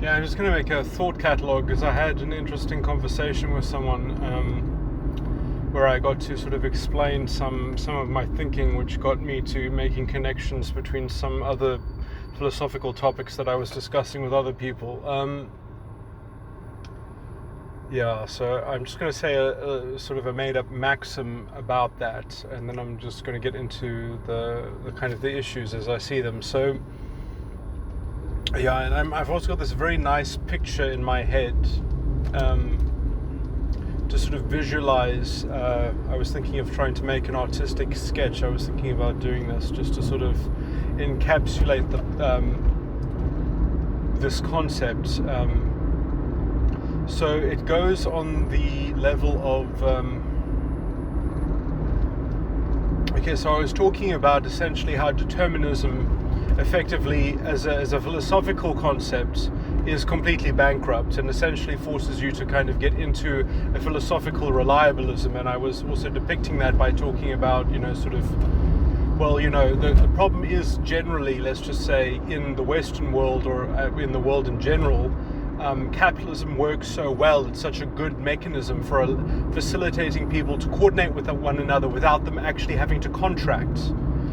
Yeah, I'm just going to make a thought catalogue because I had an interesting conversation with someone where I got to sort of explain some of my thinking, which got me to making connections between some other philosophical topics that I was discussing with other people. So I'm just going to say a sort of a made-up maxim about that, and then I'm just going to get into the kind of the issues as I see them. So, yeah, and I've also got this very nice picture in my head to sort of visualize. I was thinking of trying to make an artistic sketch. I was thinking about doing this just to sort of encapsulate this concept. So it goes on the level of so I was talking about essentially how determinism effectively as a philosophical concept is completely bankrupt and essentially forces you to kind of get into a philosophical reliabilism. And I was also depicting that by talking about, the problem is generally, let's just say, in the Western world or in the world in general, capitalism works so well. It's such a good mechanism for facilitating people to coordinate with one another without them actually having to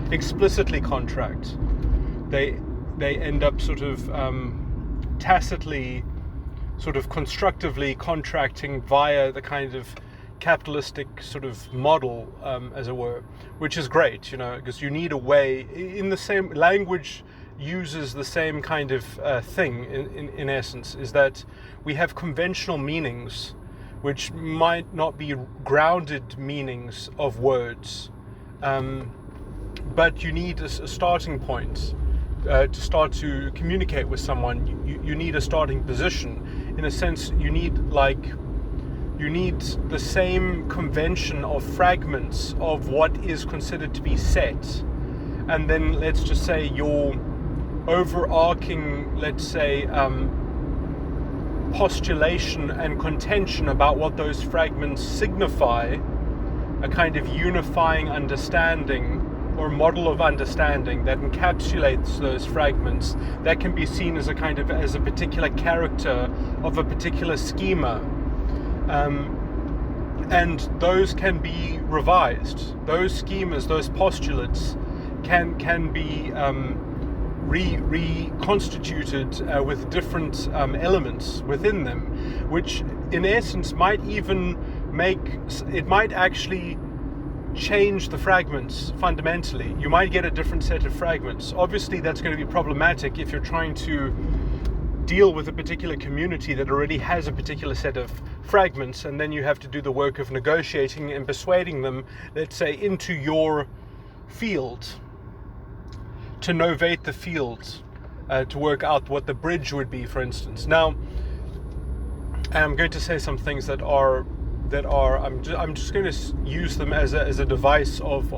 explicitly contract. They end up sort of tacitly, sort of constructively contracting via the kind of capitalistic sort of model, as it were, which is great, because you need a way. In the same language uses the same kind of thing in essence, is that we have conventional meanings which might not be grounded meanings of words, but you need a starting point to start to communicate with someone. You need a starting position. In a sense, you need the same convention of fragments of what is considered to be set, and then let's just say your overarching, let's say, postulation and contention about what those fragments signify, a kind of unifying understanding or model of understanding that encapsulates those fragments, that can be seen as a particular character of a particular schema, and those can be revised. Those schemas, those postulates can be reconstituted with different elements within them, which in essence might actually change the fragments fundamentally. You might get a different set of fragments. Obviously that's going to be problematic if you're trying to deal with a particular community that already has a particular set of fragments, and then you have to do the work of negotiating and persuading them, let's say, into your field, to novate the field, to work out what the bridge would be, for instance. Now, I'm going to say some things that are I'm just going to use them as a device of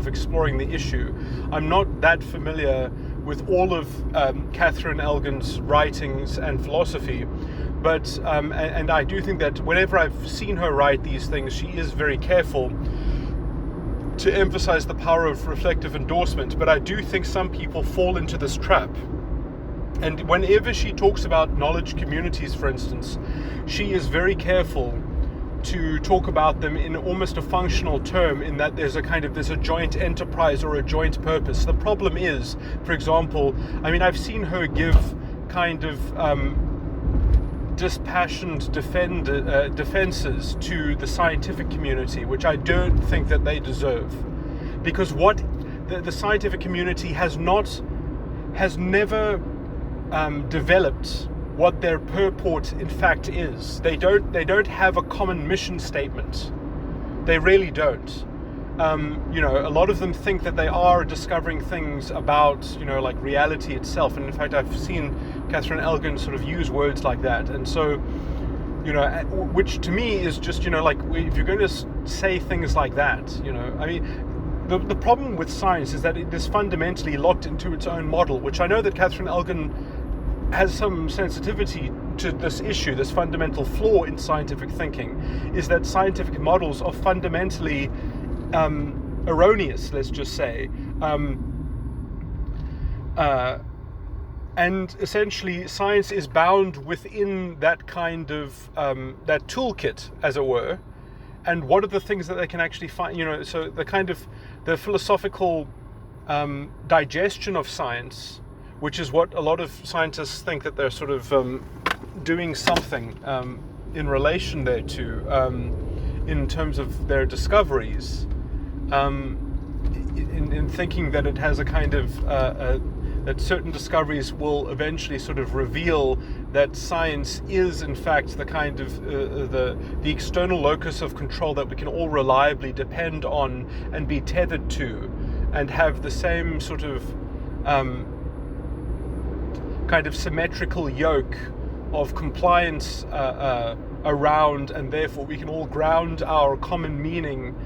exploring the issue. I'm not that familiar with all of Catherine Elgin's writings and philosophy, but and I do think that whenever I've seen her write these things, she is very careful to emphasize the power of reflective endorsement. But I do think some people fall into this trap. And whenever she talks about knowledge communities, for instance, she is very careful to talk about them in almost a functional term, in that there's a joint enterprise or a joint purpose. The problem is, for example, I've seen her give kind of dispassionate defenses to the scientific community, which I don't think that they deserve, because what the scientific community has never developed what their purport in fact is. They don't have a common mission statement. They really don't. A lot of them think that they are discovering things about, like reality itself. And in fact, I've seen Catherine Elgin sort of use words like that. And so, which to me is just, if you're going to say things like that, the problem with science is that it is fundamentally locked into its own model, which I know that Catherine Elgin has some sensitivity to this issue. This fundamental flaw in scientific thinking is that scientific models are fundamentally erroneous, let's just say. and essentially science is bound within that kind of that toolkit, as it were. And what are the things that they can actually find? So the kind of the philosophical digestion of science, which is what a lot of scientists think that they're sort of doing something in relation thereto, in terms of their discoveries, in thinking that it has a kind of that certain discoveries will eventually sort of reveal that science is in fact the kind of the external locus of control that we can all reliably depend on and be tethered to, and have the same sort of kind of symmetrical yoke of compliance around, and therefore we can all ground our common meaning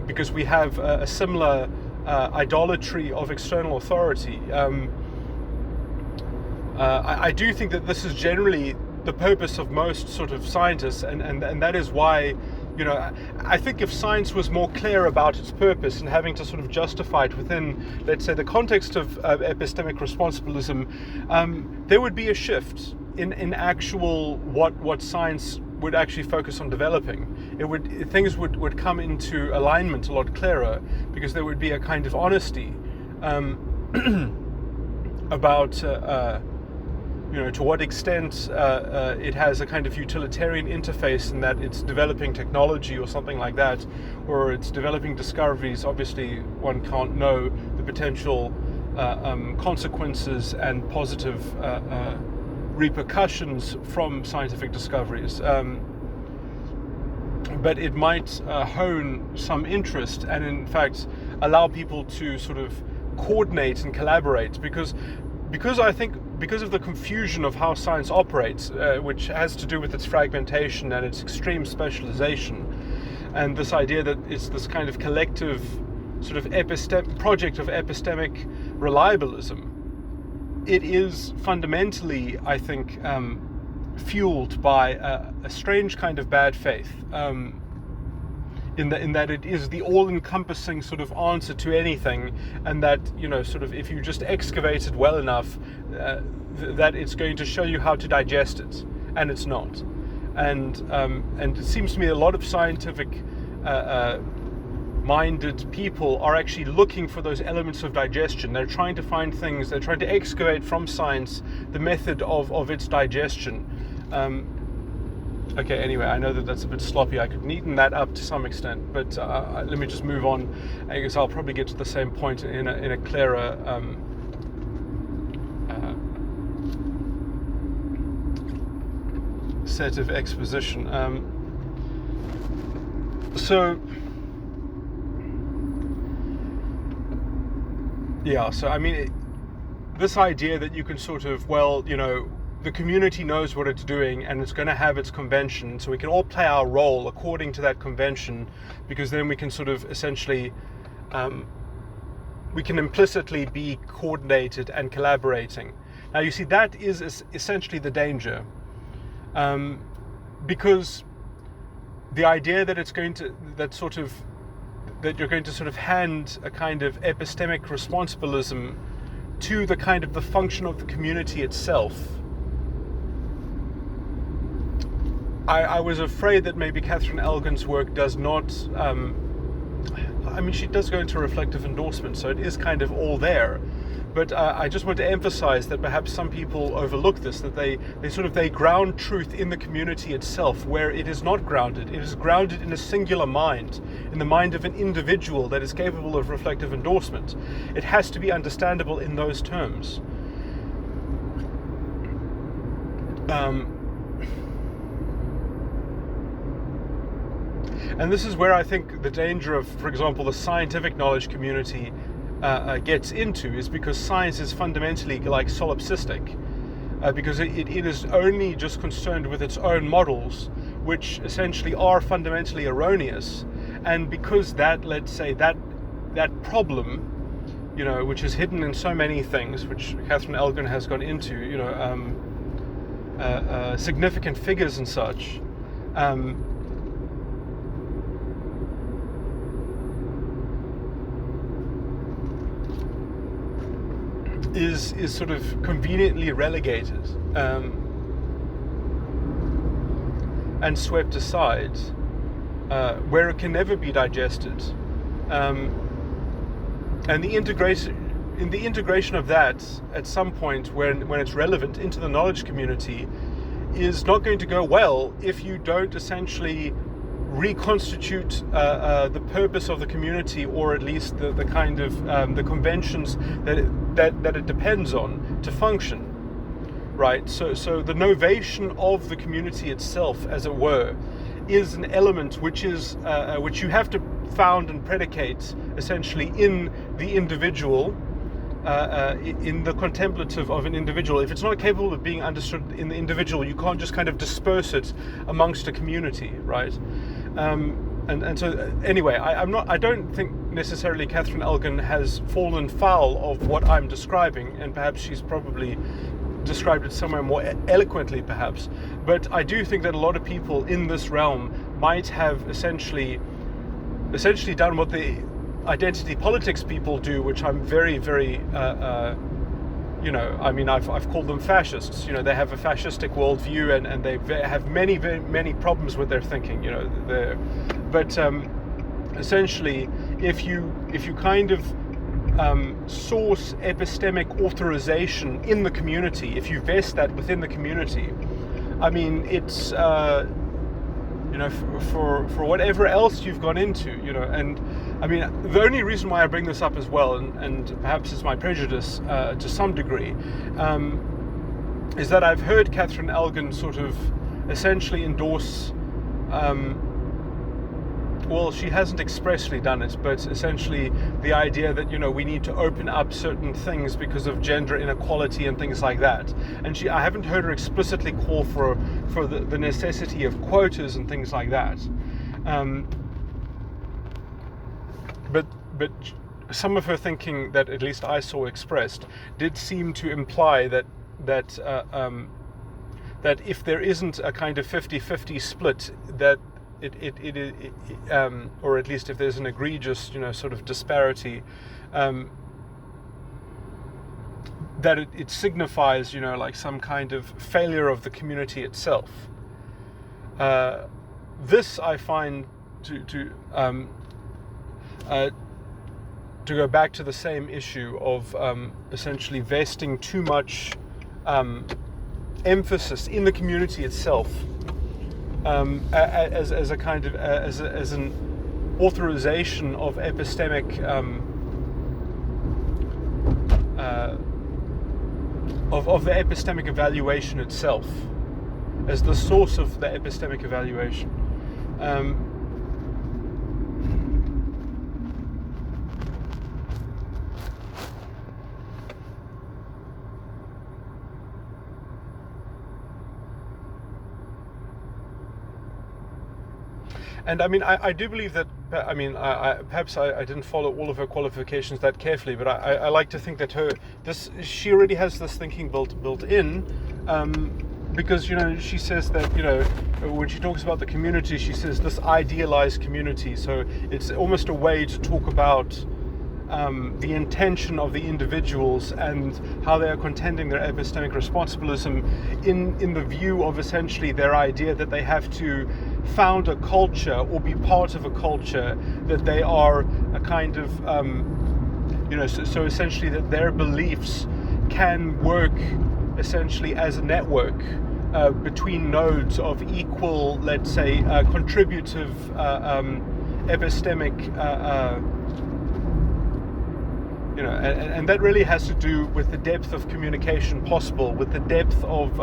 because we have a similar idolatry of external authority. I do think that this is generally the purpose of most sort of scientists, and that is why, I think if science was more clear about its purpose and having to sort of justify it within, let's say, the context of epistemic responsibilism, there would be a shift in actual what science would actually focus on developing. Things would come into alignment a lot clearer, because there would be a kind of honesty about to what extent it has a kind of utilitarian interface, in that it's developing technology or something like that, or it's developing discoveries. Obviously, one can't know the potential consequences and positive repercussions from scientific discoveries, but it might hone some interest, and in fact allow people to sort of coordinate and collaborate, because I think because of the confusion of how science operates, which has to do with its fragmentation and its extreme specialization, and this idea that it's this kind of collective sort of project of epistemic reliabilism, it is fundamentally, I think, fueled by a strange kind of bad faith, in that it is the all-encompassing sort of answer to anything, and that sort of if you just excavate it well enough, that it's going to show you how to digest it, and it's not. And it seems to me a lot of scientific minded people are actually looking for those elements of digestion. They're trying to find things, they're trying to excavate from science the method of its digestion. Okay, anyway, I know that that's a bit sloppy. I could neaten that up to some extent, but let me just move on. I guess I'll probably get to the same point in a clearer set of exposition. So I mean, this idea that you can sort of, the community knows what it's doing and it's going to have its convention, so we can all play our role according to that convention, because then we can sort of essentially, we can implicitly be coordinated and collaborating. Now you see, that is essentially the danger, because the idea that you're going to sort of hand a kind of epistemic responsibilism to the kind of the function of the community itself. I was afraid that maybe Catherine Elgin's work does not, she does go into reflective endorsement, so it is kind of all there. But I just want to emphasize that perhaps some people overlook this, that they ground truth in the community itself, where it is not grounded. It is grounded in a singular mind, in the mind of an individual that is capable of reflective endorsement. It has to be understandable in those terms. And this is where I think the danger of, for example, the scientific knowledge community gets into, is because science is fundamentally like solipsistic, because it is only just concerned with its own models, which essentially are fundamentally erroneous. And because that, let's say, that problem, which is hidden in so many things, which Catherine Elgin has gone into, significant figures and such, is sort of conveniently relegated and swept aside, where it can never be digested, and the integration of that at some point when it's relevant into the knowledge community is not going to go well if you don't essentially reconstitute the purpose of the community, or at least the kind of the conventions that it depends on to function, right? So the novation of the community itself, as it were, is an element which you have to found and predicate essentially in the individual, in the contemplative of an individual. If it's not capable of being understood in the individual, you can't just kind of disperse it amongst a community, right? And so anyway, I don't think necessarily Catherine Elgin has fallen foul of what I'm describing, and perhaps she's probably described it somewhere more eloquently perhaps, but I do think that a lot of people in this realm might have essentially done what the identity politics people do, which I'm very, very, I've called them fascists. They have a fascistic worldview, and they have many, very many problems with their thinking. But essentially, if you kind of source epistemic authorization in the community, if you vest that within the community, I mean, it's for whatever else you've gone into, and I mean, the only reason why I bring this up as well, and perhaps it's my prejudice to some degree, is that I've heard Catherine Elgin sort of essentially endorse, well, she hasn't expressly done it, but essentially the idea that, we need to open up certain things because of gender inequality and things like that. And I haven't heard her explicitly call for the necessity of quotas and things like that. But some of her thinking that at least I saw expressed did seem to imply that if there isn't a kind of 50-50 split, that it or at least if there's an egregious, sort of disparity, that it signifies, like some kind of failure of the community itself. This I find to go back to the same issue of essentially vesting too much emphasis in the community itself, as a kind of as an authorization of epistemic of the epistemic evaluation itself, as the source of the epistemic evaluation. And I mean, I do believe that, perhaps I didn't follow all of her qualifications that carefully, but I like to think that she already has this thinking built in, because, she says that, when she talks about the community, she says this idealized community. So it's almost a way to talk about the intention of the individuals and how they are contending their epistemic responsibilism in the view of essentially their idea that they have to found a culture or be part of a culture, that they are a kind of so essentially that their beliefs can work essentially as a network between nodes of equal, let's say, contributive epistemic and that really has to do with the depth of communication possible, with the depth of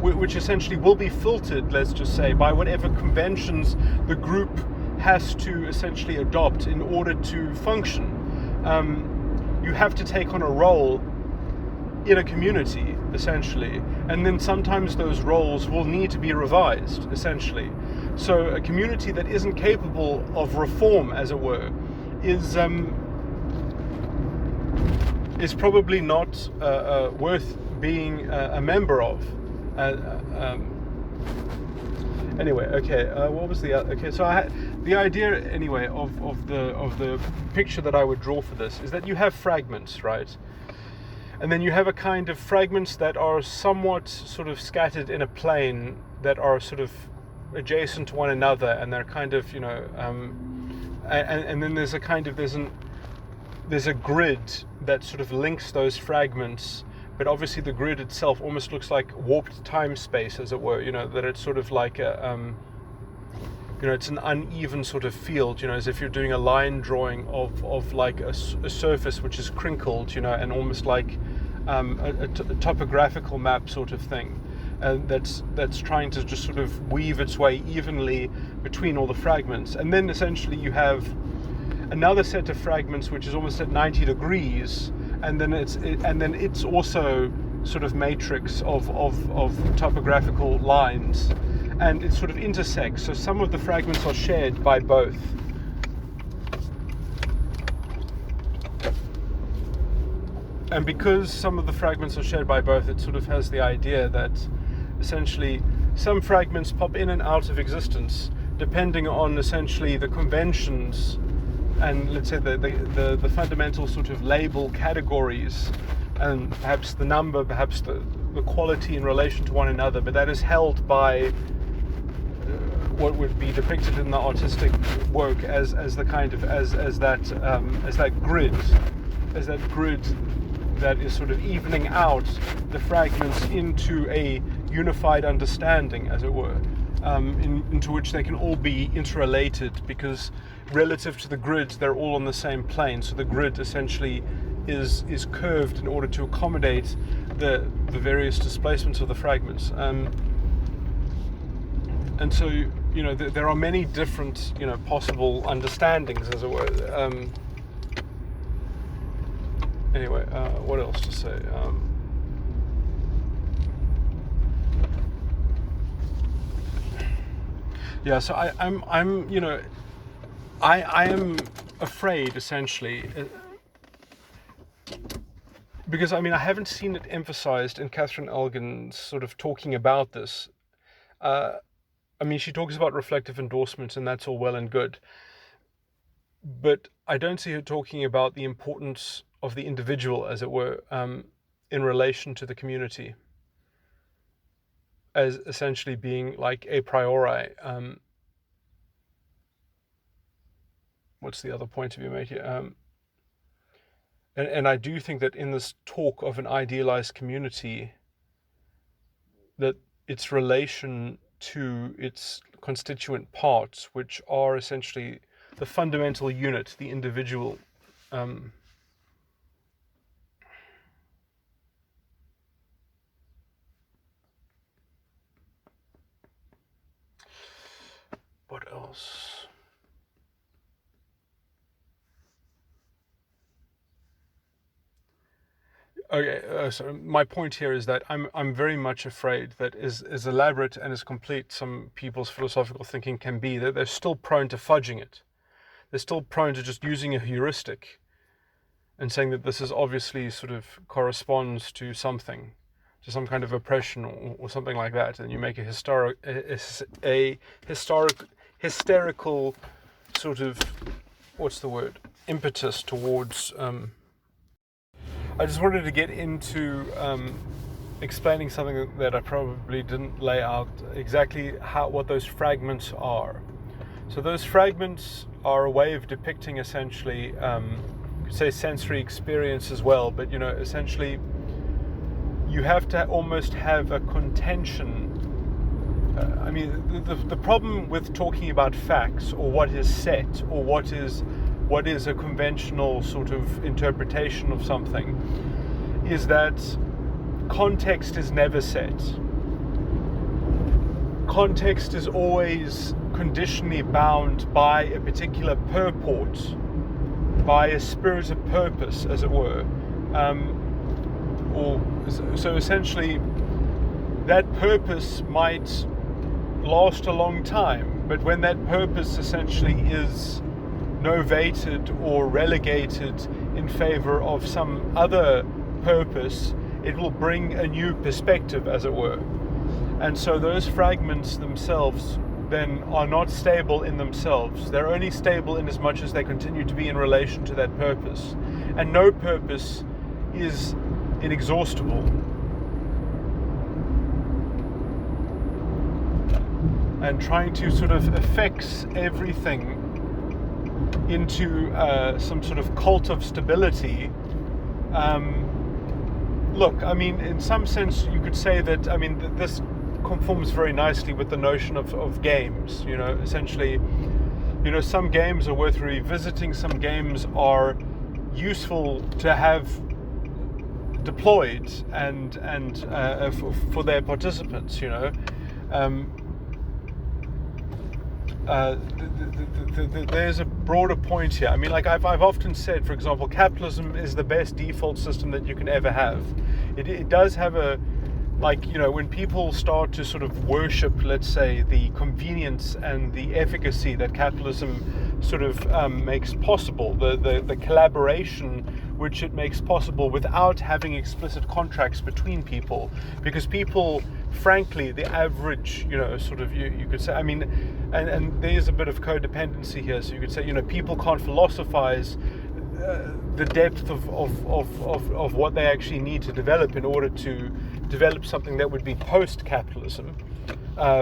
which essentially will be filtered, let's just say, by whatever conventions the group has to essentially adopt in order to function. You have to take on a role in a community, essentially, and then sometimes those roles will need to be revised, essentially. So a community that isn't capable of reform, as it were, is probably not worth being a member of. Anyway, okay. What was the okay? So I had the idea anyway of the picture that I would draw for this is that you have fragments, right? And then you have a kind of fragments that are somewhat sort of scattered in a plane that are sort of adjacent to one another, and they're kind of, and then there's a kind of, there's a grid that sort of links those fragments, but obviously the grid itself almost looks like warped time space, as it were, that it's sort of like a, it's an uneven sort of field, as if you're doing a line drawing of like a surface which is crinkled, and almost like a topographical map sort of thing. That's trying to just sort of weave its way evenly between all the fragments. And then essentially you have another set of fragments which is almost at 90 degrees, and then it's also sort of matrix of topographical lines, and it sort of intersects. So some of the fragments are shared by both. And because some of the fragments are shared by both, it sort of has the idea that essentially some fragments pop in and out of existence depending on essentially the conventions and, let's say, the fundamental sort of label categories, and perhaps the number, perhaps the quality in relation to one another, but that is held by what would be depicted in the artistic work as the kind of as that grid that is sort of evening out the fragments into a unified understanding, as it were, into which they can all be interrelated, because relative to the grid they're all on the same plane. So the grid essentially is curved in order to accommodate the various displacements of the fragments, and so there are many different possible understandings, as it were. Anyway, what else to say? Yeah, so I am afraid, essentially, because I haven't seen it emphasized in Catherine Elgin's sort of talking about this. She talks about reflective endorsements, and that's all well and good, but I don't see her talking about the importance of the individual, as it were, in relation to the community, as essentially being like a priori. What's the other point to be made here? And I do think that in this talk of an idealized community, that its relation to its constituent parts, which are essentially the fundamental unit, the individual, what else? Okay, so my point here is that I'm very much afraid that as elaborate and as complete some people's philosophical thinking can be, that they're still prone to fudging it. They're still prone to just using a heuristic and saying that this is obviously sort of corresponds to something, to some kind of oppression or something like that, and you make a hysterical sort of, what's the word, impetus towards. I just wanted to get into explaining something that I probably didn't lay out exactly what those fragments are. So those fragments are a way of depicting essentially, you could say sensory experience as well, but essentially you have to almost have a contention. The problem with talking about facts, or what is set, or what is a conventional sort of interpretation of something, is that context is never set. Context is always conditionally bound by a particular purport, by a spirit of purpose, as it were. So essentially, that purpose might last a long time, but when that purpose essentially is novated or relegated in favor of some other purpose, it will bring a new perspective, as it were. And so those fragments themselves then are not stable in themselves. They're only stable in as much as they continue to be in relation to that purpose. And no purpose is inexhaustible. And trying to sort of affix everything into some sort of cult of stability. Look, I mean, in some sense, you could say that, I mean, this conforms very nicely with the notion of games. You know, essentially, you know, some games are worth revisiting, some games are useful to have deployed and for their participants, you know. There's a broader point here. I mean, like I've often said, for example, capitalism is the best default system that you can ever have. It does have a, like, you know, when people start to sort of worship, let's say, the convenience and the efficacy that capitalism sort of makes possible, the collaboration which it makes possible without having explicit contracts between people, because people, frankly, the average, you know, sort of, you could say, I mean, and there's a bit of codependency here, so you could say, you know, people can't philosophize the depth of what they actually need to develop in order to develop something that would be post-capitalism,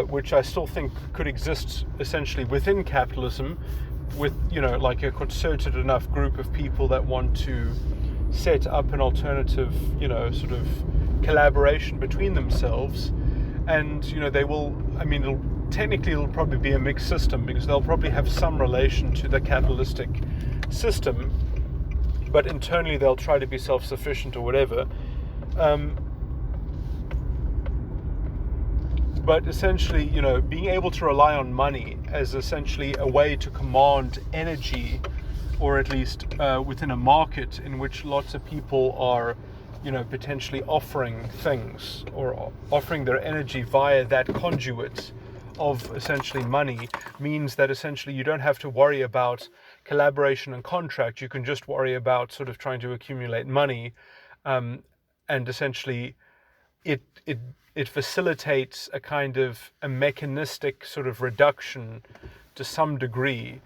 which I still think could exist essentially within capitalism, with, you know, like a concerted enough group of people that want to set up an alternative, you know, sort of collaboration between themselves. And, you know, they will, I mean, it'll probably be a mixed system, because they'll probably have some relation to the capitalistic system, but internally they'll try to be self-sufficient or whatever. But essentially, you know, being able to rely on money as essentially a way to command energy, or at least within a market in which lots of people are, you know, potentially offering things or offering their energy via that conduit of essentially money, means that essentially you don't have to worry about collaboration and contract. You can just worry about sort of trying to accumulate money, and essentially it facilitates a kind of a mechanistic sort of reduction to some degree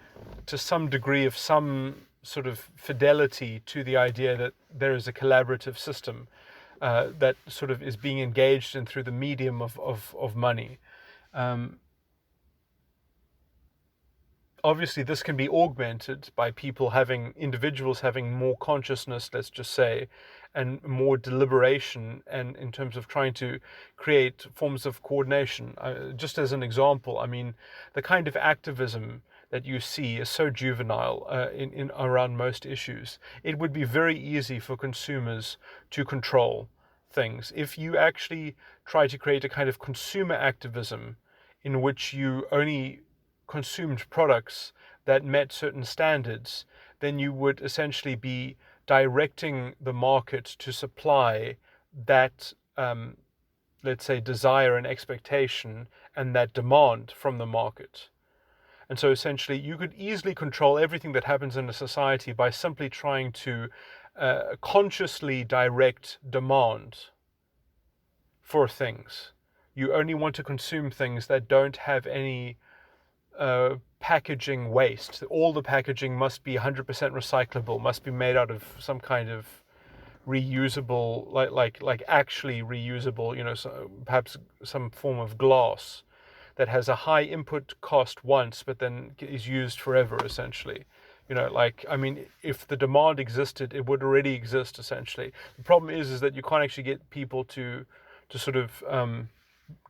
of some sort of fidelity to the idea that there is a collaborative system that sort of is being engaged in through the medium of money. Obviously, this can be augmented by individuals having more consciousness, let's just say, and more deliberation, and in terms of trying to create forms of coordination. Just as an example, I mean, the kind of activism that you see is so juvenile in around most issues. It would be very easy for consumers to control things. If you actually try to create a kind of consumer activism in which you only consumed products that met certain standards, then you would essentially be directing the market to supply that, let's say, desire and expectation and that demand from the market. And so essentially you could easily control everything that happens in a society by simply trying to consciously direct demand for things. You only want to consume things that don't have any packaging waste. All the packaging must be 100% recyclable, must be made out of some kind of reusable, like actually reusable, you know, so perhaps some form of glass that has a high input cost once, but then is used forever, essentially. You know, like, I mean, if the demand existed, it would already exist, essentially. The problem is that you can't actually get people to sort of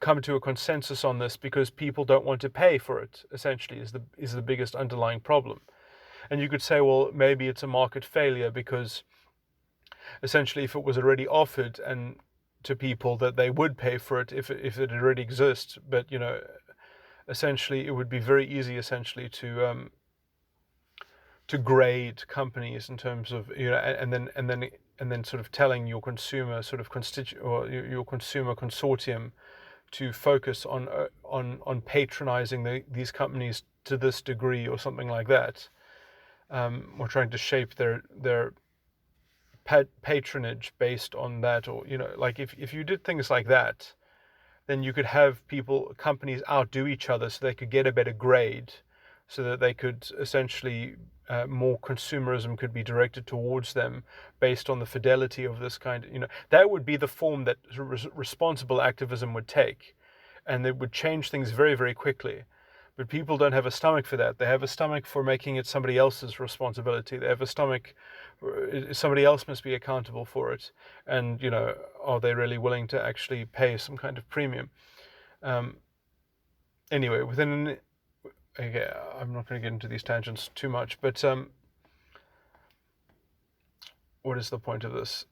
come to a consensus on this, because people don't want to pay for it, essentially, is the biggest underlying problem. And you could say, well, maybe it's a market failure, because essentially if it was already offered and to people, that they would pay for it if it already exists. But, you know, essentially it would be very easy essentially to grade companies in terms of, you know, and then sort of telling your consumer sort of or your consumer consortium to focus on patronizing these companies to this degree or something like that, or trying to shape their patronage based on that. Or, you know, like if you did things like that, then you could have companies outdo each other so they could get a better grade, so that they could essentially more consumerism could be directed towards them based on the fidelity of this kind. That would be the form that responsible activism would take, and it would change things very, very quickly. But people don't have a stomach for that. They have a stomach for making it somebody else's responsibility. They have a stomach, somebody else must be accountable for it. And, are they really willing to actually pay some kind of premium? Anyway, okay, I'm not going to get into these tangents too much, but what is the point of this?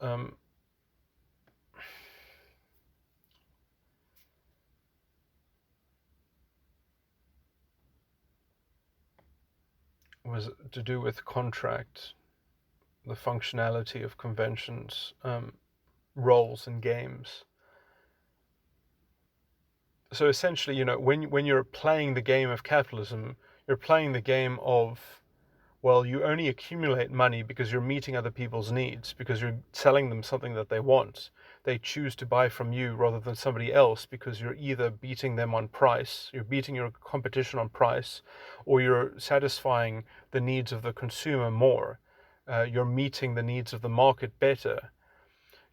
Was to do with contract, the functionality of conventions, roles in games. So essentially, when you're playing the game of capitalism, you're playing the game of, well, you only accumulate money because you're meeting other people's needs, because you're selling them something that they want. They choose to buy from you rather than somebody else because you're either beating them on price, you're beating your competition on price, or you're satisfying the needs of the consumer more. You're meeting the needs of the market better.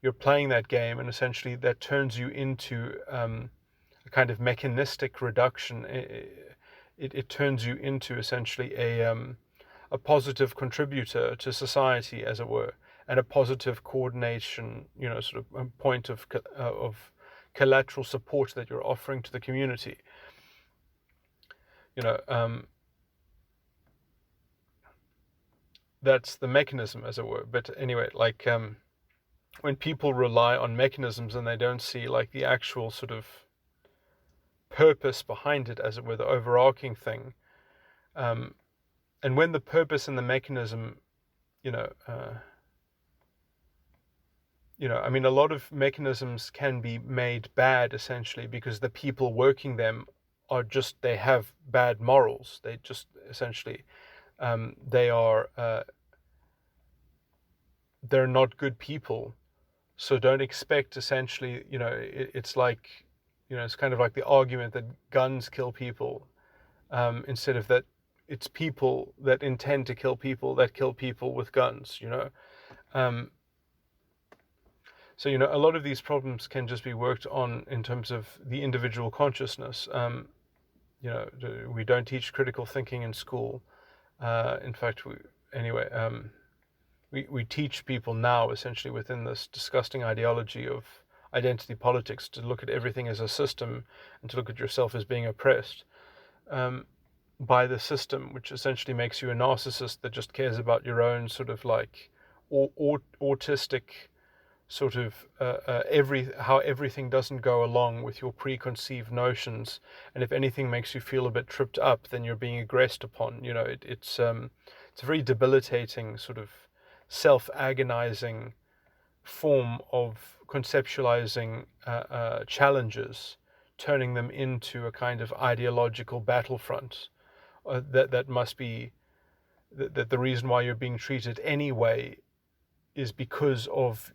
You're playing that game, and essentially that turns you into a kind of mechanistic reduction. It turns you into essentially a positive contributor to society, as it were, and a positive coordination, sort of a point of collateral support that you're offering to the community. That's the mechanism, as it were. But anyway, when people rely on mechanisms and they don't see the actual sort of purpose behind it, as it were, the overarching thing, and when the purpose and the mechanism, a lot of mechanisms can be made bad essentially because the people working them they have bad morals. They just essentially, they're not good people. So don't expect essentially, it's like, it's kind of like the argument that guns kill people, instead of that it's people that intend to kill people that kill people with guns, So, a lot of these problems can just be worked on in terms of the individual consciousness. We don't teach critical thinking in school. In fact, we teach people now, essentially, within this disgusting ideology of identity politics, to look at everything as a system and to look at yourself as being oppressed by the system, which essentially makes you a narcissist that just cares about your own sort of autistic sort of how everything doesn't go along with your preconceived notions, and if anything makes you feel a bit tripped up, then you're being aggressed upon. It's a very debilitating sort of self-agonizing form of conceptualizing challenges, turning them into a kind of ideological battlefront. That must be that the reason why you're being treated anyway is because of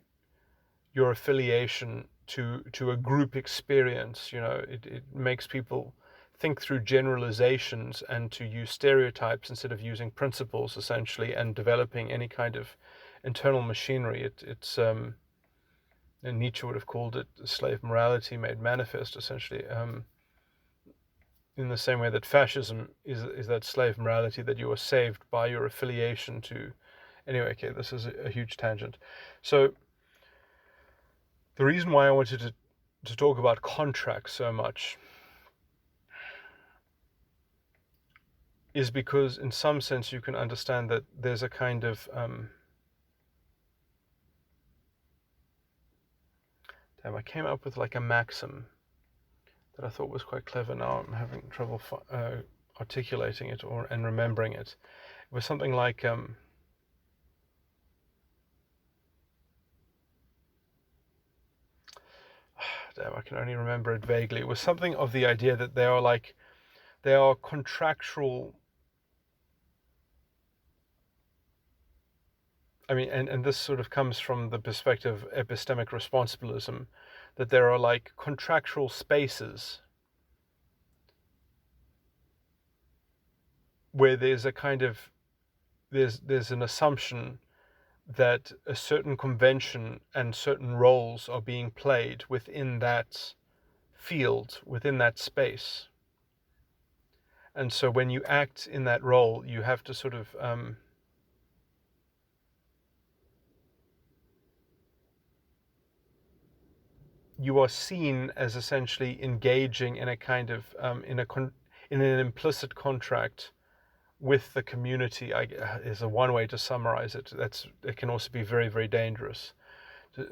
your affiliation to a group experience. It makes people think through generalizations and to use stereotypes instead of using principles, essentially, and developing any kind of internal machinery. It's and Nietzsche would have called it slave morality made manifest, essentially. In the same way that fascism is that slave morality that you are saved by your affiliation to. Anyway, okay, this is a huge tangent. So the reason why I wanted to talk about contracts so much is because in some sense you can understand that there's a kind of I came up with a maxim that I thought was quite clever. Now I'm having trouble articulating it and remembering it. It was something like I can only remember it vaguely. It was something of the idea that they are contractual. And this sort of comes from the perspective of epistemic responsibilism, that there are contractual spaces where there's a kind of there's an assumption that a certain convention and certain roles are being played within that field, within that space. And so when you act in that role, you have to sort of you are seen as essentially engaging in a kind of in an implicit contract with the community. Is a one way to summarize it. It can also be very, very dangerous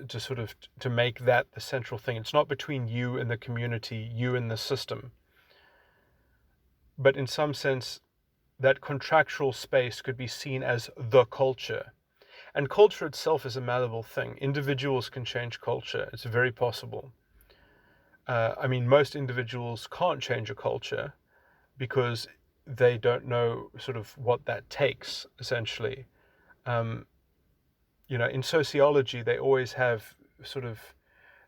to sort of to make that the central thing. It's not between you and the community, you and the system, but in some sense that contractual space could be seen as the culture. And culture itself is a malleable thing. Individuals can change culture. It's very possible. I mean, most individuals can't change a culture because they don't know sort of what that takes, essentially. In sociology, they always have sort of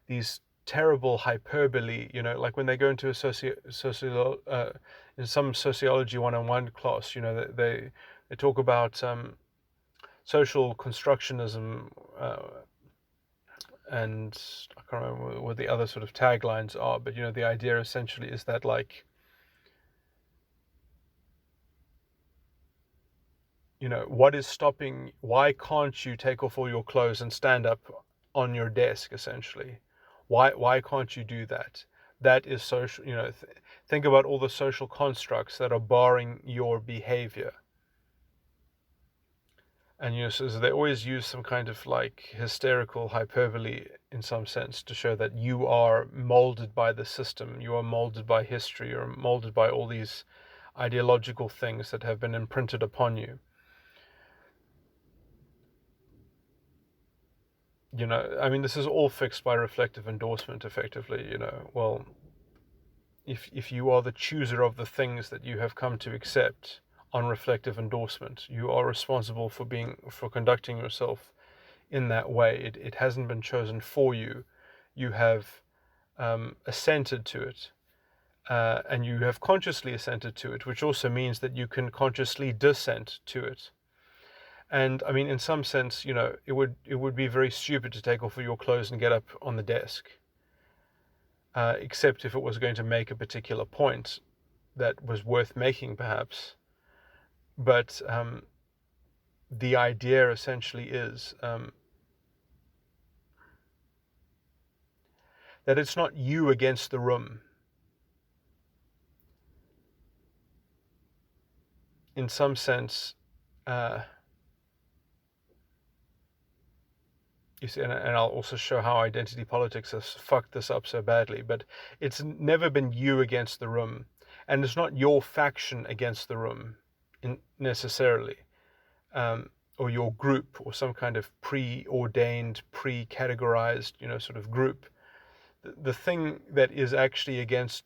these terrible hyperbole, like when they go into a in some sociology one-on-one class, they talk about social constructionism, and I can't remember what the other sort of taglines are, but the idea essentially is that, like, what is stopping, why can't you take off all your clothes and stand up on your desk, essentially? Why can't you do that? That is social, think about all the social constructs that are barring your behavior. And so they always use some kind of like hysterical hyperbole in some sense to show that you are molded by the system, you are molded by history, you're molded by all these ideological things that have been imprinted upon you. I mean, this is all fixed by reflective endorsement, effectively. Well, if you are the chooser of the things that you have come to accept on reflective endorsement, you are responsible for conducting yourself in that way. It hasn't been chosen for you. You have assented to it, and you have consciously assented to it, which also means that you can consciously dissent to it. And I mean, in some sense, it would be very stupid to take off all your clothes and get up on the desk, except if it was going to make a particular point that was worth making, perhaps. But the idea essentially is that it's not you against the room. In some sense, you see, and I'll also show how identity politics has fucked this up so badly, but it's never been you against the room, and it's not your faction against the room necessarily, or your group, or some kind of preordained, pre-categorized, sort of group. The thing that is actually against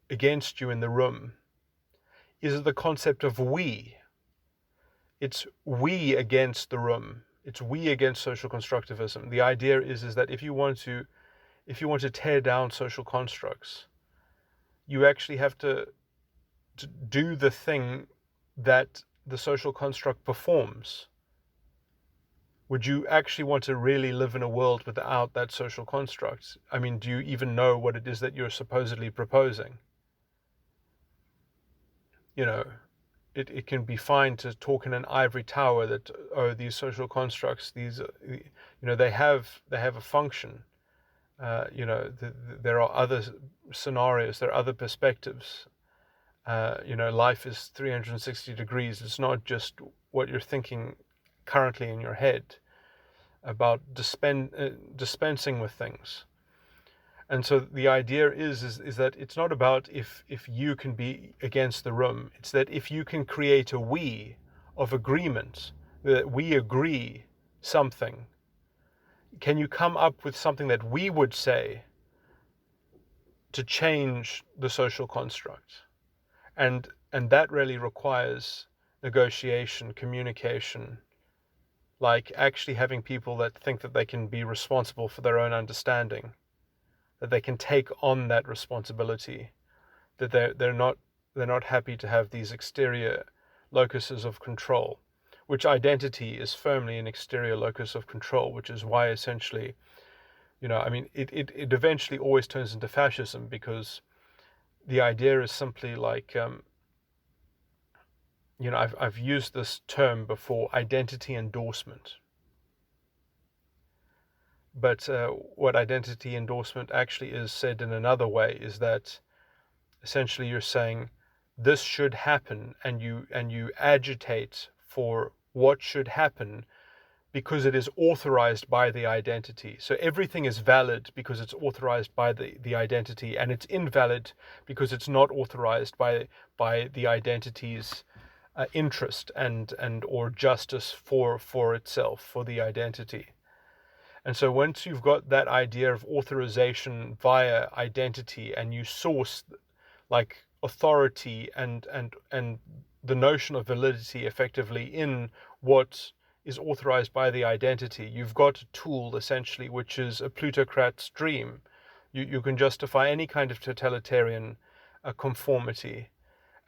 you in the room is the concept of we. It's we against the room. It's we against social constructivism. The idea is that if you want to tear down social constructs, you actually have to do the thing that the social construct performs. Would you actually want to really live in a world without that social construct? I mean, do you even know what it is that you're supposedly proposing? It can be fine to talk in an ivory tower that, these social constructs, these, they have a function. There are other scenarios, there are other perspectives. Life is 360 degrees. It's not just what you're thinking currently in your head about dispensing with things. And so the idea is that it's not about if you can be against the room. It's that if you can create a we of agreement, that we agree something, can you come up with something that we would say to change the social construct? And that really requires negotiation, communication, like actually having people that think that they can be responsible for their own understanding, that they can take on that responsibility, that they're not happy to have these exterior locuses of control, which identity is firmly an exterior locus of control, which is why essentially, I mean, it eventually always turns into fascism, because the idea is simply like, I've used this term before, identity endorsement. But what identity endorsement actually is, said in another way, is that essentially you're saying this should happen, and you agitate for what should happen because it is authorized by the identity. So everything is valid because it's authorized by the identity, and it's invalid because it's not authorized by the identity's interest and or justice for itself, for the identity. And so once you've got that idea of authorization via identity, and you source like authority and the notion of validity effectively in what is authorized by the identity, you've got a tool essentially which is a plutocrat's dream. You can justify any kind of totalitarian conformity,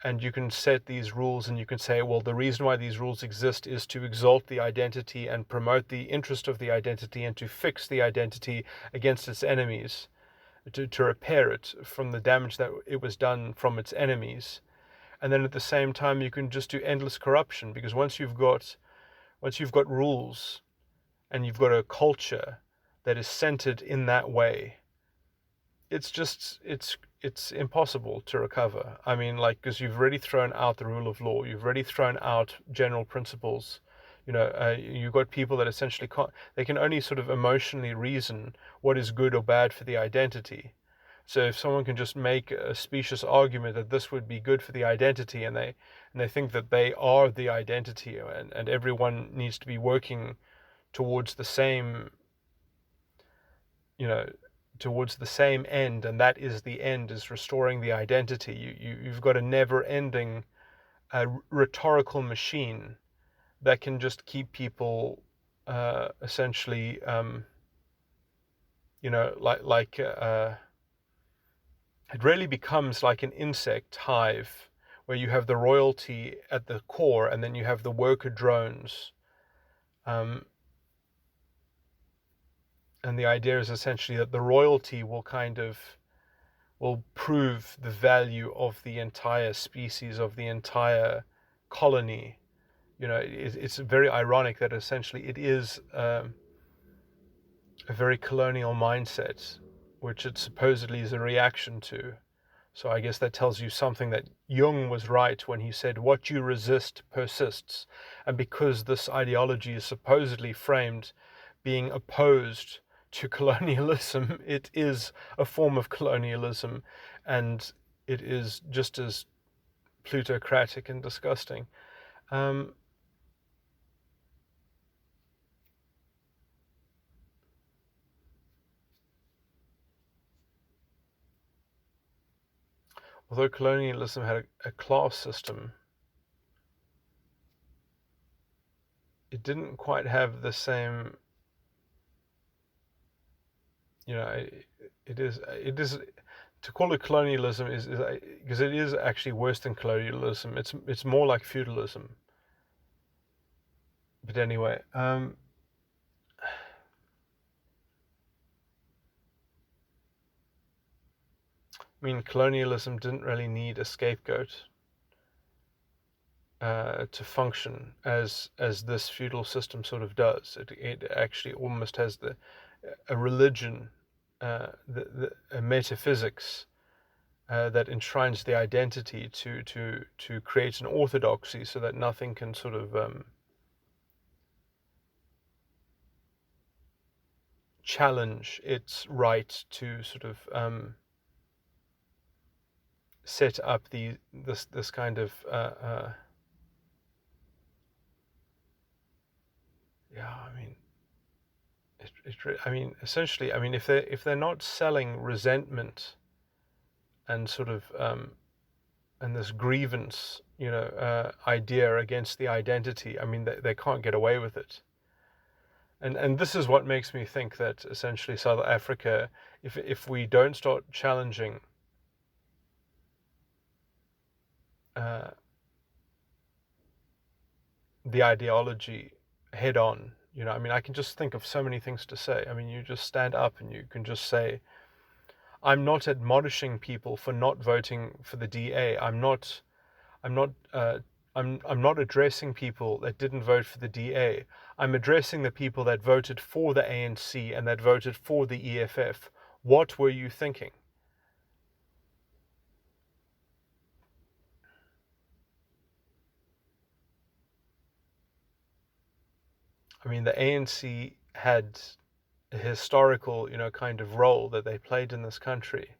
and you can set these rules, and you can say, well, the reason why these rules exist is to exalt the identity and promote the interest of the identity, and to fix the identity against its enemies, to repair it from the damage that it was done from its enemies. And then at the same time, you can just do endless corruption, because once you've got rules and you've got a culture that is centered in that way, it's impossible to recover. I mean, like, because you've already thrown out the rule of law, you've already thrown out general principles. You've got people that essentially they can only sort of emotionally reason what is good or bad for the identity. So if someone can just make a specious argument that this would be good for the identity, and they think that they are the identity, and everyone needs to be working towards the same, towards the same end, and that is the end, is restoring the identity. You've got a never-ending rhetorical machine that can just keep people essentially, it really becomes like an insect hive, where you have the royalty at the core, and then you have the worker drones. And the idea is essentially that the royalty will prove the value of the entire species, of the entire colony. It's very ironic that essentially it is a very colonial mindset, which it supposedly is a reaction to. So I guess that tells you something, that Jung was right when he said, what you resist persists. And because this ideology is supposedly framed being opposed to colonialism, it is a form of colonialism, and it is just as plutocratic and disgusting. Although colonialism had a class system, it didn't quite have the same, it is to call it colonialism is because it is actually worse than colonialism. It's more like feudalism. But anyway, I mean, colonialism didn't really need a scapegoat to function as this feudal system sort of does. It actually almost has a religion, a metaphysics that enshrines the identity to create an orthodoxy, so that nothing can sort of challenge its right to sort of set up this kind of I mean, essentially, I mean, if they're not selling resentment and sort of and this grievance, idea against the identity, I mean, they can't get away with it. And this is what makes me think that essentially South Africa, if we don't start challenging the ideology head on. I mean, I can just think of so many things to say. I mean, you just stand up and you can just say, I'm not admonishing people for not voting for the DA. I'm not I'm not addressing people that didn't vote for the DA. I'm addressing the people that voted for the ANC and that voted for the EFF. What were you thinking? I mean, the ANC had a historical, kind of role that they played in this country.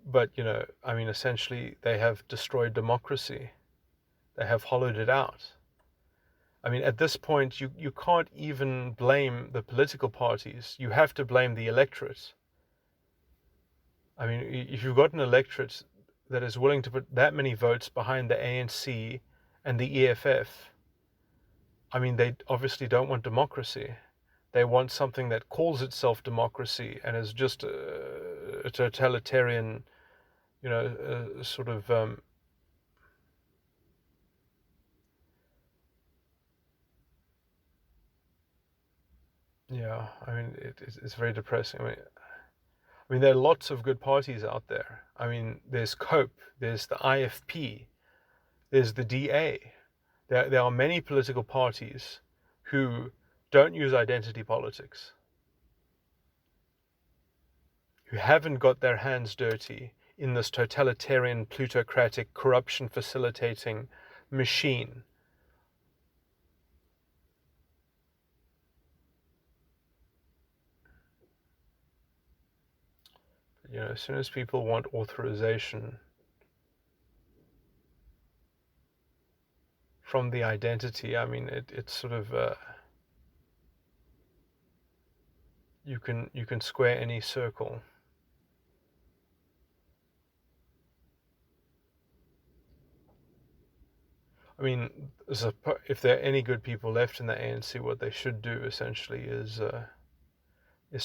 But, I mean, essentially, they have destroyed democracy. They have hollowed it out. I mean, at this point, you can't even blame the political parties. You have to blame the electorate. I mean, if you've got an electorate that is willing to put that many votes behind the ANC and the EFF, I mean, they obviously don't want democracy. They want something that calls itself democracy and is just a totalitarian, sort of yeah. I mean, it's very depressing. I mean, there are lots of good parties out there. I mean, there's COPE, there's the IFP, there's the DA. There are many political parties who don't use identity politics, who haven't got their hands dirty in this totalitarian, plutocratic, corruption facilitating machine. As soon as people want authorization from the identity, I mean, it's sort of you can square any circle. I mean, if there are any good people left in the ANC, what they should do essentially is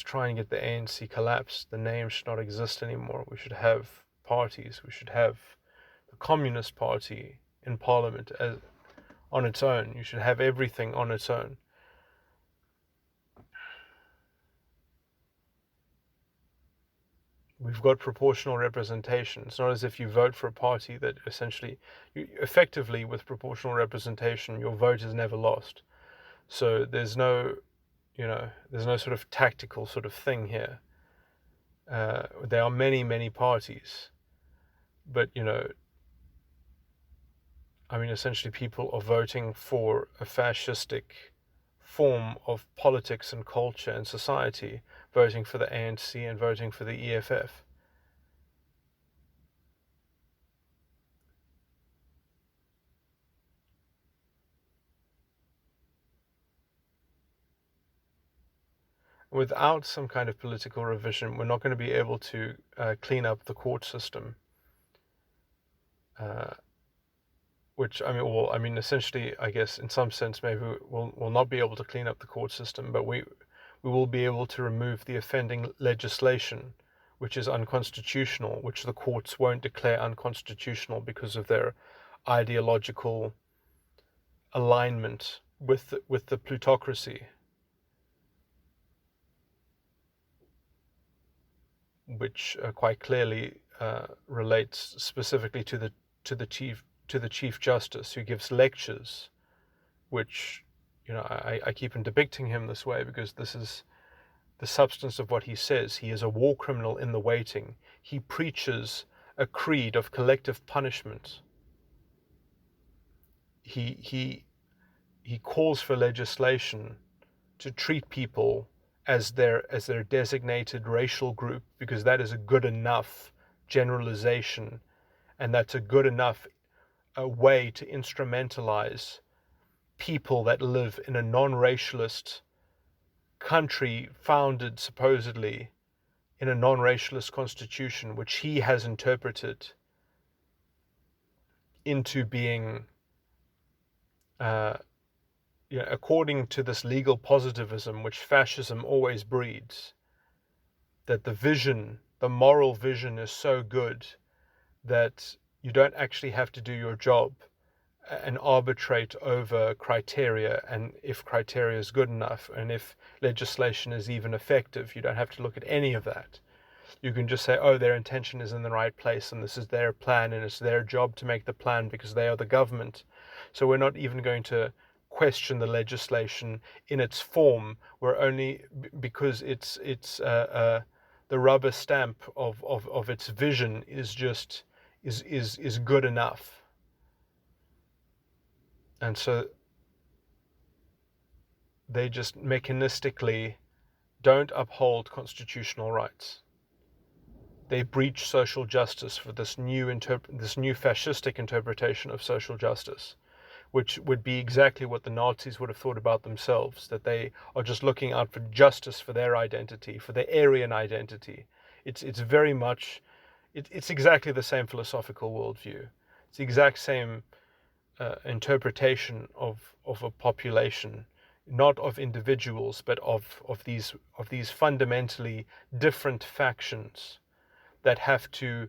try and get the ANC collapsed. The name should not exist anymore. We should have parties. We should have the Communist Party in Parliament on its own. You should have everything on its own. We've got proportional representation. It's not as if you vote for a party that essentially, effectively with proportional representation, your vote is never lost. So there's no sort of tactical sort of thing here. There are many, many parties, but I mean, essentially people are voting for a fascistic form of politics and culture and society, voting for the ANC and voting for the EFF. Without some kind of political revision, we're not going to be able to clean up the court system. Which I mean, essentially, I guess in some sense, maybe we'll not be able to clean up the court system, but we will be able to remove the offending legislation, which is unconstitutional, which the courts won't declare unconstitutional because of their ideological alignment with the plutocracy, which quite clearly relates specifically to the Chief Justice, who gives lectures, which I keep on depicting him this way because this is the substance of what he says. He is a war criminal in the waiting. He preaches a creed of collective punishment. He calls for legislation to treat people as their designated racial group, because that is a good enough generalization, and that's a good enough way to instrumentalize people that live in a non-racialist country founded supposedly in a non-racialist constitution, which he has interpreted into being according to this legal positivism, which fascism always breeds, that the moral vision is so good that you don't actually have to do your job and arbitrate over criteria, and if criteria is good enough, and if legislation is even effective. You don't have to look at any of that. You can just say, oh, their intention is in the right place, and this is their plan, and it's their job to make the plan because they are the government. So we're not even going to question the legislation in its form. We're only because it's the rubber stamp of its vision is just is good enough. And so they just mechanistically don't uphold constitutional rights. They breach social justice for this new fascistic interpretation of social justice, which would be exactly what the Nazis would have thought about themselves, that they are just looking out for justice for their identity, for their Aryan identity. It's very much, it's exactly the same philosophical worldview. It's the exact same interpretation of a population, not of individuals, but of these fundamentally different factions that have to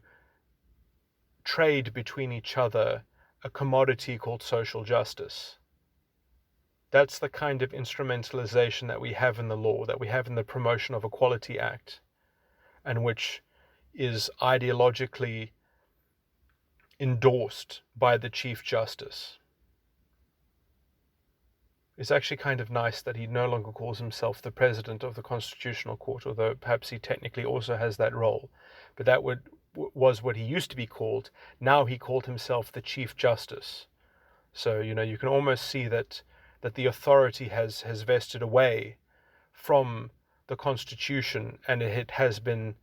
trade between each other a commodity called social justice. That's the kind of instrumentalization that we have in the law, that we have in the Promotion of Equality Act, and which is ideologically endorsed by the Chief Justice. It's actually kind of nice that he no longer calls himself the President of the Constitutional Court, although perhaps he technically also has that role. But that was what he used to be called. Now he called himself the Chief Justice. So, you can almost see that the authority has vested away from the Constitution, and it has been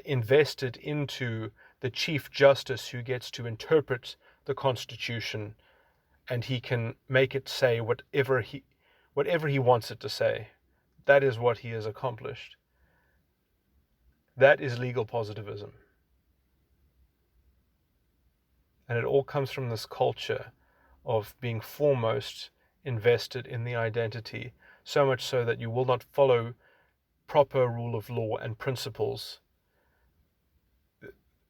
invested into the Chief Justice, who gets to interpret the Constitution, and he can make it say whatever he wants it to say. That is what he has accomplished. That is legal positivism. And it all comes from this culture of being foremost invested in the identity, so much so that you will not follow proper rule of law and principles.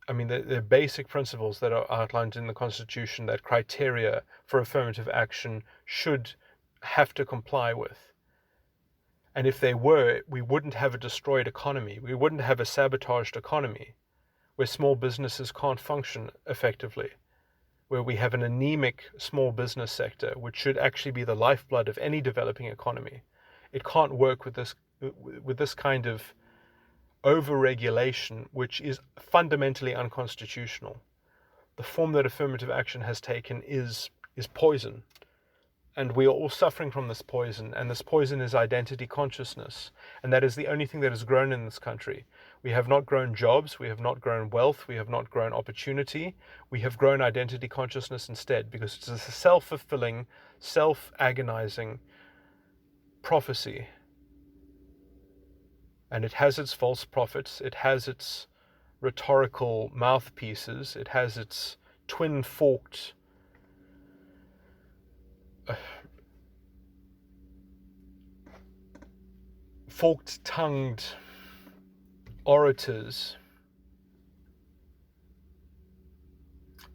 I mean, the basic principles that are outlined in the Constitution, that criteria for affirmative action should have to comply with. And if they were, we wouldn't have a destroyed economy. We wouldn't have a sabotaged economy where small businesses can't function effectively, where we have an anemic small business sector, which should actually be the lifeblood of any developing economy. It can't work with this kind of over-regulation, which is fundamentally unconstitutional. The form that affirmative action has taken is poison. And we are all suffering from this poison, and this poison is identity consciousness. And that is the only thing that has grown in this country. We have not grown jobs, we have not grown wealth, we have not grown opportunity. We have grown identity consciousness instead, because it's a self-fulfilling, self-agonizing prophecy. And it has its false prophets, it has its rhetorical mouthpieces, it has its twin-forked forked-tongued orators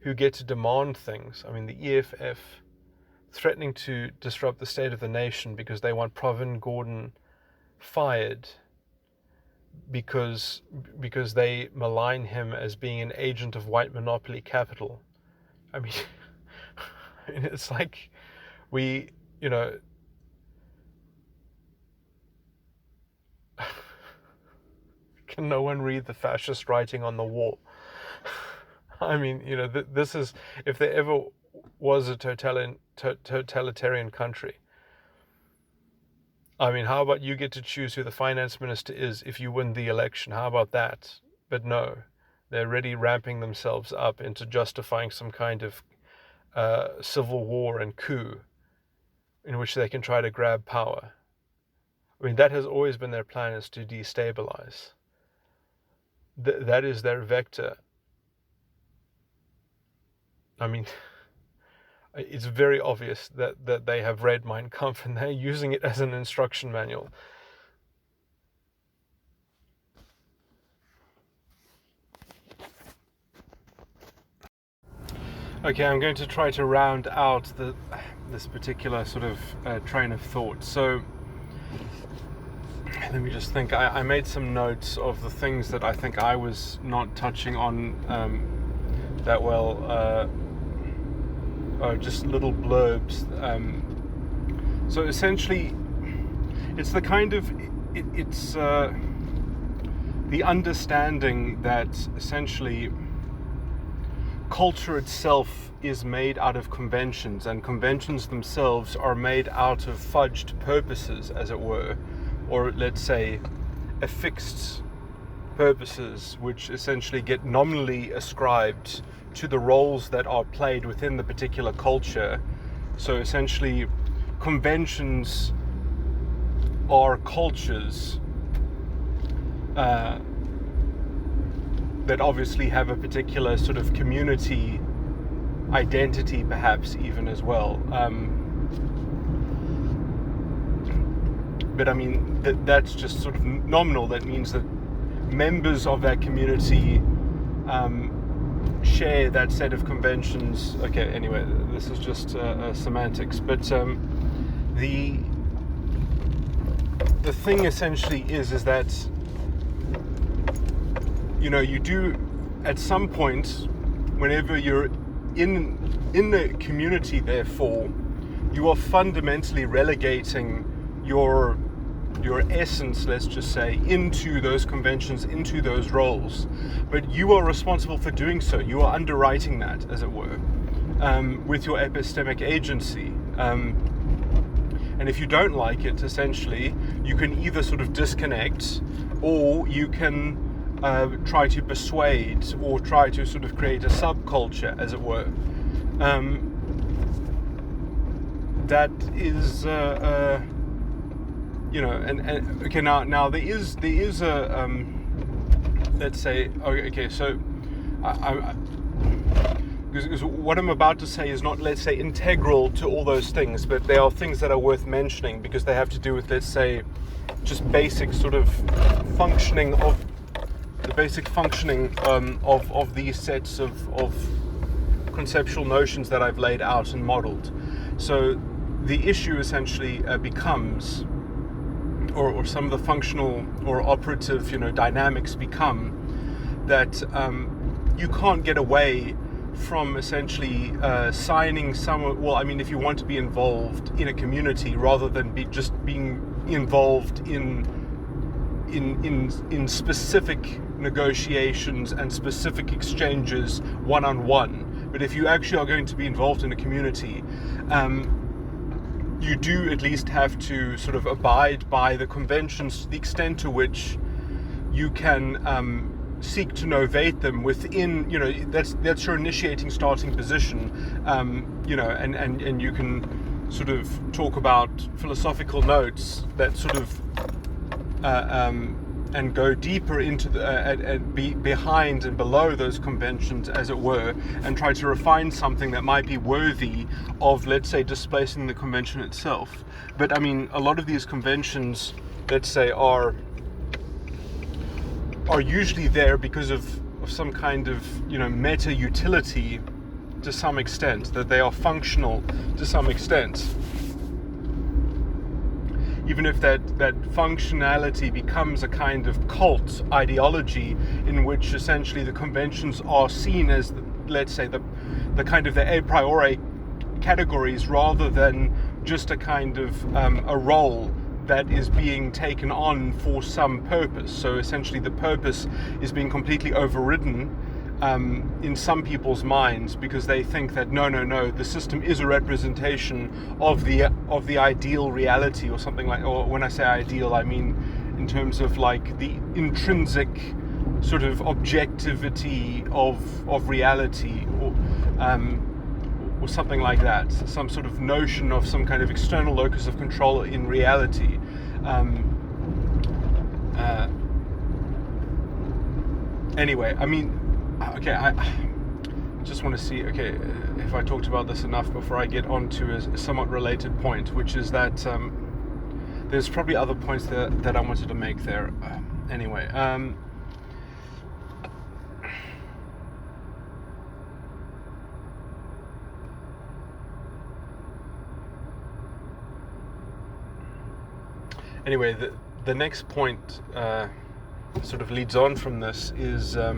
who get to demand things. I mean, the EFF threatening to disrupt the state of the nation because they want Pravin Gordhan fired because they malign him as being an agent of white monopoly capital. I mean, it's like can no one read the fascist writing on the wall? I mean, this is, if there ever was a totalitarian country. I mean, how about you get to choose who the finance minister is if you win the election? How about that? But no, they're already ramping themselves up into justifying some kind of civil war and coup in which they can try to grab power. I mean, that has always been their plan, is to destabilize. That is their vector. I mean, it's very obvious that they have read Mein Kampf and they're using it as an instruction manual. Okay, I'm going to try to round out this particular sort of train of thought. So let me just think. I made some notes of the things that I think I was not touching on that well. Just little blurbs. So essentially, it's the kind of it's the understanding that essentially culture itself is made out of conventions, and conventions themselves are made out of fudged purposes, as it were, or let's say affixed purposes, which essentially get nominally ascribed to the roles that are played within the particular culture. So essentially, conventions are cultures that obviously have a particular sort of community identity, perhaps even as well. But I mean, that's just sort of nominal. That means that members of that community share that set of conventions. Okay, anyway, this is just semantics. But the thing essentially is that, you know, you do at some point, whenever you're in the community, therefore, you are fundamentally relegating your essence, let's just say, into those conventions, into those roles. But you are responsible for doing so. You are underwriting that, as it were, with your epistemic agency. And if you don't like it, essentially, you can either sort of disconnect, or you can try to persuade, or try to sort of create a subculture, as it were. That is, you know, and okay, now there is a let's say, okay, so because what I'm about to say is not, let's say, integral to all those things, but they are things that are worth mentioning because they have to do with, let's say, just basic sort of functioning of the basic functioning of these sets of conceptual notions that I've laid out and modeled. So the issue essentially becomes, or some of the functional or operative, you know, dynamics become that you can't get away from essentially signing some. Well, I mean, if you want to be involved in a community rather than just being involved in specific negotiations and specific exchanges one-on-one, but if you actually are going to be involved in a community, you do at least have to sort of abide by the conventions to the extent to which you can seek to novate them within, you know, that's your initiating starting position, you know, and you can sort of talk about philosophical notes that sort of and go deeper into the and be behind and below those conventions, as it were, and try to refine something that might be worthy of, let's say, displacing the convention itself. But I mean, a lot of these conventions, let's say, are usually there because of some kind of, you know, meta utility to some extent, that they are functional to some extent. Even if that functionality becomes a kind of cult ideology in which essentially the conventions are seen as, let's say, the kind of the a priori categories, rather than just a kind of a role that is being taken on for some purpose. So essentially the purpose is being completely overridden in some people's minds, because they think that no, the system is a representation of the ideal reality, or something like. Or when I say ideal, I mean in terms of like the intrinsic sort of objectivity of reality, or something like that. Some sort of notion of some kind of external locus of control in reality. Anyway, I mean, okay, I just want to see, okay, if I talked about this enough before I get on to a somewhat related point, which is that there's probably other points that I wanted to make there. Anyway, anyway, the next point sort of leads on from this is that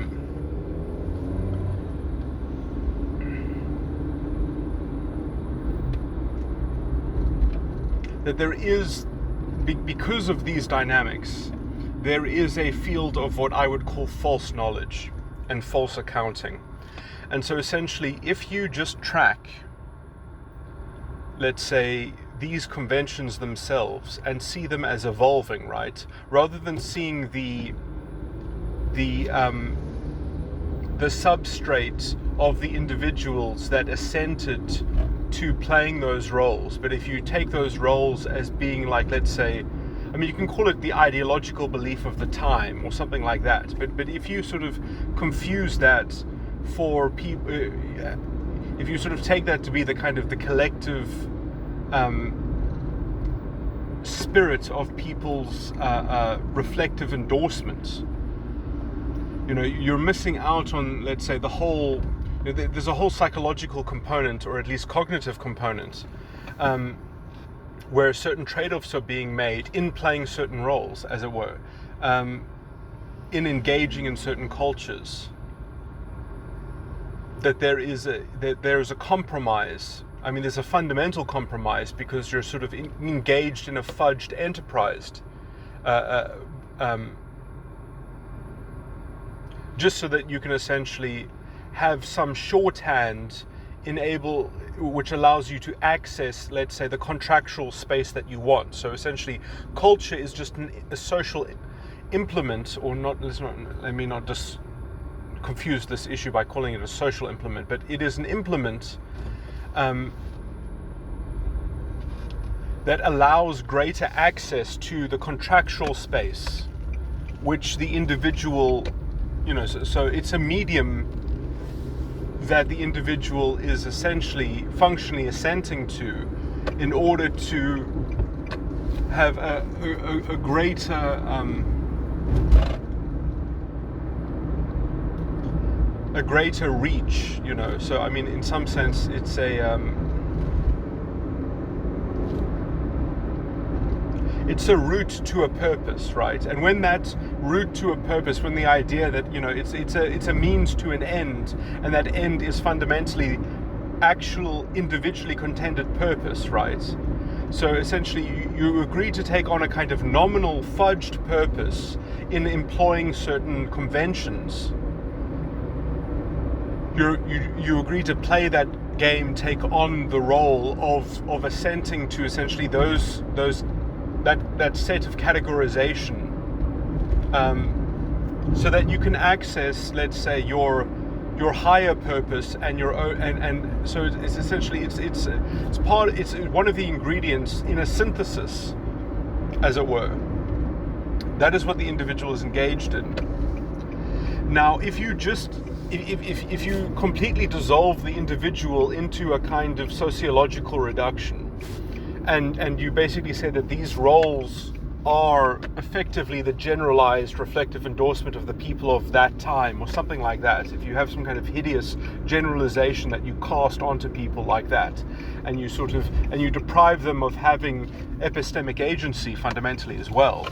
there is, because of these dynamics, there is a field of what I would call false knowledge and false accounting. And so essentially, if you just track, let's say, these conventions themselves and see them as evolving, right, rather than seeing the substrate of the individuals that assented to playing those roles, but if you take those roles as being like, let's say, I mean, you can call it the ideological belief of the time or something like that, but if you sort of confuse that for people, if you sort of take that to be the kind of the collective spirit of people's reflective endorsements, you know, you're missing out on, let's say, the whole, there's a whole psychological component, or at least cognitive component, where certain trade-offs are being made in playing certain roles, as it were, in engaging in certain cultures, that there's a compromise. I mean, there's a fundamental compromise, because you're sort of engaged in a fudged enterprise, just so that you can essentially have some shorthand which allows you to access, let's say, the contractual space that you want. So essentially, culture is just a social implement, or not. Let me not just confuse this issue by calling it a social implement, but it is an implement that allows greater access to the contractual space, which the individual, you know, so it's a medium that the individual is essentially functionally assenting to in order to have a greater reach, you know. So I mean, in some sense, it's a route to a purpose, right? And when that route to a purpose, when the idea that, you know, it's a means to an end, and that end is fundamentally actual individually contended purpose, right? So essentially, you agree to take on a kind of nominal fudged purpose in employing certain conventions. You agree to play that game, take on the role of assenting to essentially that set of categorization, so that you can access, let's say, your higher purpose and your own, and so it's essentially it's one of the ingredients in a synthesis, as it were. That is what the individual is engaged in. Now, if you completely dissolve the individual into a kind of sociological reduction, and you basically say that these roles are effectively the generalized reflective endorsement of the people of that time, or something like that, if you have some kind of hideous generalization that you cast onto people like that, and you deprive them of having epistemic agency fundamentally as well,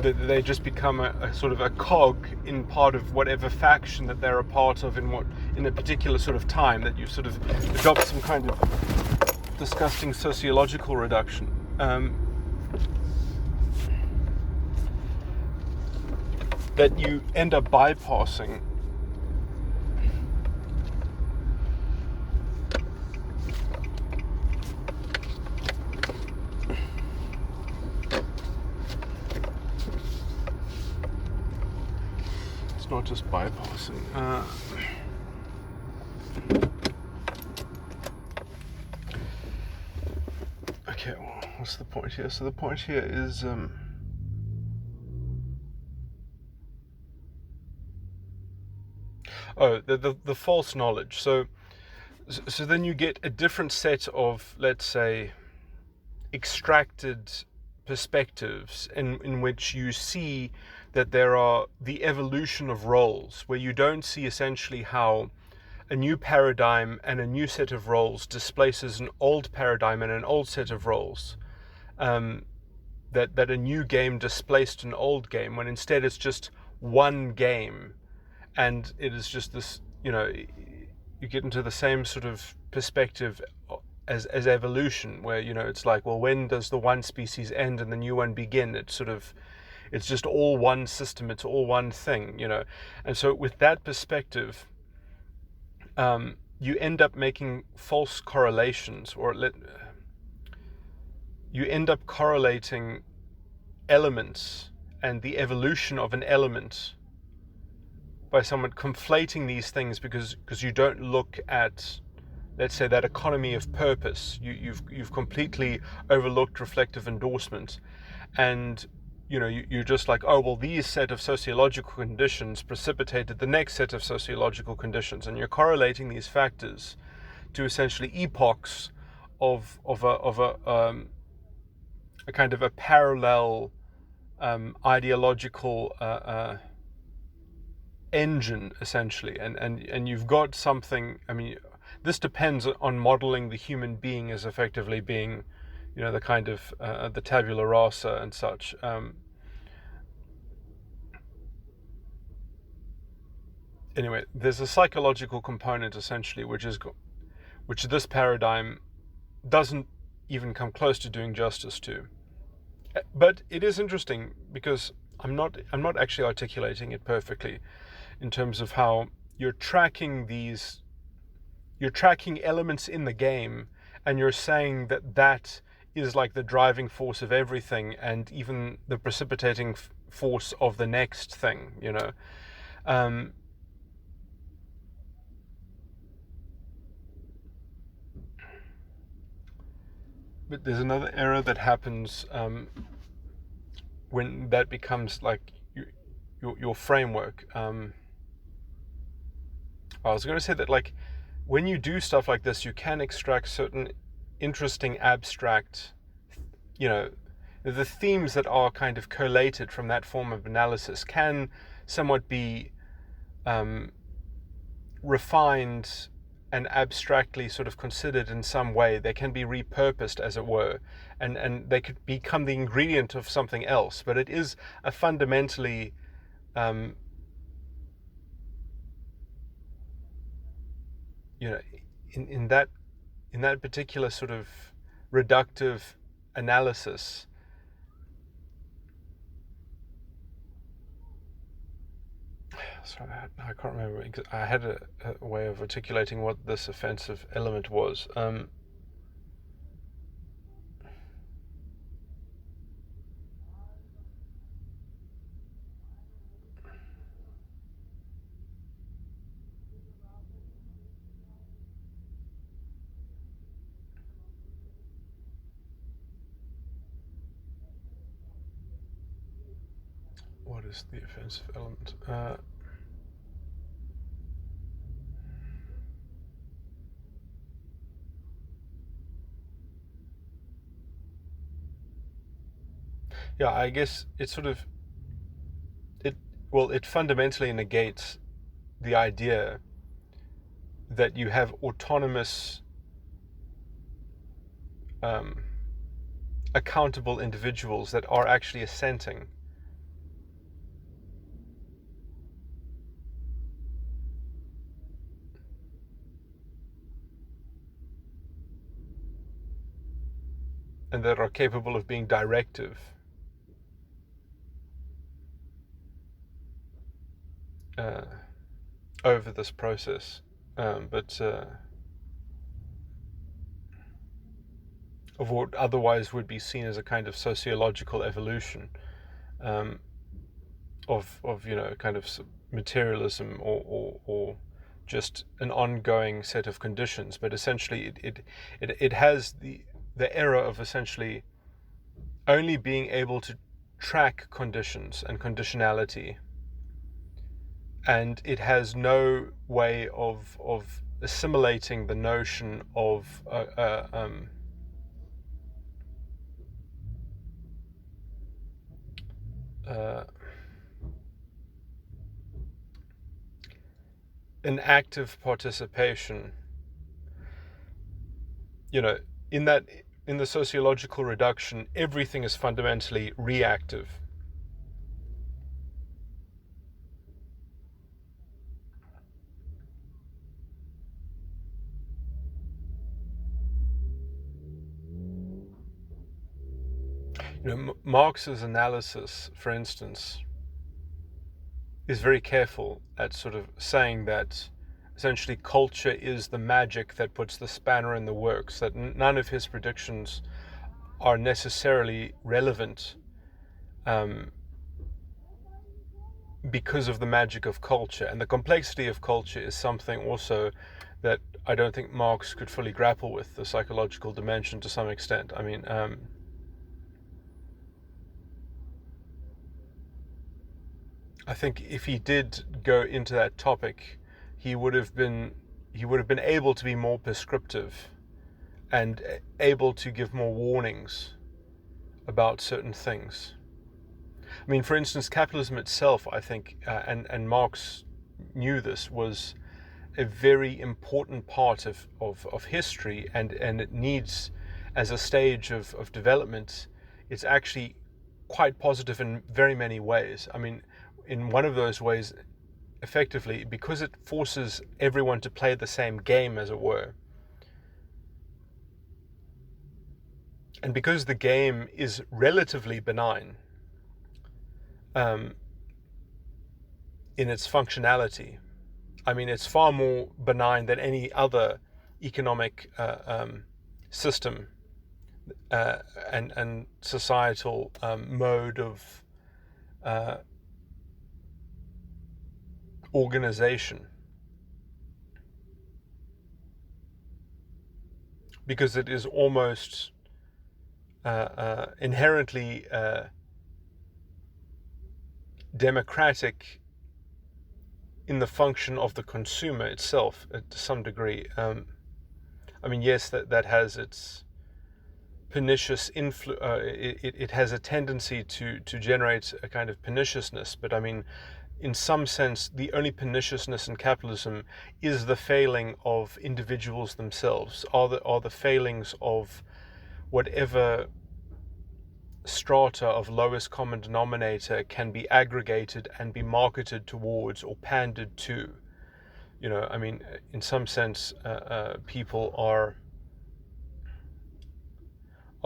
they just become a sort of a cog in part of whatever faction that they're a part of in a particular sort of time, that you sort of adopt some kind of disgusting sociological reduction. That you end up bypassing not just bypassing. Okay, well, what's the point here? So the point here is the false knowledge. So then you get a different set of, let's say, extracted perspectives in which you see that there are the evolution of roles, where you don't see essentially how a new paradigm and a new set of roles displaces an old paradigm and an old set of roles. That a new game displaced an old game, when instead it's just one game, and it is just this, you get into the same sort of perspective as evolution, where, it's like, well, when does the one species end and the new one begin? It's just all one system, it's all one thing, and so with that perspective, you end up making false correlations, you end up correlating elements and the evolution of an element by someone conflating these things, because you don't look at, let's say, that economy of purpose. You've completely overlooked reflective endorsement, and you're just like, oh, well, these set of sociological conditions precipitated the next set of sociological conditions, and you're correlating these factors to essentially epochs of a kind of a parallel ideological engine, essentially, and you've got something. I mean, this depends on modeling the human being as effectively being, the kind of the tabula rasa and such. Anyway, there's a psychological component, essentially, which this paradigm doesn't even come close to doing justice to. But it is interesting because I'm not actually articulating it perfectly in terms of how you're tracking elements in the game, and you're saying that is like the driving force of everything, and even the precipitating force of the next thing, But there's another error that happens when that becomes like your framework. I was going to say that, like, when you do stuff like this, you can extract certain interesting abstract, the themes that are kind of collated from that form of analysis can somewhat be refined and abstractly sort of considered in some way. They can be repurposed, as it were, and they could become the ingredient of something else. But it is a fundamentally in that particular sort of reductive analysis, sorry, I can't remember. I had a way of articulating what this offensive element was. What is the offensive element? Yeah, I guess it fundamentally negates the idea that you have autonomous, accountable individuals that are actually assenting. And that are capable of being directive. Over this process, but of what otherwise would be seen as a kind of sociological evolution, of kind of materialism, or just an ongoing set of conditions. But essentially, it has the error of essentially only being able to track conditions and conditionality, and it has no way of assimilating the notion of an active participation, you know, in that, in the sociological reduction, everything is fundamentally reactive. You know, Marx's analysis, for instance, is very careful at sort of saying that essentially culture is the magic that puts the spanner in the works, that none of his predictions are necessarily relevant because of the magic of culture. And the complexity of culture is something also that I don't think Marx could fully grapple with, the psychological dimension to some extent. I mean, I think if he did go into that topic, he would have been able to be more prescriptive and able to give more warnings about certain things. I mean, for instance, capitalism itself, I think, and Marx knew this, was a very important part of history, and it needs, as a stage of development, it's actually quite positive in very many ways. I mean, in one of those ways, effectively, because it forces everyone to play the same game, as it were, and because the game is relatively benign in its functionality. I mean, it's far more benign than any other economic system and societal mode of organization, because it is almost inherently democratic in the function of the consumer itself, to some degree. I mean, yes, that has its pernicious it has a tendency to generate a kind of perniciousness, but I mean, in some sense, the only perniciousness in capitalism is the failing of individuals themselves, are the failings of whatever strata of lowest common denominator can be aggregated and be marketed towards or pandered to. You know, I mean, in some sense, people are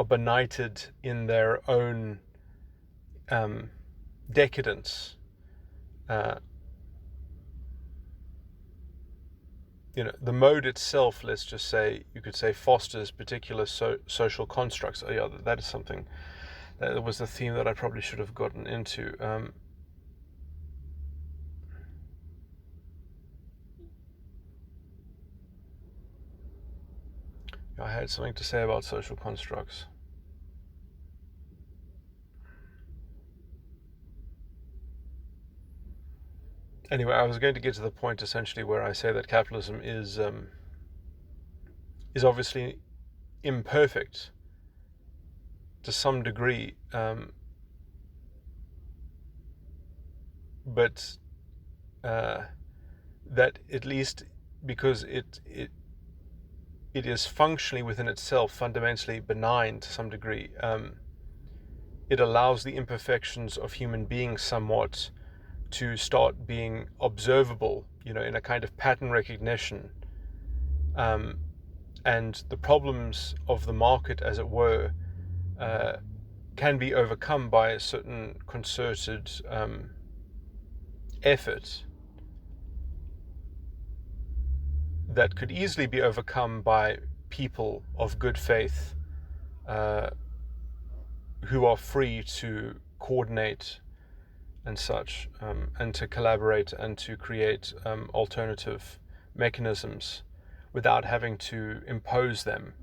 benighted in their own decadence. You know, the mode itself, let's just say, you could say, fosters particular social constructs. Oh, yeah, that is something. That was the theme that I probably should have gotten into. I had something to say about social constructs. Anyway, I was going to get to the point essentially where I say that capitalism is obviously imperfect to some degree, but that at least because it is functionally within itself fundamentally benign to some degree, it allows the imperfections of human beings somewhat to start being observable, you know, in a kind of pattern recognition, and the problems of the market, as it were, can be overcome by a certain concerted effort that could easily be overcome by people of good faith who are free to coordinate and such, and to collaborate and to create alternative mechanisms without having to impose them,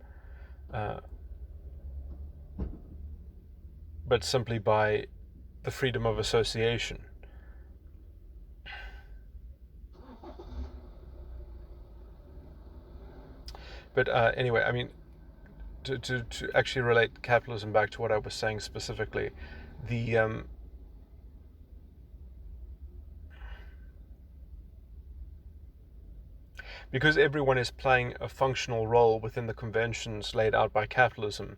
but simply by the freedom of association. But anyway, I mean, to actually relate capitalism back to what I was saying specifically, the because everyone is playing a functional role within the conventions laid out by capitalism.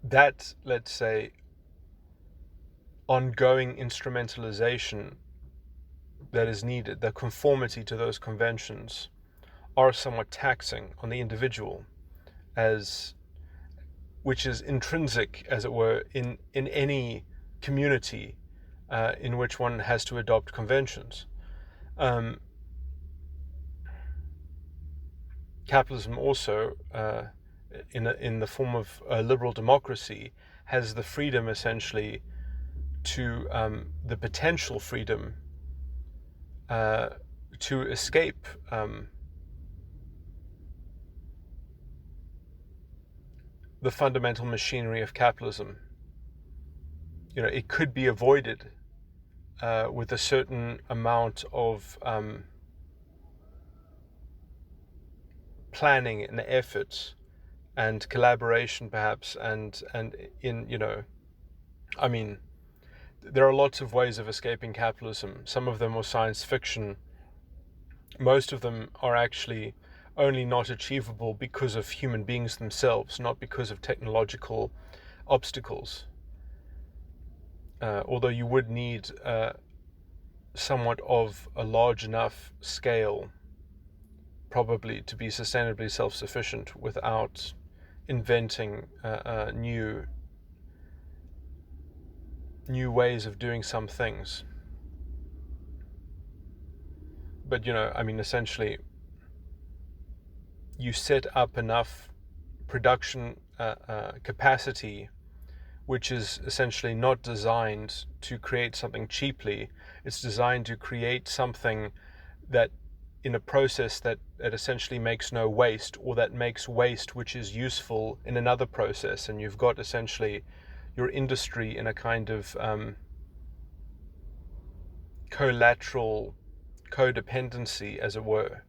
That, let's say, ongoing instrumentalization that is needed, the conformity to those conventions, are somewhat taxing on the individual, as which is intrinsic, as it were, in any community in which one has to adopt conventions. Capitalism also, in the form of a liberal democracy, has the freedom, essentially, to the potential freedom to escape the fundamental machinery of capitalism. It could be avoided with a certain amount of planning and effort and collaboration, perhaps, and I mean, there are lots of ways of escaping capitalism. Some of them are science fiction. Most of them are actually only not achievable because of human beings themselves, not because of technological obstacles. Although you would need somewhat of a large enough scale, probably, to be sustainably self-sufficient without inventing new ways of doing some things. But essentially, you set up enough production capacity, which is essentially not designed to create something cheaply. It's designed to create something that, in a process that essentially makes no waste, or that makes waste which is useful in another process. And you've got essentially your industry in a kind of collateral codependency, as it were.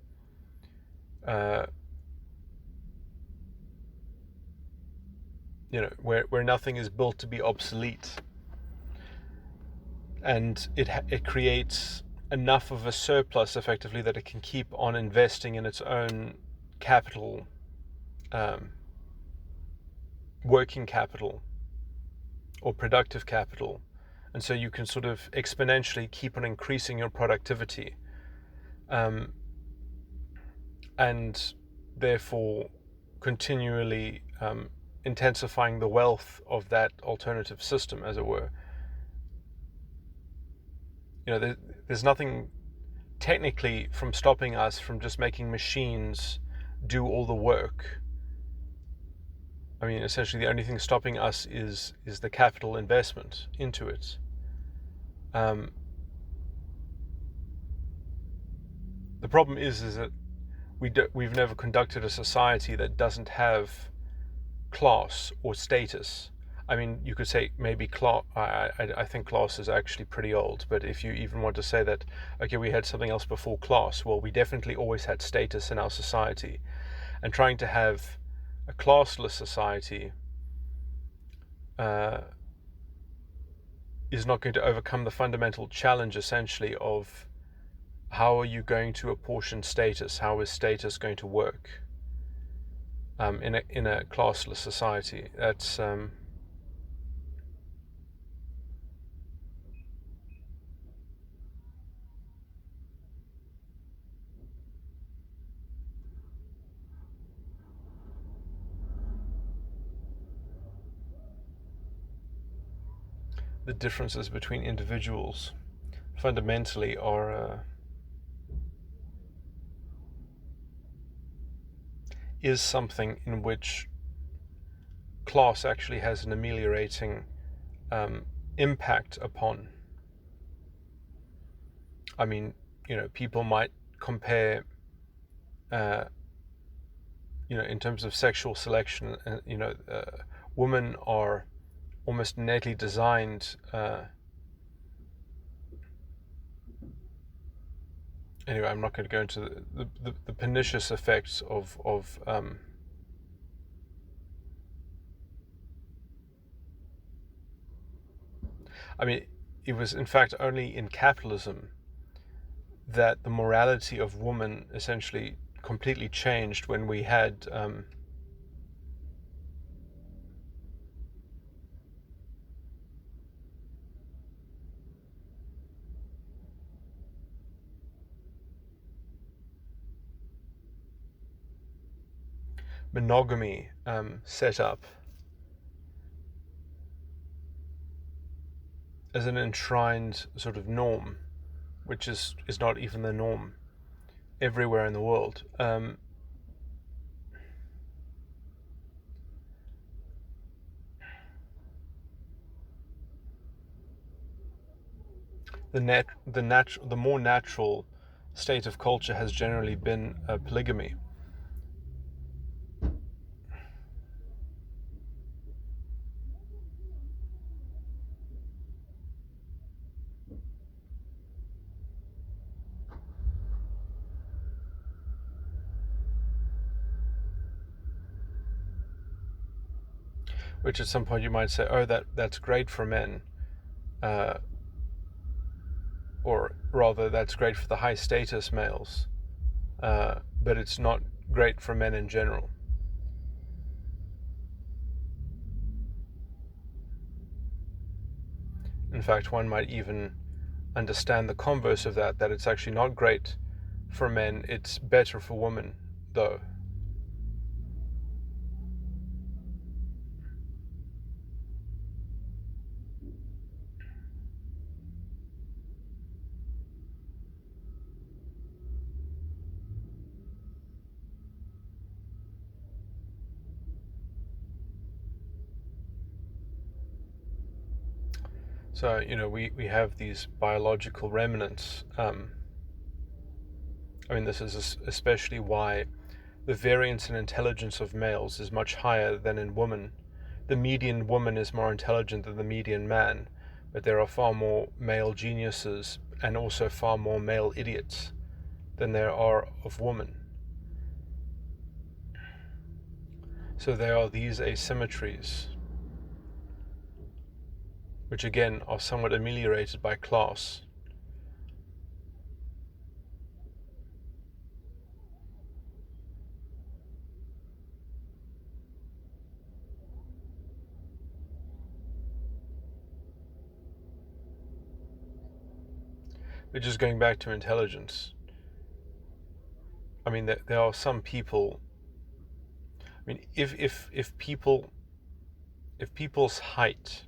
Where nothing is built to be obsolete, and it creates enough of a surplus, effectively, that it can keep on investing in its own capital, working capital or productive capital, and so you can sort of exponentially keep on increasing your productivity, and therefore continually intensifying the wealth of that alternative system, as it were. There's nothing technically from stopping us from just making machines do all the work. I mean, essentially, the only thing stopping us is the capital investment into it. The problem is that we've never conducted a society that doesn't have class or status. I mean, you could say maybe class. I think class is actually pretty old, but if you even want to say that, okay, we had something else before class, well, we definitely always had status in our society. And trying to have a classless society is not going to overcome the fundamental challenge, essentially, of how are you going to apportion status? How is status going to work in a classless society? That's the differences between individuals fundamentally are is something in which class actually has an ameliorating impact upon. I mean, people might compare, in terms of sexual selection, women are almost innately designed. Anyway, I'm not going to go into the pernicious effects of I mean, it was in fact only in capitalism that the morality of women essentially completely changed when we had monogamy set up as an enshrined sort of norm, which is not even the norm everywhere in the world. The more natural state of culture has generally been polygamy. Which at some point you might say, oh, that's great for men, or rather, that's great for the high status males, but it's not great for men in general. In fact, one might even understand the converse of that it's actually not great for men, it's better for women, though. So, we have these biological remnants. This is especially why the variance in intelligence of males is much higher than in women. The median woman is more intelligent than the median man, but there are far more male geniuses and also far more male idiots than there are of women. So there are these asymmetries, which again are somewhat ameliorated by class. But just going back to intelligence, there are some people. If people's height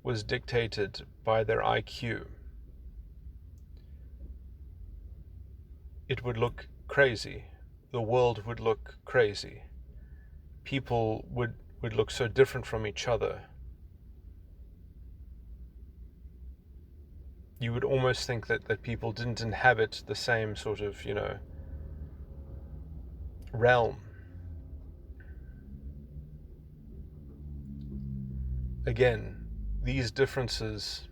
was dictated by their IQ, it would look crazy. The world would look crazy. People would look so different from each other. You would almost think that people didn't inhabit the same sort of, realm. Again, these differences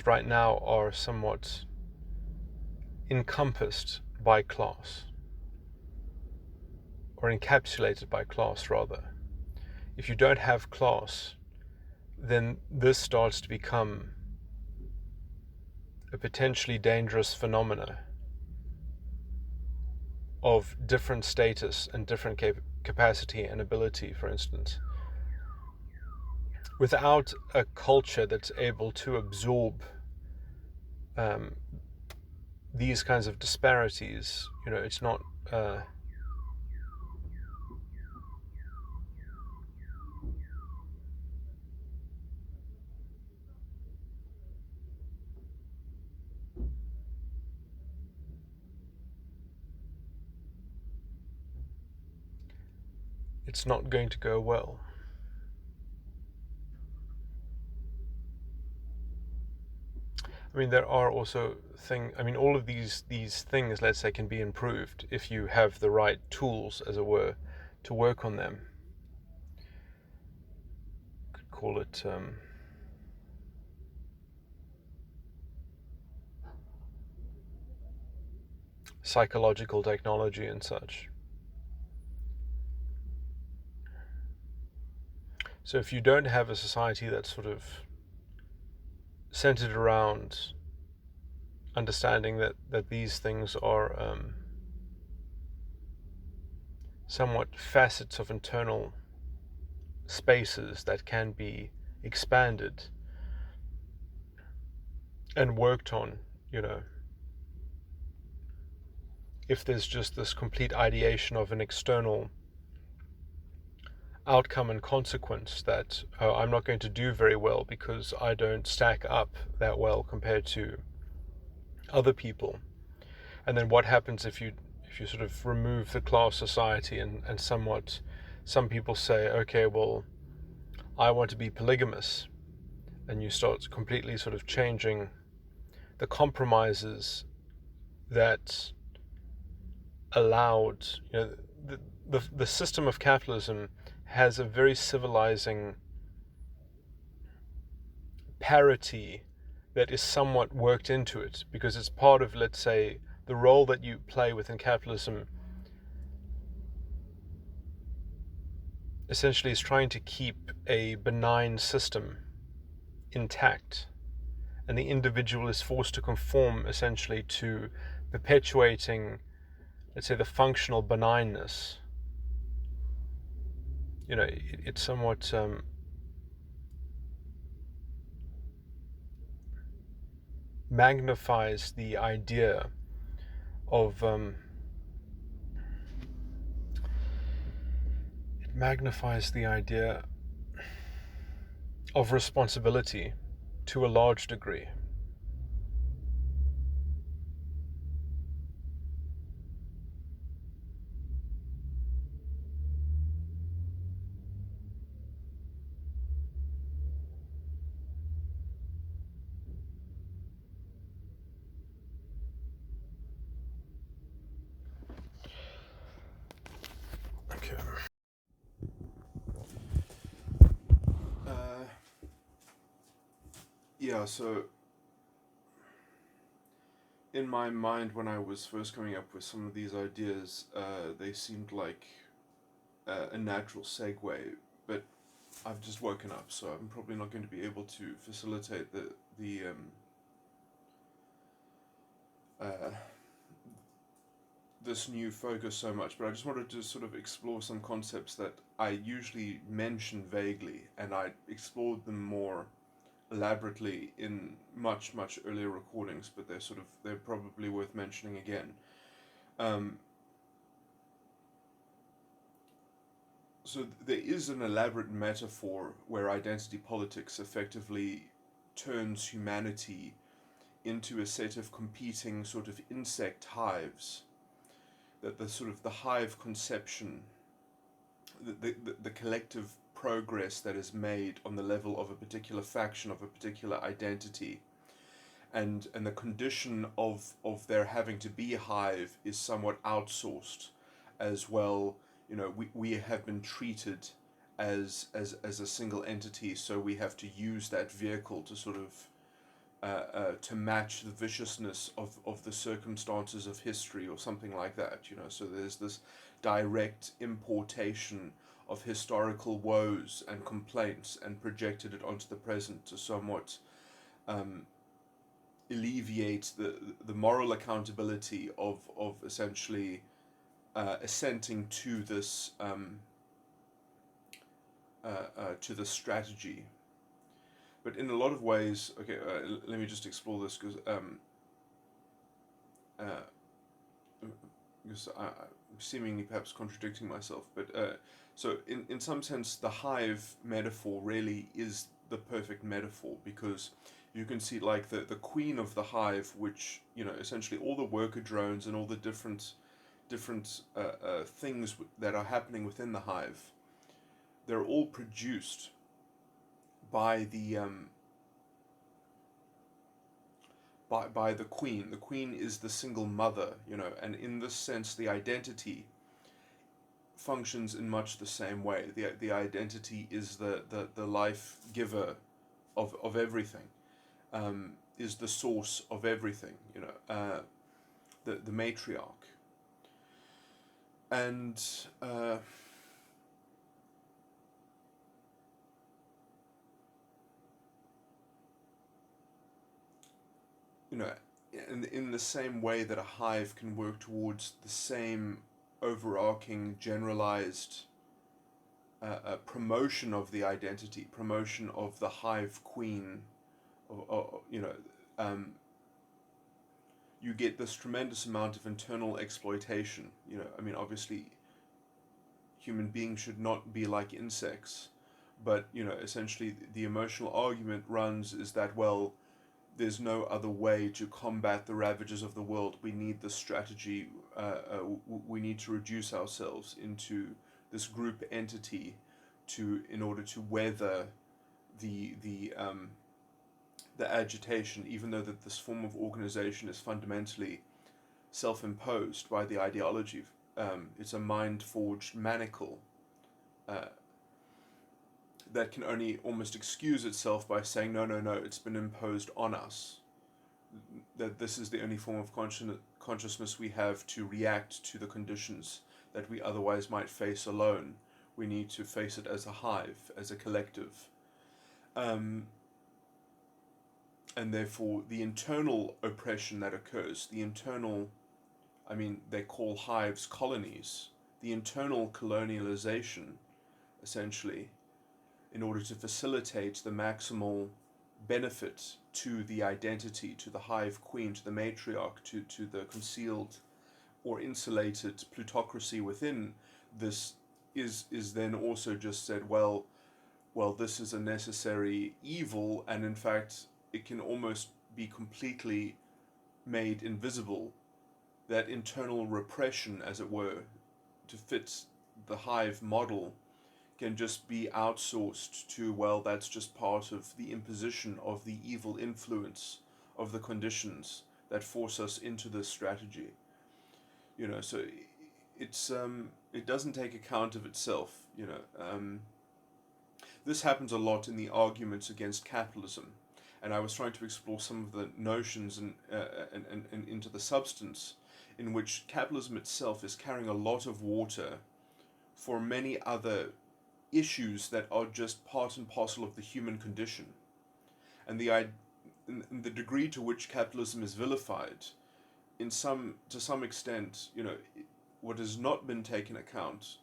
right now are somewhat encompassed by class, or encapsulated by class, rather. If you don't have class, then this starts to become a potentially dangerous phenomena of different status and different capacity and ability, for instance. Without a culture that's able to absorb these kinds of disparities, it's not it's not going to go well. I mean, there are also all of these things, let's say, can be improved if you have the right tools, as it were, to work on them. Could call it psychological technology and such. So if you don't have a society that's sort of centered around understanding that these things are somewhat facets of internal spaces that can be expanded and worked on, if there's just this complete ideation of an external outcome and consequence that, oh, I'm not going to do very well because I don't stack up that well compared to other people. And then what happens if you sort of remove the class society and somewhat some people say, okay, well, I want to be polygamous, and you start completely sort of changing the compromises that allowed, the system of capitalism has a very civilizing parity that is somewhat worked into it, because it's part of, let's say, the role that you play within capitalism essentially is trying to keep a benign system intact, and the individual is forced to conform essentially to perpetuating, let's say, the functional benignness. It somewhat magnifies the idea of responsibility to a large degree. Okay. Yeah, so in my mind, when I was first coming up with some of these ideas, they seemed like a natural segue, but I've just woken up, so I'm probably not going to be able to facilitate the uh, this new focus so much. But I just wanted to sort of explore some concepts that I usually mention vaguely, and I explored them more elaborately in much earlier recordings. But they're probably worth mentioning again. Um, so there is an elaborate metaphor where identity politics effectively turns humanity into a set of competing sort of insect hives. That the sort of the hive conception, the collective progress that is made on the level of a particular faction, of a particular identity, and the condition of there having to be a hive is somewhat outsourced as well. We have been treated as a single entity, so we have to use that vehicle to sort of to match the viciousness of the circumstances of history or something like that. So there's this direct importation of historical woes and complaints and projected it onto the present to somewhat alleviate the moral accountability of essentially assenting to this strategy. But in a lot of ways, okay, let me just explore this because I'm seemingly perhaps contradicting myself. But so in some sense, the hive metaphor really is the perfect metaphor, because you can see like the queen of the hive, which essentially all the worker drones and all the different things that are happening within the hive, they're all produced by by the queen. The queen is the single mother, you know, and in this sense, the identity functions in much the same way. The identity is the life giver of everything, is the source of everything, you know, the matriarch. And you know, in the same way that a hive can work towards the same overarching generalized promotion of the identity, promotion of the hive queen, you know, you get this tremendous amount of internal exploitation. You know, I mean, obviously, human beings should not be like insects, but you know, essentially, the emotional argument runs is that, well, there's no other way to combat the ravages of the world. We need this strategy. We need to reduce ourselves into this group entity in order to weather the agitation, even though that this form of organization is fundamentally self-imposed by the ideology. It's a mind-forged manacle uh, that can only almost excuse itself by saying, no, no, no, it's been imposed on us. That this is the only form of consciousness we have to react to the conditions that we otherwise might face alone. We need to face it as a hive, as a collective. And therefore, the internal oppression that occurs, the internal, I mean, they call hives colonies, the internal colonialization, essentially, in order to facilitate the maximal benefit to the identity, to the hive queen, to the matriarch, to the concealed or insulated plutocracy within this, is then also just said, well, this is a necessary evil, and in fact, it can almost be completely made invisible. That internal repression, as it were, to fit the hive model, can just be outsourced to, well, that's just part of the imposition of the evil influence of the conditions that force us into this strategy. You know, so it doesn't take account of itself. You know, this happens a lot in the arguments against capitalism, and I was trying to explore some of the notions and into the substance in which capitalism itself is carrying a lot of water for many other issues that are just part and parcel of the human condition, and the degree to which capitalism is vilified, to some extent, you know, what has not been taken account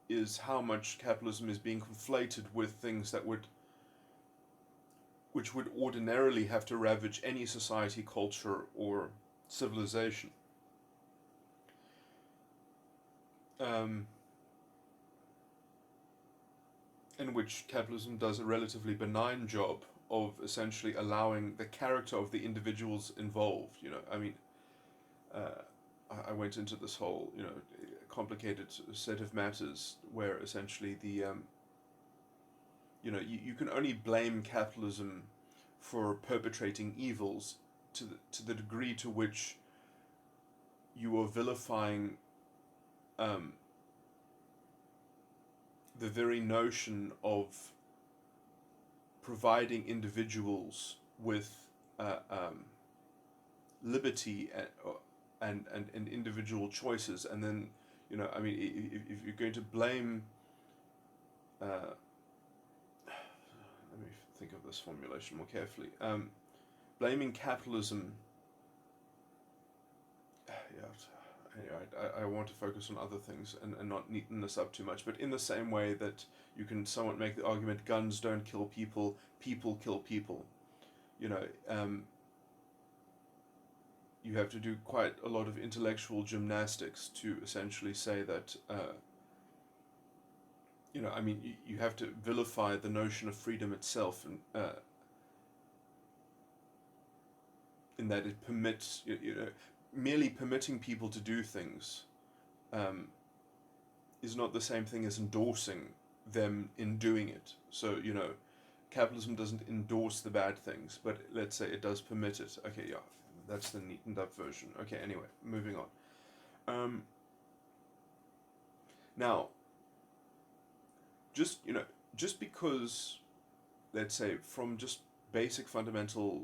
is how much capitalism is being conflated with things which would ordinarily have to ravage any society, culture, or civilization. In which capitalism does a relatively benign job of essentially allowing the character of the individuals involved. You know, I mean, I went into this whole, you know, complicated set of matters where essentially you know, you can only blame capitalism for perpetrating evils to the degree to which you are vilifying the very notion of providing individuals with liberty and individual choices. And then, you know, I mean, if you're going to blame, let me think of this formulation more carefully, blaming capitalism, yeah, anyway, I want to focus on other things and not neaten this up too much, but in the same way that you can somewhat make the argument, guns don't kill people, people kill people. You know, you have to do quite a lot of intellectual gymnastics to essentially say that, you know, I mean, you have to vilify the notion of freedom itself, and in that it permits, you know, merely permitting people to do things is not the same thing as endorsing them in doing it. So, you know, capitalism doesn't endorse the bad things, but let's say it does permit it. Okay, yeah, That's the neatened up version. Okay, anyway, moving on. Um, Now, just, just because, let's say, from just basic fundamental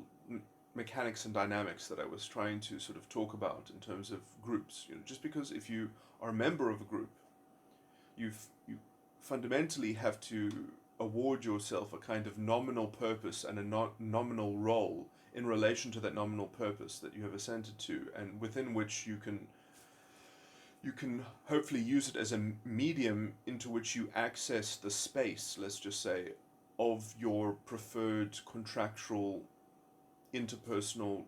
mechanics and dynamics that I was trying to sort of talk about in terms of groups, just because if you are a member of a group, you fundamentally have to award yourself a kind of nominal purpose and a nominal role in relation to that nominal purpose that you have assented to, and within which you can hopefully use it as a medium into which you access the space, let's just say, of your preferred contractual interpersonal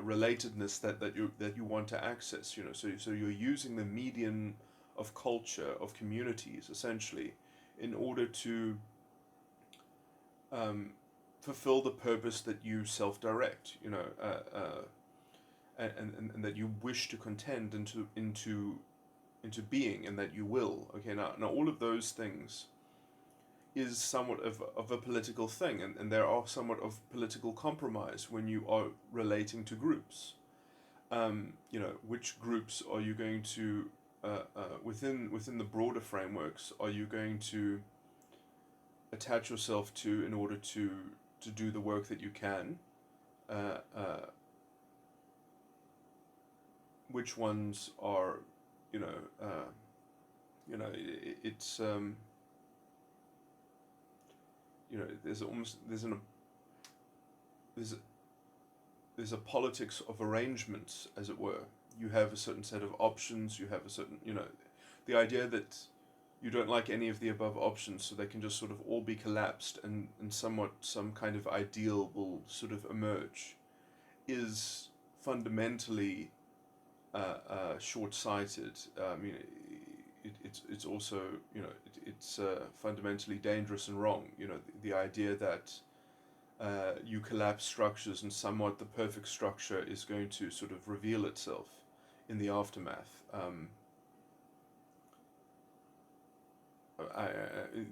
relatedness that you want to access. So you're using the medium of culture, of communities, essentially, in order to fulfill the purpose that you self-direct. And that you wish to contend into being, and that you will. Okay, now all of those things is somewhat of a political thing, and there are somewhat of political compromise when you are relating to groups. Which groups are you going to within the broader frameworks are you going to attach yourself to in order to do the work that you can? Which ones are, you know, it's there's there's a politics of arrangements, as it were. You have a certain set of options. You have a certain, the idea that you don't like any of the above options, so they can just sort of all be collapsed, and somewhat some kind of ideal will sort of emerge, is fundamentally short-sighted. It's also, it's fundamentally dangerous and wrong. The idea that you collapse structures and somewhat the perfect structure is going to sort of reveal itself in the aftermath.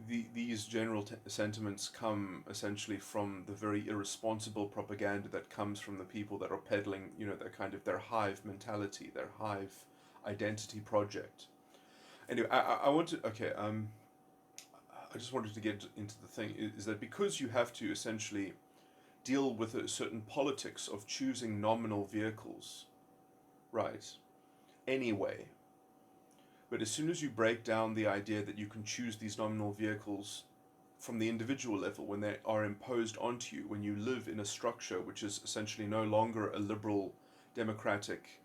These general sentiments come essentially from the very irresponsible propaganda that comes from the people that are peddling, their hive mentality, their hive identity project. Anyway, I want to, okay, I just wanted to get into the thing, is that because you have to essentially deal with a certain politics of choosing nominal vehicles, right, anyway. But as soon as you break down the idea that you can choose these nominal vehicles from the individual level, when they are imposed onto you, when you live in a structure which is essentially no longer a liberal democratic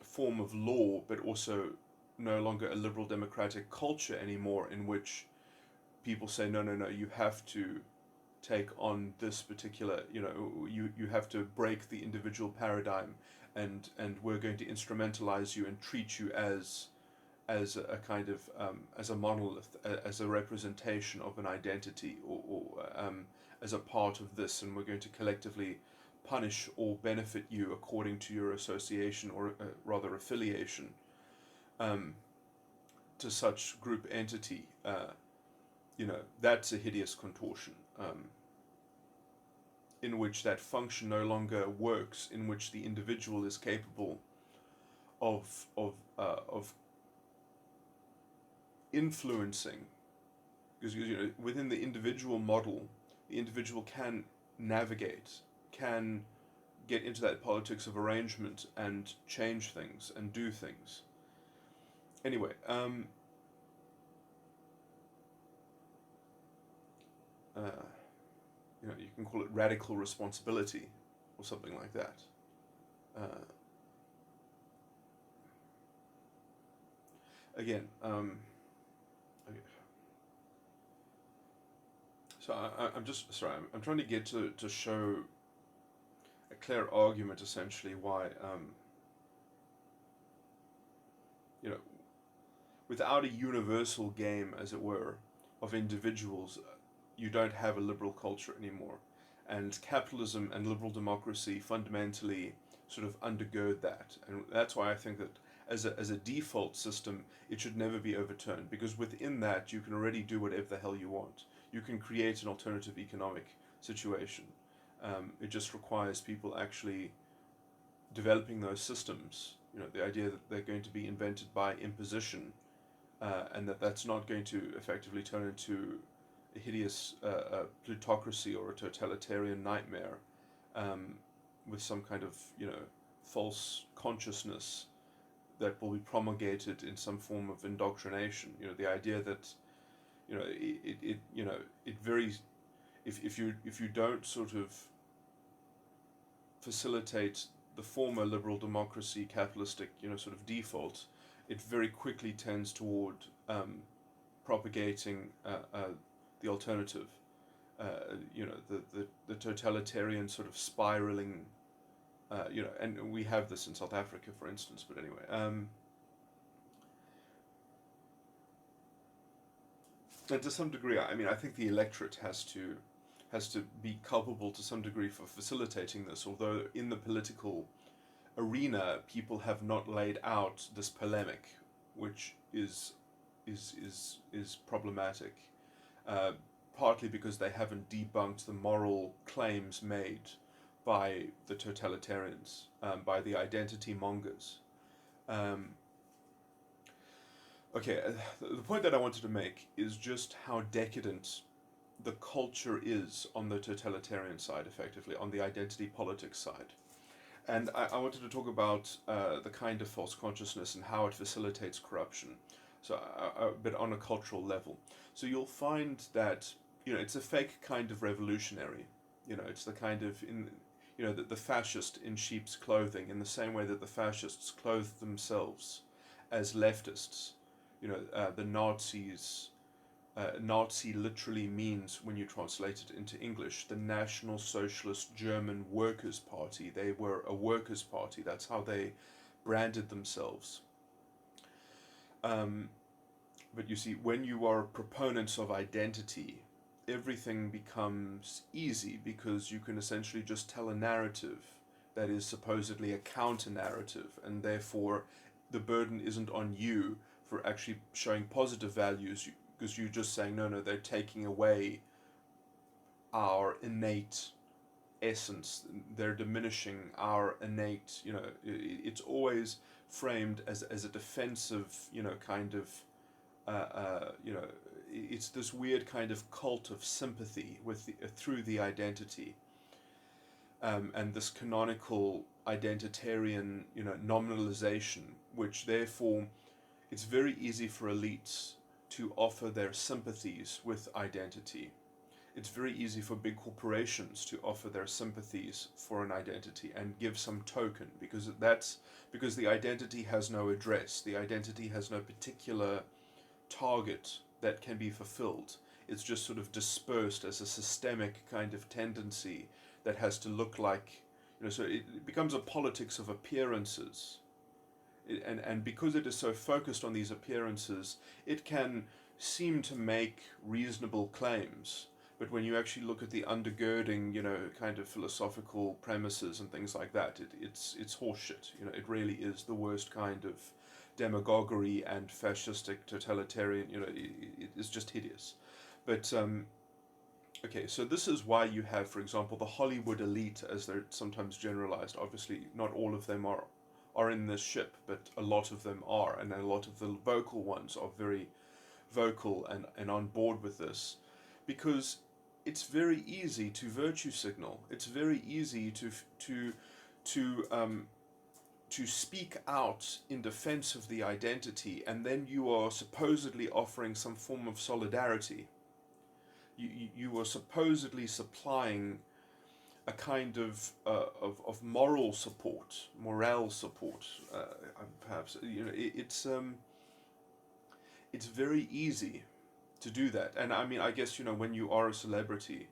form of law, but also no longer a liberal democratic culture anymore, in which people say, no, you have to take on this particular, you have to break the individual paradigm, and we're going to instrumentalize you and treat you as a kind of as a monolith, as a representation of an identity, or as a part of this, and we're going to collectively punish or benefit you according to your association, or rather affiliation to such group entity. That's a hideous contortion, in which that function no longer works, in which the individual is capable of influencing, because within the individual model, the individual can navigate, can get into that politics of arrangement and change things and do things. Anyway, you can call it radical responsibility or something like that. Again, okay. So I'm just sorry. I'm trying to get to show a clear argument, essentially, why without a universal game, as it were, of individuals, you don't have a liberal culture anymore. And capitalism and liberal democracy fundamentally sort of undergird that. And that's why I think that as a default system, it should never be overturned, because within that, you can already do whatever the hell you want. You can create an alternative economic situation. It just requires people actually developing those systems. The idea that they're going to be invented by imposition, and that's not going to effectively turn into a hideous plutocracy or a totalitarian nightmare, with some kind of false consciousness that will be promulgated in some form of indoctrination. The idea that it very, if you don't sort of facilitate the former liberal democracy capitalistic sort of default, it very quickly tends toward propagating the alternative, the totalitarian sort of spiraling, and we have this in South Africa, for instance. But anyway, and to some degree, I think the electorate has to be culpable to some degree for facilitating this. Although in the political arena, people have not laid out this polemic, which is problematic. Partly because they haven't debunked the moral claims made by the totalitarians, by the identity mongers. Okay, the point that I wanted to make is just how decadent the culture is on the totalitarian side, effectively, on the identity politics side. And I wanted to talk about the kind of false consciousness and how it facilitates corruption. So a bit on a cultural level. So you'll find that it's a fake kind of revolutionary. It's the kind of the fascist in sheep's clothing, in the same way that the fascists clothed themselves as leftists. The Nazis. Nazi literally means, when you translate it into English, the National Socialist German Workers' Party. They were a workers' party. That's how they branded themselves. But you see, when you are proponents of identity, everything becomes easy because you can essentially just tell a narrative that is supposedly a counter-narrative, and therefore the burden isn't on you for actually showing positive values, because you're just saying, no, they're taking away our innate essence, they're diminishing our innate, it's always framed as a defensive, kind of, it's this weird kind of cult of sympathy with through the identity, and this canonical identitarian, nominalization, which therefore it's very easy for elites to offer their sympathies with identity. It's very easy for big corporations to offer their sympathies for an identity and give some token, because the identity has no address, the identity has no particular target that can be fulfilled. It's just sort of dispersed as a systemic kind of tendency that has to look like, so it becomes a politics of appearances. And because it is so focused on these appearances, it can seem to make reasonable claims. But when you actually look at the undergirding, kind of philosophical premises and things like that, it's horseshit. It really is the worst kind of demagoguery and fascistic totalitarian. It's just hideous. But okay, so this is why you have, for example, the Hollywood elite, as they're sometimes generalized. Obviously, not all of them are in this ship, but a lot of them are, and a lot of the vocal ones are very vocal and on board with this, because it's very easy to virtue signal. It's very easy to speak out in defense of the identity, and then you are supposedly offering some form of solidarity. You are supposedly supplying a kind of moral support, morale support, perhaps. It's very easy to do that, and I guess when you are a celebrity,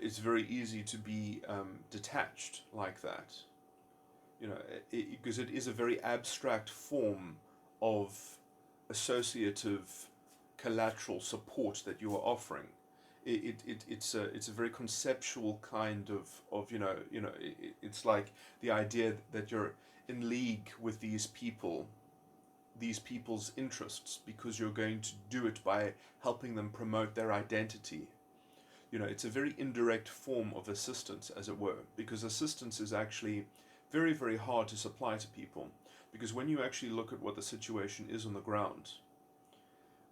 it's very easy to be detached like that. Because it is a very abstract form of associative collateral support that you are offering. It's a very conceptual kind of it's like the idea that you're in league with these people's interests, because you're going to do it by helping them promote their identity. It's a very indirect form of assistance, as it were, because assistance is actually very, very hard to supply to people. Because when you actually look at what the situation is on the ground,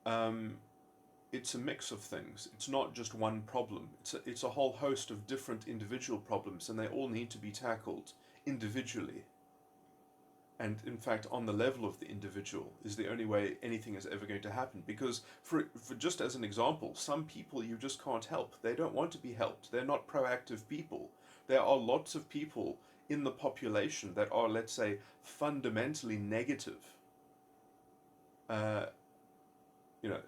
um, it's a mix of things. It's not just one problem. It's a whole host of different individual problems, and they all need to be tackled individually. And in fact, on the level of the individual is the only way anything is ever going to happen. Because for just as an example, some people you just can't help. They don't want to be helped. They're not proactive people. There are lots of people in the population that are, let's say, fundamentally negative. Uh, you know,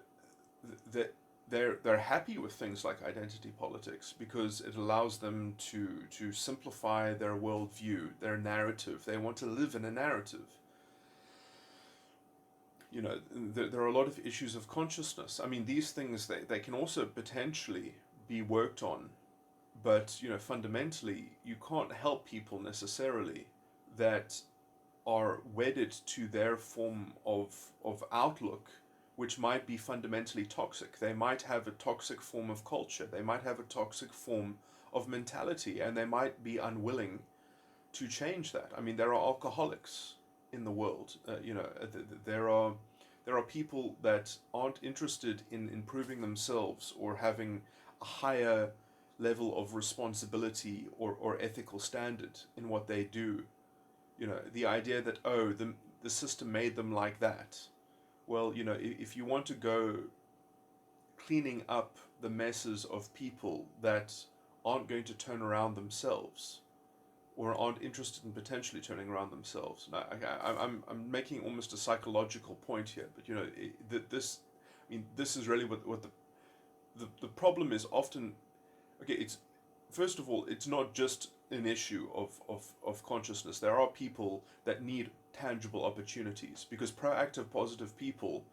that they're happy with things like identity politics because it allows them to simplify their worldview, their narrative. They want to live in a narrative. There are a lot of issues of consciousness. I mean, these things they can also potentially be worked on, but fundamentally you can't help people necessarily that are wedded to their form of outlook, which might be fundamentally toxic. They might have a toxic form of culture, they might have a toxic form of mentality, and they might be unwilling to change that. I mean, there are alcoholics in the world. There are people that aren't interested in improving themselves or having a higher level of responsibility or ethical standard in what they do. The idea that, oh, the system made them like that. Well, if you want to go cleaning up the messes of people that aren't going to turn around themselves or aren't interested in potentially turning around themselves. Now, I'm making almost a psychological point here, but this is really what the problem is often. Okay, it's first of all, it's not just an issue of consciousness. There are people that need tangible opportunities because proactive, positive people,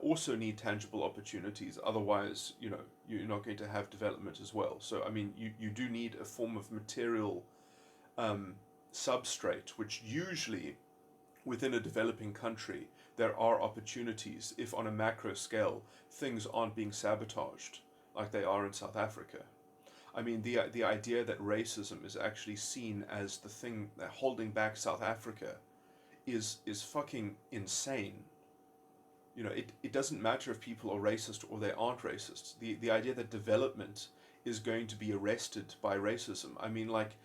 also need tangible opportunities. Otherwise, you're not going to have development as well. So, I mean, you do need a form of material substrate, which usually within a developing country, there are opportunities if on a macro scale, things aren't being sabotaged like they are in South Africa. I mean, the idea that racism is actually seen as the thing that holding back South Africa is fucking insane. It doesn't matter if people are racist or they aren't racist. The idea that development is going to be arrested by racism. I mean, like,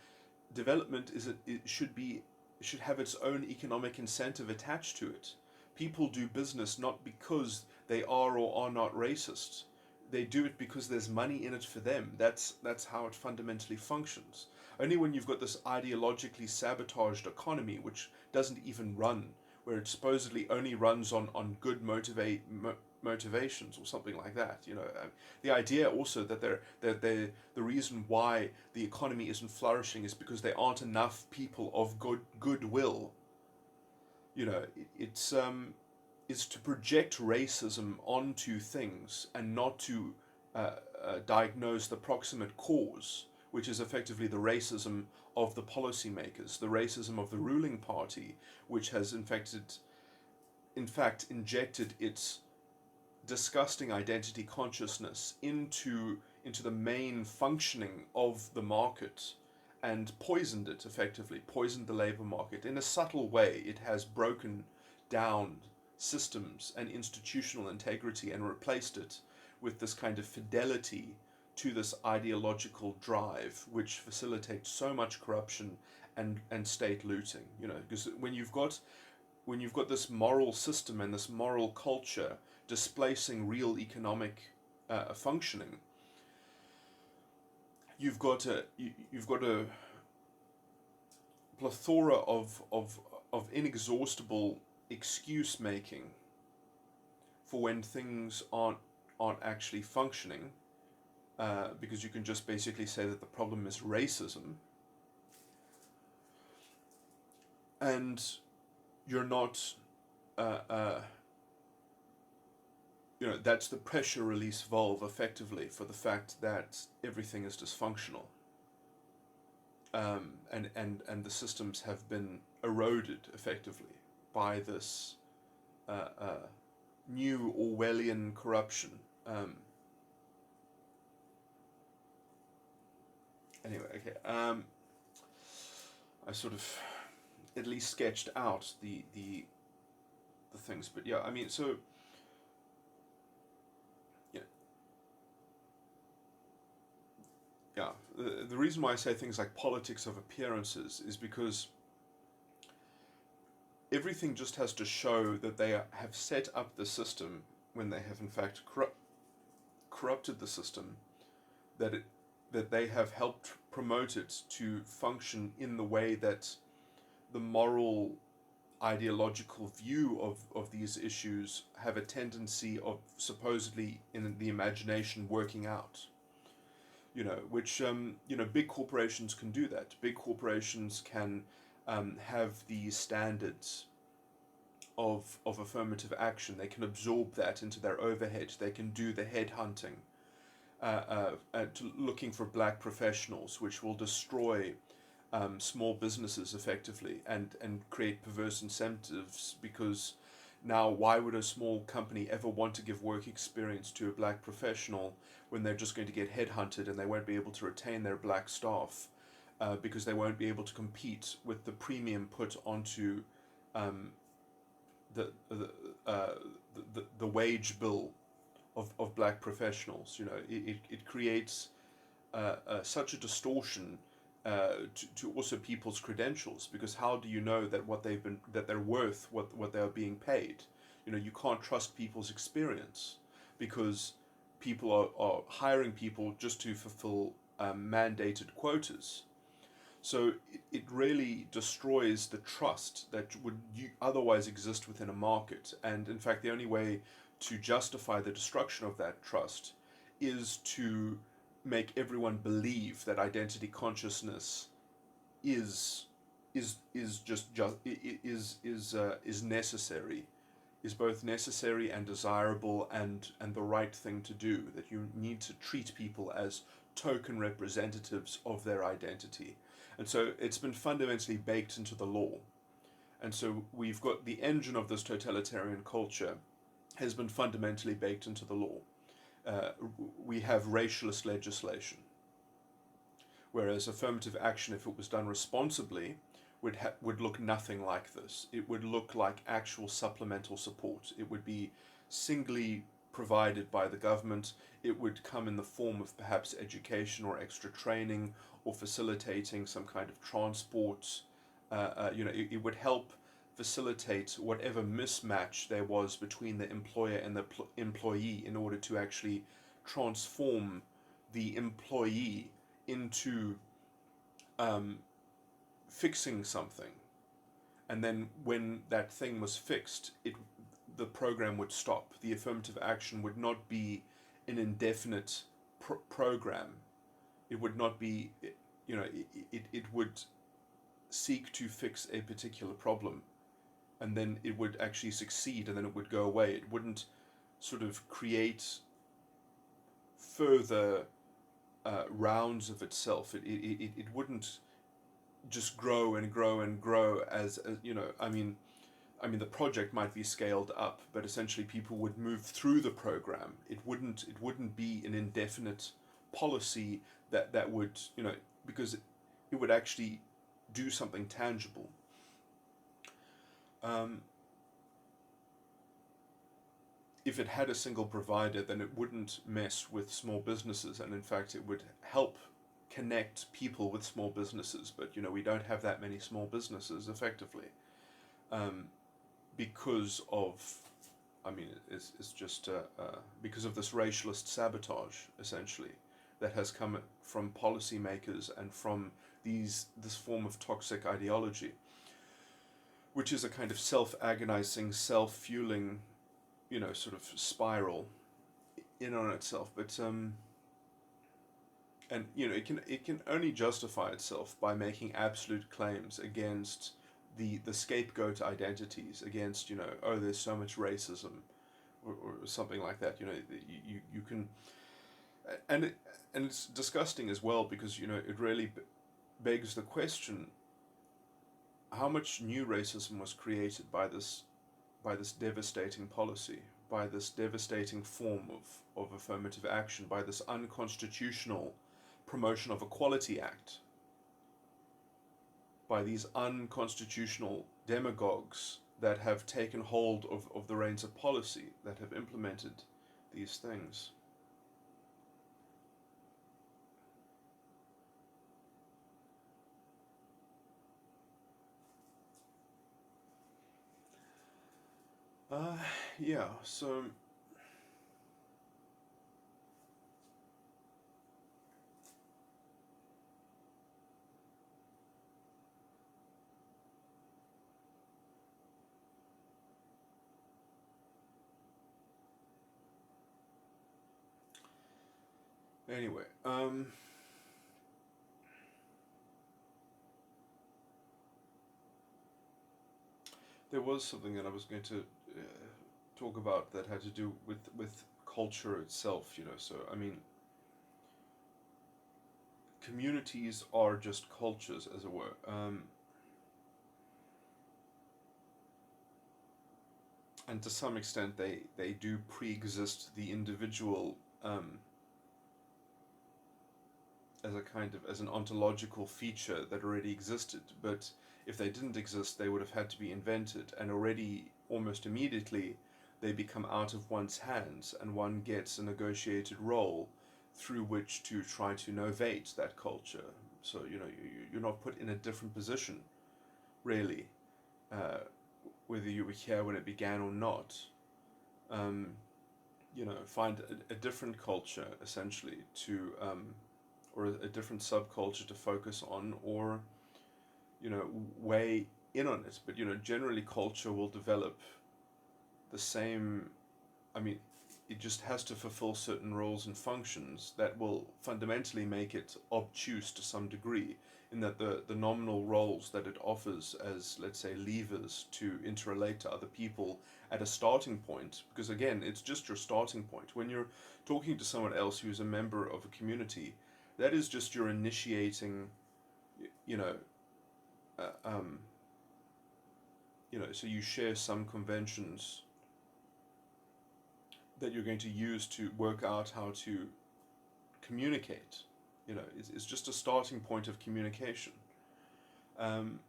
development it should have its own economic incentive attached to it. People do business not because they are or are not racist. They do it because there's money in it for them. That's how it fundamentally functions. Only when you've got this ideologically sabotaged economy, which doesn't even run, where it supposedly only runs on good motivations or something like that. The idea also that the reason why the economy isn't flourishing is because there aren't enough people of goodwill. It's is to project racism onto things and not to diagnose the proximate cause, which is effectively the racism of the policymakers, the racism of the ruling party, which has in fact injected its disgusting identity consciousness into the main functioning of the market and poisoned it effectively, poisoned the labor market. In a subtle way, it has broken down systems and institutional integrity and replaced it with this kind of fidelity to this ideological drive which facilitates so much corruption and state looting. Because when you've got this moral system and this moral culture displacing real economic functioning, you've got a plethora of inexhaustible excuse making for when things aren't actually functioning, because you can just basically say that the problem is racism, and you're not that's the pressure release valve effectively for the fact that everything is dysfunctional, and the systems have been eroded effectively by this new Orwellian corruption. anyway, okay. I sort of at least sketched out the things, but yeah, I mean, so yeah, yeah. The reason why I say things like politics of appearances is because everything just has to show that they have set up the system when they have in fact corrupted the system, that it that they have helped promote it to function in the way that the moral ideological view of these issues have a tendency of supposedly in the imagination working out. Which big corporations can do that. Big corporations can have these standards of affirmative action. They can absorb that into their overhead. They can do the headhunting, looking for black professionals, which will destroy small businesses effectively and create perverse incentives, because now why would a small company ever want to give work experience to a black professional when they're just going to get headhunted and they won't be able to retain their black staff, because they won't be able to compete with the premium put onto um, the, the, uh, the wage bill of black professionals. It creates such a distortion to also people's credentials, because how do you know that that they're worth what they're being paid? You can't trust people's experience, because people are hiring people just to fulfill mandated quotas. So it really destroys the trust that would otherwise exist within a market. And in fact, the only way to justify the destruction of that trust is to make everyone believe that identity consciousness is is necessary, is both necessary and desirable, and the right thing to do, that you need to treat people as token representatives of their identity. And so it's been fundamentally baked into the law. And so we've got the engine of this totalitarian culture has been fundamentally baked into the law. Uh, we have racialist legislation, whereas affirmative action, if it was done responsibly, would look nothing like this. It would look like actual supplemental support. It would be singly provided by the government. It would come in the form of perhaps education or extra training, or facilitating some kind of transport. It would help facilitate whatever mismatch there was between the employer and the employee, in order to actually transform the employee into um, fixing something. And then when that thing was fixed, the program would stop. The affirmative action would not be an indefinite program. It would not be, it would seek to fix a particular problem, and then it would actually succeed, and then it would go away. It wouldn't sort of create further rounds of itself. It wouldn't just grow and grow and grow as I mean the project might be scaled up, but essentially people would move through the program. It wouldn't be an indefinite policy that would, because it would actually do something tangible. Um, if it had a single provider, then it wouldn't mess with small businesses, and in fact it would help connect people with small businesses. But we don't have that many small businesses effectively, um, because of, I mean, it's just because of this racialist sabotage, essentially, that has come from policymakers and from this form of toxic ideology, which is a kind of self-agonizing, self-fueling, sort of spiral in on itself. But and it can only justify itself by making absolute claims against the scapegoat identities, against, oh, there's so much racism, or something like that. You can, and it's disgusting as well, because it really begs the question: how much new racism was created by this devastating policy, by this devastating form of affirmative action, by this unconstitutional promotion of equality act by these unconstitutional demagogues that have taken hold of the reins of policy, that have implemented these things. Uh, yeah, so anyway, there was something that I was going to talk about that had to do with culture itself. So I mean, communities are just cultures, as it were. And to some extent, they do pre-exist the individual, as a kind of as an ontological feature that already existed. But if they didn't exist, they would have had to be invented, and already almost immediately they become out of one's hands, and one gets a negotiated role through which to try to novate that culture. So you're not put in a different position, really, uh, whether you were here when it began or not. Um, find a different culture essentially to, or a different subculture to focus on, or weigh in on it. But generally, culture will develop the same. I mean, it just has to fulfill certain roles and functions that will fundamentally make it obtuse to some degree, in that the nominal roles that it offers as, let's say, levers to interrelate to other people at a starting point, because again, it's just your starting point. When you're talking to someone else who's a member of a community, that is just your initiating, you know, uh, um, so you share some conventions that you're going to use to work out how to communicate. It's just a starting point of communication. Um,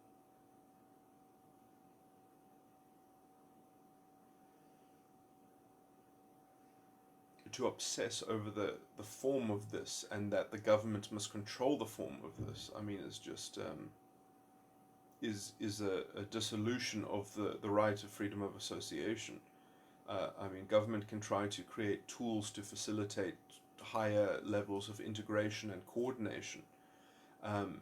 to obsess over the form of this, and that the government must control the form of this, I mean, is just is a dissolution of the right of freedom of association. I mean, government can try to create tools to facilitate higher levels of integration and coordination. Um,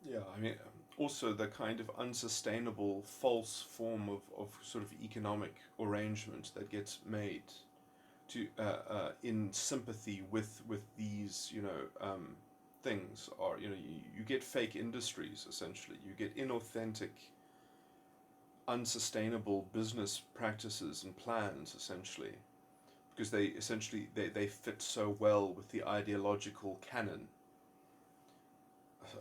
yeah, I mean, also the kind of unsustainable false form of sort of economic arrangement that gets made to in sympathy with these things are, you get fake industries. Essentially, you get inauthentic, unsustainable business practices and plans, essentially, because they fit so well with the ideological canon.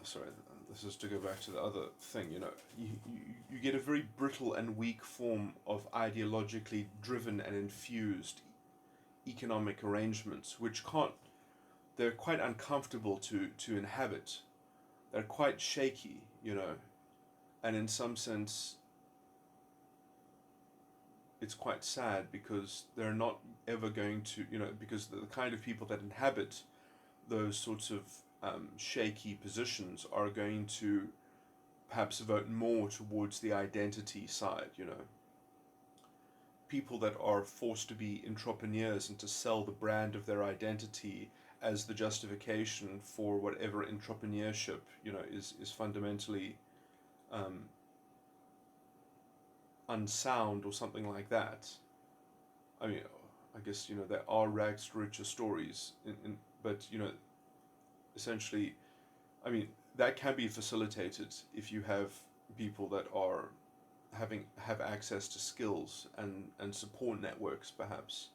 Sorry, this is to go back to the other thing. You get a very brittle and weak form of ideologically driven and infused economic arrangements, which can't they're quite uncomfortable to inhabit. They're quite shaky, and in some sense, it's quite sad, because they're not ever going to, because the kind of people that inhabit those sorts of shaky positions are going to perhaps vote more towards the identity side, you know. People that are forced to be entrepreneurs and to sell the brand of their identity as the justification for whatever entrepreneurship, you know, is fundamentally unsound or something like that. I mean, I guess, you know, there are rags to richer stories, but, you know, essentially, I mean, that can be facilitated if you have people that are have access to skills and support networks, perhaps.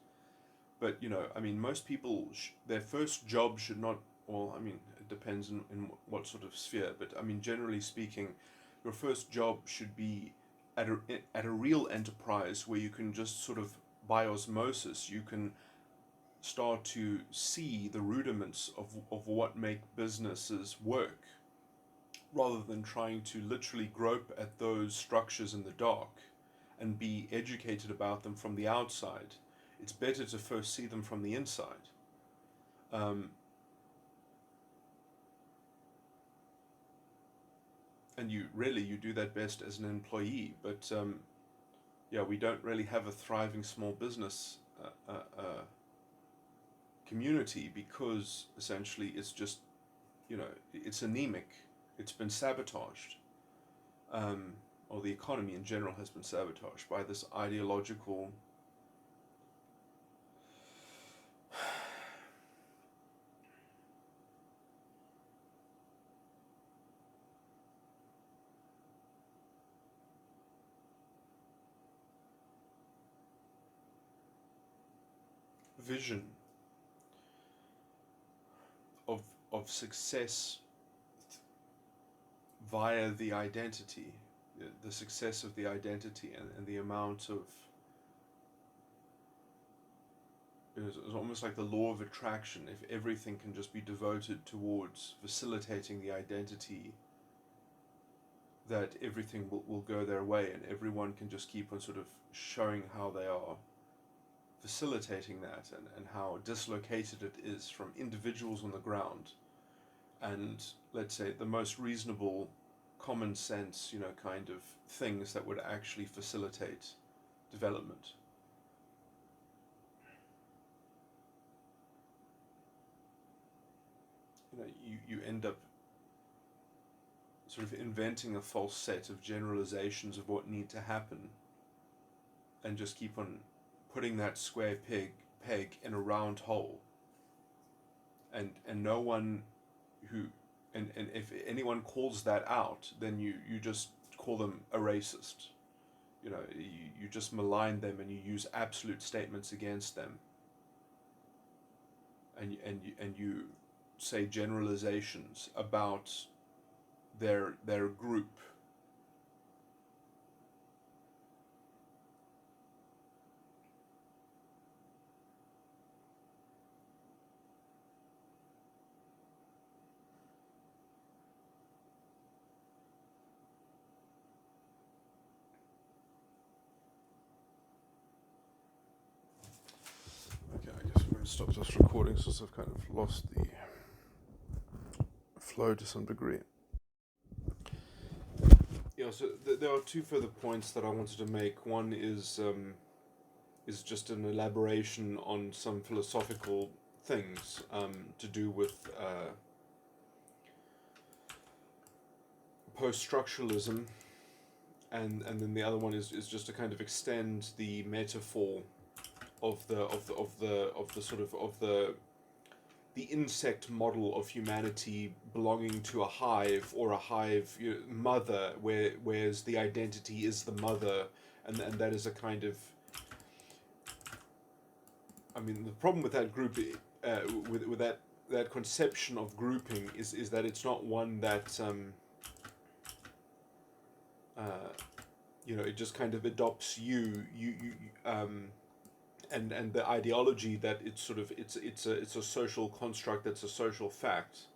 But, you know, I mean, most people their first job should not. Well, I mean, it depends in what sort of sphere. But I mean, generally speaking, your first job should be at a real enterprise where you can just sort of by osmosis you can start to see the rudiments of what make businesses work, rather than trying to literally grope at those structures in the dark and be educated about them from the outside. It's better to first see them from the inside. Um, and you do that best as an employee. But yeah, we don't really have a thriving small business community because essentially it's just, you know, it's anemic. It's been sabotaged. Or the economy in general has been sabotaged by this ideological vision of success via the identity, the success of the identity, and the amount of, it's almost like the law of attraction. If everything can just be devoted towards facilitating the identity, that everything will go their way, and everyone can just keep on sort of showing how they are facilitating that, and how dislocated it is from individuals on the ground, and let's say the most reasonable common sense, you know, kind of things that would actually facilitate development. You know, you end up sort of inventing a false set of generalizations of what need to happen, and just keep on putting that square peg in a round hole, and no one who and if anyone calls that out, then you just call them a racist. You know, you just malign them and you use absolute statements against them, and you say generalizations about their group. Okay, I guess we're going to stop this recording since I've kind of lost the flow to some degree. Yeah, so there are two further points that I wanted to make. One is just an elaboration on some philosophical things to do with post-structuralism, and then the other one is just to kind of extend the metaphor of the sort of the insect model of humanity belonging to a hive, or a hive, you know, mother, whereas the identity is the mother, and that is a kind of, I mean, the problem with that group, with that conception of grouping is that it's not one that you know, it just kind of adopts you and the ideology that it's sort of it's a social construct, that's a social fact,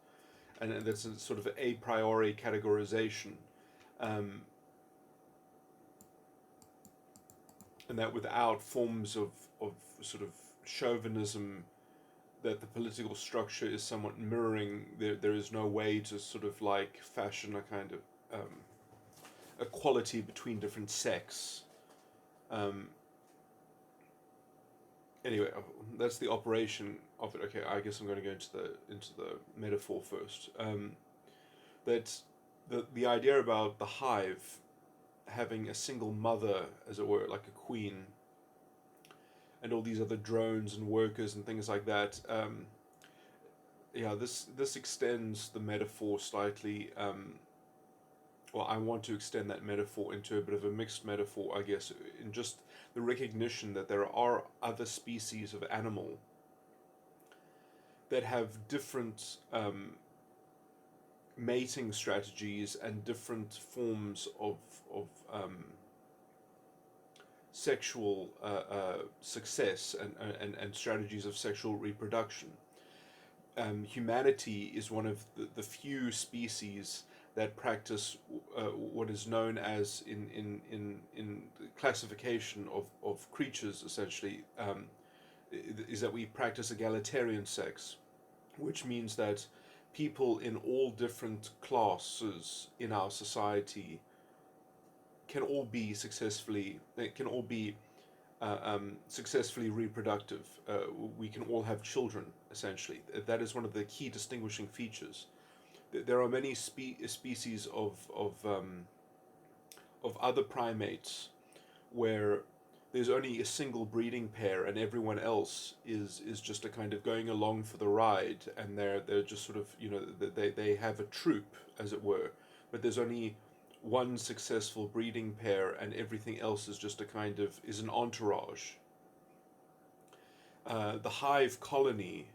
and that's a sort of a priori categorization, and that without forms of sort of chauvinism that the political structure is somewhat mirroring, there is no way to sort of like fashion a kind of equality between different sex. Um, anyway, that's the operation of it. Okay, I guess I'm going to go into the metaphor first. That the idea about the hive having a single mother, as it were, like a queen, and all these other drones and workers and things like that. Yeah, this extends the metaphor slightly. Well, I want to extend that metaphor into a bit of a mixed metaphor, I guess, in just the recognition that there are other species of animal that have different mating strategies and different forms of sexual success and strategies of sexual reproduction. Humanity is one of the few species that practice what is known as in classification of creatures essentially is that we practice egalitarian sex, which means that people in all different classes in our society can all be successfully they can all be successfully reproductive. We can all have children, essentially. That is one of the key distinguishing features. There are many species of other primates where there's only a single breeding pair and everyone else is just a kind of going along for the ride, and they're just sort of, you know, they have a troop, as it were, but there's only one successful breeding pair and everything else is just a kind of is an entourage. The hive colony,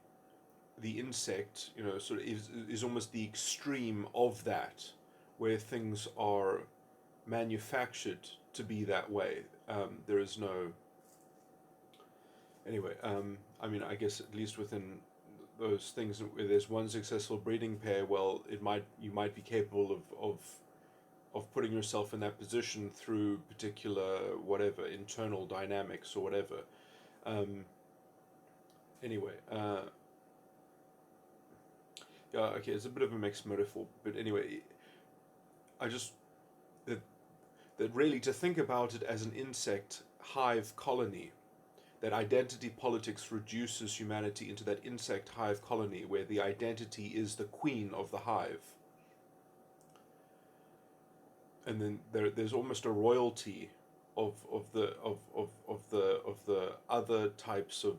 the insect, you know, sort of is almost the extreme of that, where things are manufactured to be that way. There is no. Anyway, I mean, I guess at least within those things where there's one successful breeding pair, well, you might be capable of putting yourself in that position through particular whatever internal dynamics or whatever. Um, anyway, yeah, okay, it's a bit of a mixed metaphor, but anyway, I just that that really to think about it as an insect hive colony, that identity politics reduces humanity into that insect hive colony where the identity is the queen of the hive. And then there's almost a royalty of the other types of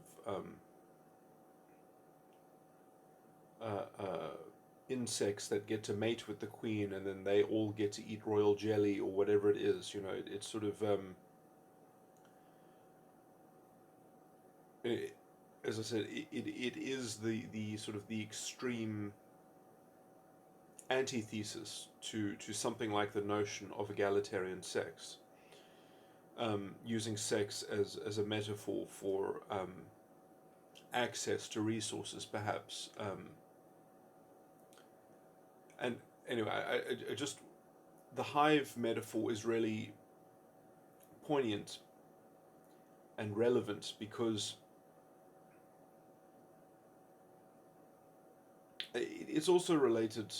uh, uh, insects that get to mate with the queen, and then they all get to eat royal jelly or whatever it is. You know, it's sort of it, as I said, it is the sort of the extreme antithesis to something like the notion of egalitarian sex, using sex as a metaphor for access to resources, perhaps. And anyway, I just the hive metaphor is really poignant and relevant because it's also related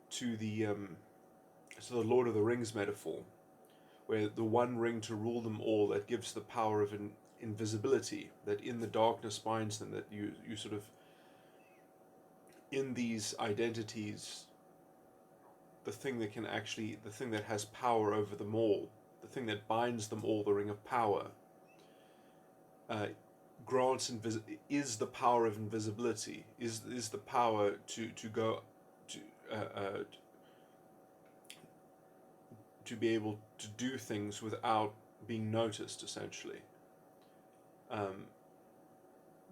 to the Lord of the Rings metaphor, where the one ring to rule them all that gives the power of invisibility, that in the darkness binds them, that you sort of in these identities, the thing that has power over them all, the thing that binds them all, the ring of power, uh, grants is the power of invisibility, is the power to go to uh, uh, to be able to do things without being noticed, essentially. Um,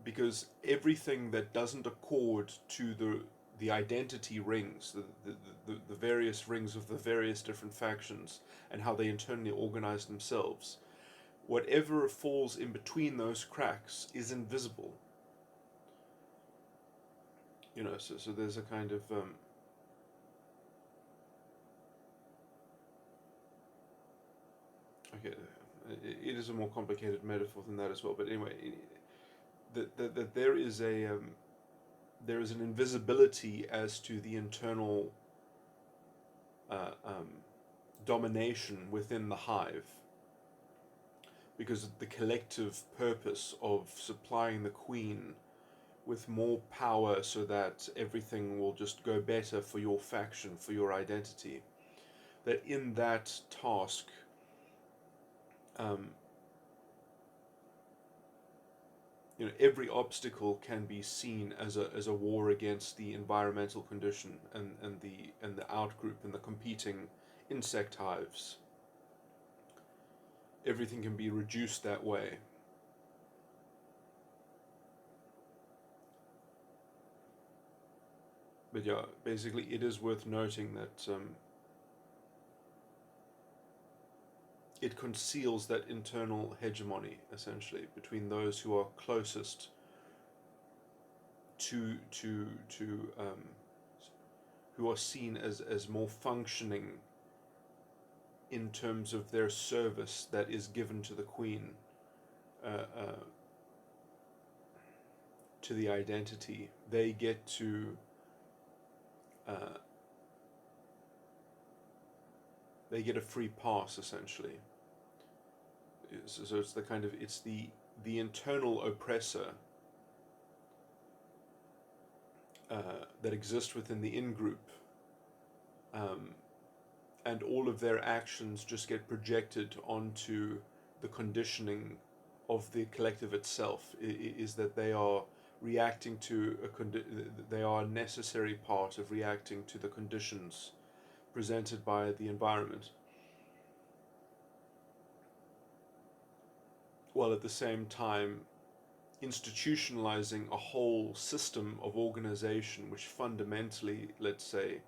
because everything that doesn't accord to the identity rings, the various rings of the various different factions and how they internally organize themselves, whatever falls in between those cracks is invisible. You know, so there's a kind of okay, it is a more complicated metaphor than that as well. But anyway, that there is an invisibility as to the internal uh, um, domination within the hive, because the collective purpose of supplying the queen with more power so that everything will just go better for your faction, for your identity, that in that task, um, every obstacle can be seen as a war against the environmental condition and the outgroup and the competing insect hives. Everything can be reduced that way. But yeah, basically, it is worth noting that it conceals that internal hegemony, essentially, between those who are closest to who are seen as more functioning in terms of their service that is given to the queen, to the identity. They get to they get a free pass, essentially. So it's the internal oppressor that exists within the in-group, and all of their actions just get projected onto the conditioning of the collective itself. Is that they are reacting to they are a necessary part of reacting to the conditions presented by the environment, while at the same time institutionalizing a whole system of organization which fundamentally, let's say,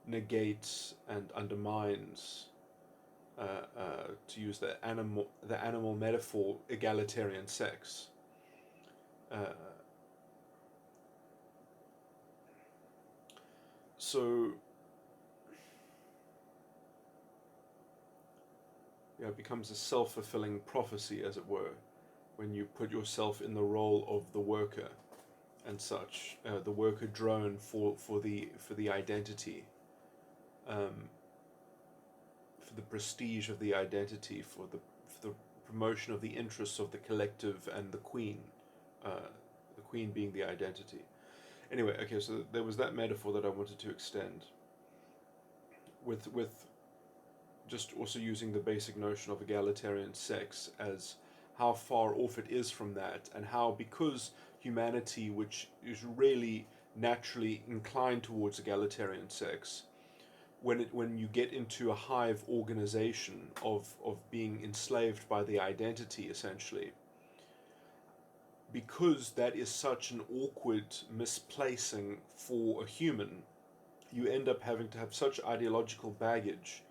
negates and undermines, to use the animal metaphor, egalitarian sex. So it becomes a self-fulfilling prophecy, as it were, when you put yourself in the role of the worker and such, the worker drone for the identity, for the prestige of the identity, for the promotion of the interests of the collective and the queen being the identity. Anyway, okay, so there was that metaphor that I wanted to extend with just also using the basic notion of egalitarian sex as how far off it is from that, and how, because humanity, which is really naturally inclined towards egalitarian sex, when you get into a hive organization of being enslaved by the identity, essentially, because that is such an awkward misplacing for a human, you end up having to have such ideological baggage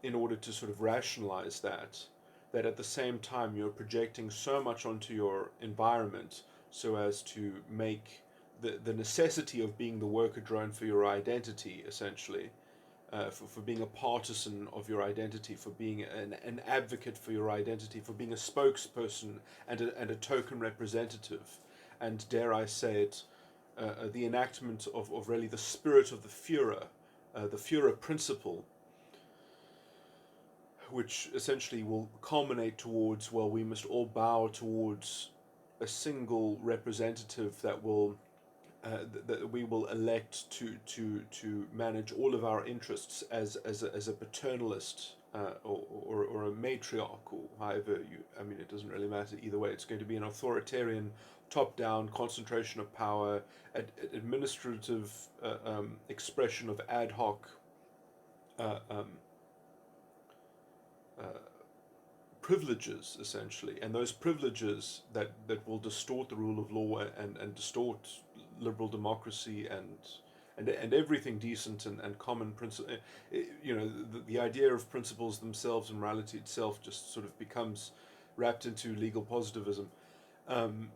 in order to sort of rationalize that at the same time you're projecting so much onto your environment so as to make the necessity of being the worker drone for your identity, essentially, for being a partisan of your identity, for being an advocate for your identity, for being a spokesperson and a token representative, and dare I say it, the enactment of really the spirit of the Führer principle, which essentially will culminate towards, well, we must all bow towards a single representative that will that we will elect to manage all of our interests as a paternalist, or a matriarch, or however it doesn't really matter either way. It's going to be an authoritarian, top-down concentration of power, administrative expression of ad hoc privileges, essentially, and those privileges that will distort the rule of law and distort liberal democracy and everything decent and common principle. The idea of principles themselves and morality itself just sort of becomes wrapped into legal positivism, and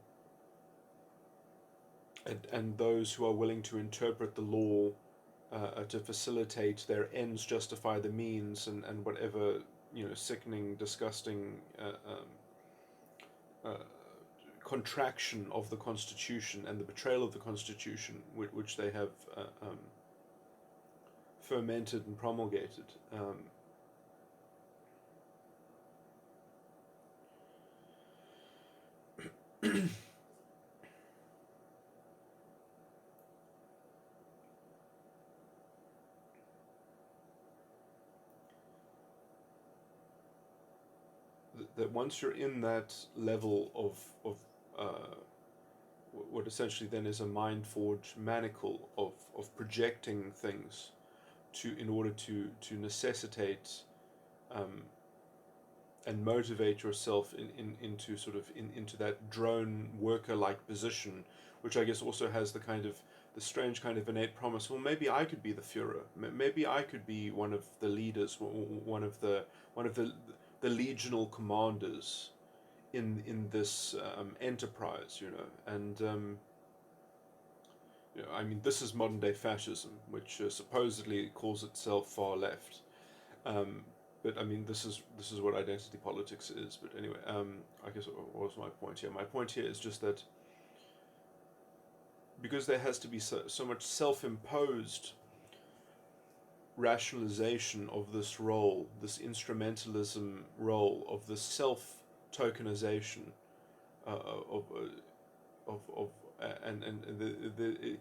those who are willing to interpret the law to facilitate their ends justify the means, and whatever sickening, disgusting contraction of the Constitution and the betrayal of the Constitution, which they have fermented and promulgated. that once you're in that level of uh, what essentially then is a mind forge manacle of projecting things to in order to necessitate um, and motivate yourself into sort of into that drone worker like position, which I guess also has the strange kind of innate promise. Well, maybe I could be the Führer. Maybe I could be one of the leaders, one of the legional commanders in this enterprise, you know. And you know, I mean, this is modern day fascism, which supposedly calls itself far left. Um, but I mean, this is what identity politics is. But anyway, I guess what was my point here? My point here is just that because there has to be so much self-imposed rationalization of this role, this instrumentalism role of the self-tokenization of and the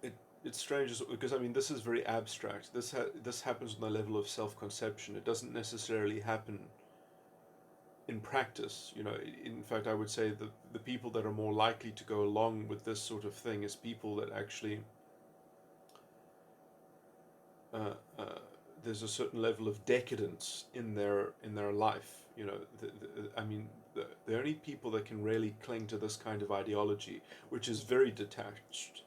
it, it's strange because I mean this is very abstract. This happens on the level of self-conception. It doesn't necessarily happen in practice. You know, in fact, I would say that the people that are more likely to go along with this sort of thing is people that actually uh, uh, there's a certain level of decadence in their life. You know, I mean, the only people that can really cling to this kind of ideology, which is very detached.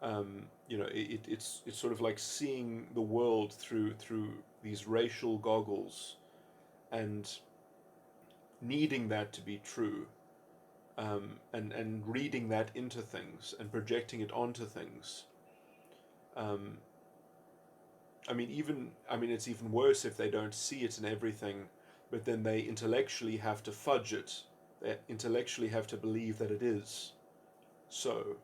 You know, it's sort of like seeing the world through these racial goggles, and needing that to be true, and reading that into things and projecting it onto things. Um, I mean, it's even worse if they don't see it in everything, but then they intellectually have to fudge it. They intellectually have to believe that it is so.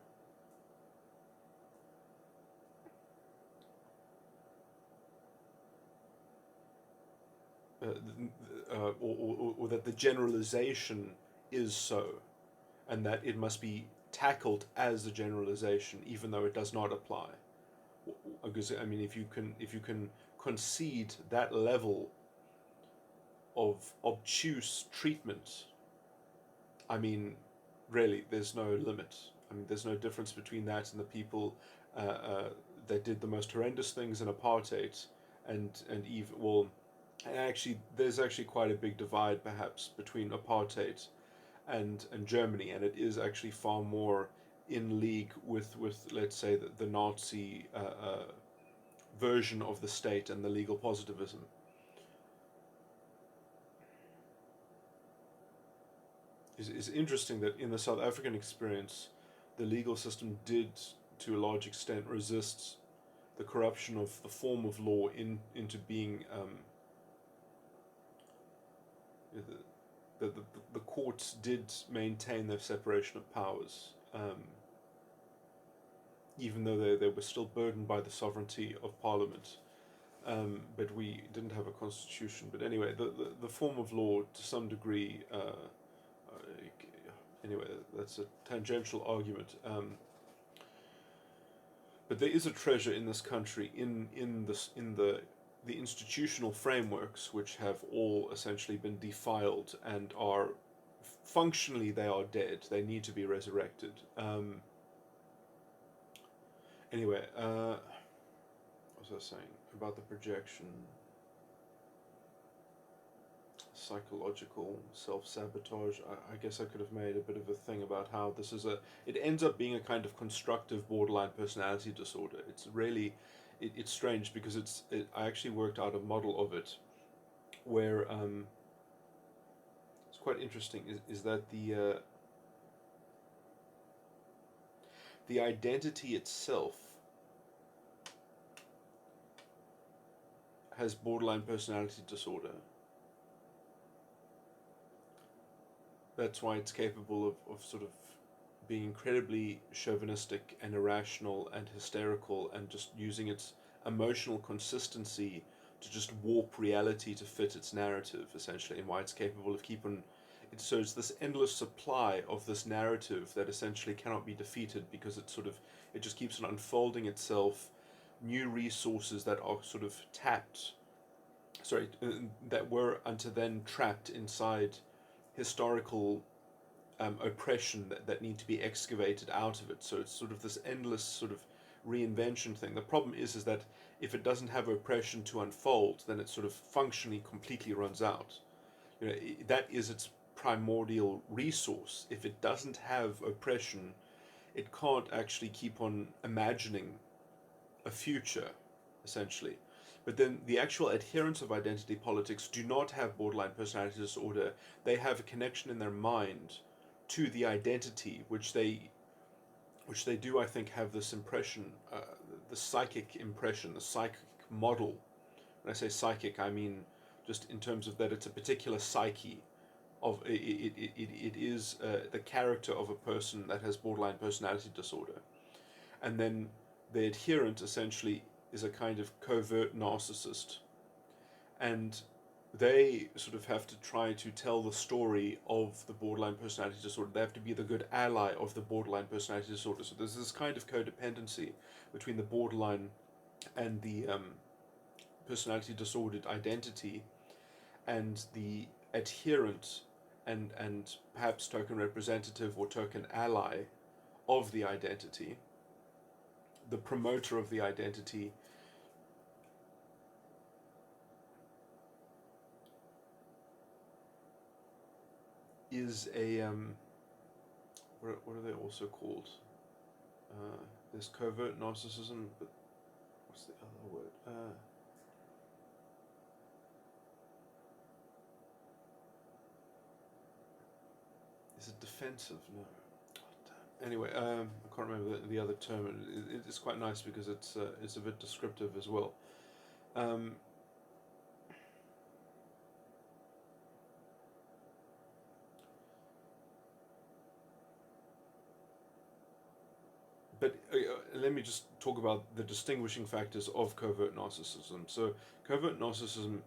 Or that the generalization is so, and that it must be tackled as a generalization, even though it does not apply. Because I mean, if you can concede that level of obtuse treatment, I mean, really, there's no limit. I mean, there's no difference between that and the people that did the most horrendous things in apartheid, and even well, actually, there's actually quite a big divide perhaps between apartheid and Germany, and it is actually far more in league with let's say the Nazi version of the state and the legal positivism. It's interesting that in the South African experience, the legal system did, to a large extent, resist the corruption of the form of law into being the, the, the courts did maintain their separation of powers, even though they were still burdened by the sovereignty of Parliament. But we didn't have a constitution. But anyway, the form of law, to some degree, anyway, that's a tangential argument. But there is a treasure in this country in the institutional frameworks which have all essentially been defiled and are functionally they are dead. They need to be resurrected. Anyway, what was I saying about the projection? Psychological self-sabotage. I guess I could have made a bit of a thing about how this is it ends up being a kind of constructive borderline personality disorder. It's really it's strange because I actually worked out a model of it where it's quite interesting is that the identity itself has borderline personality disorder. That's why it's capable of sort of being incredibly chauvinistic and irrational and hysterical and just using its emotional consistency to just warp reality to fit its narrative, essentially, and why it's capable of keeping it's this endless supply of this narrative that essentially cannot be defeated, because it just keeps on unfolding itself. New resources that are sort of tapped, that were until then trapped inside historical oppression that need to be excavated out of it. So it's sort of this endless sort of reinvention thing. The problem is that if it doesn't have oppression to unfold, then it sort of functionally completely runs out. That is its primordial resource. If it doesn't have oppression, it can't actually keep on imagining a future, essentially. But then the actual adherents of identity politics do not have borderline personality disorder. They have a connection in their mind to the identity, which they do, I think, have this impression, the psychic impression, the psychic model. When I say psychic, I mean just in terms of that it's a particular psyche of it is the character of a person that has borderline personality disorder. And then the adherent essentially is a kind of covert narcissist, and they sort of have to try to tell the story of the borderline personality disorder. They have to be the good ally of the borderline personality disorder. So there's this kind of codependency between the borderline and the personality disordered identity, and the adherent and perhaps token representative or token ally of the identity, the promoter of the identity, is a what are they also called? There's covert narcissism, but what's the other word? Is it defensive? No. Anyway, I can't remember the other term. It's quite nice because it's a bit descriptive as well. But let me just talk about the distinguishing factors of covert narcissism. So, covert narcissism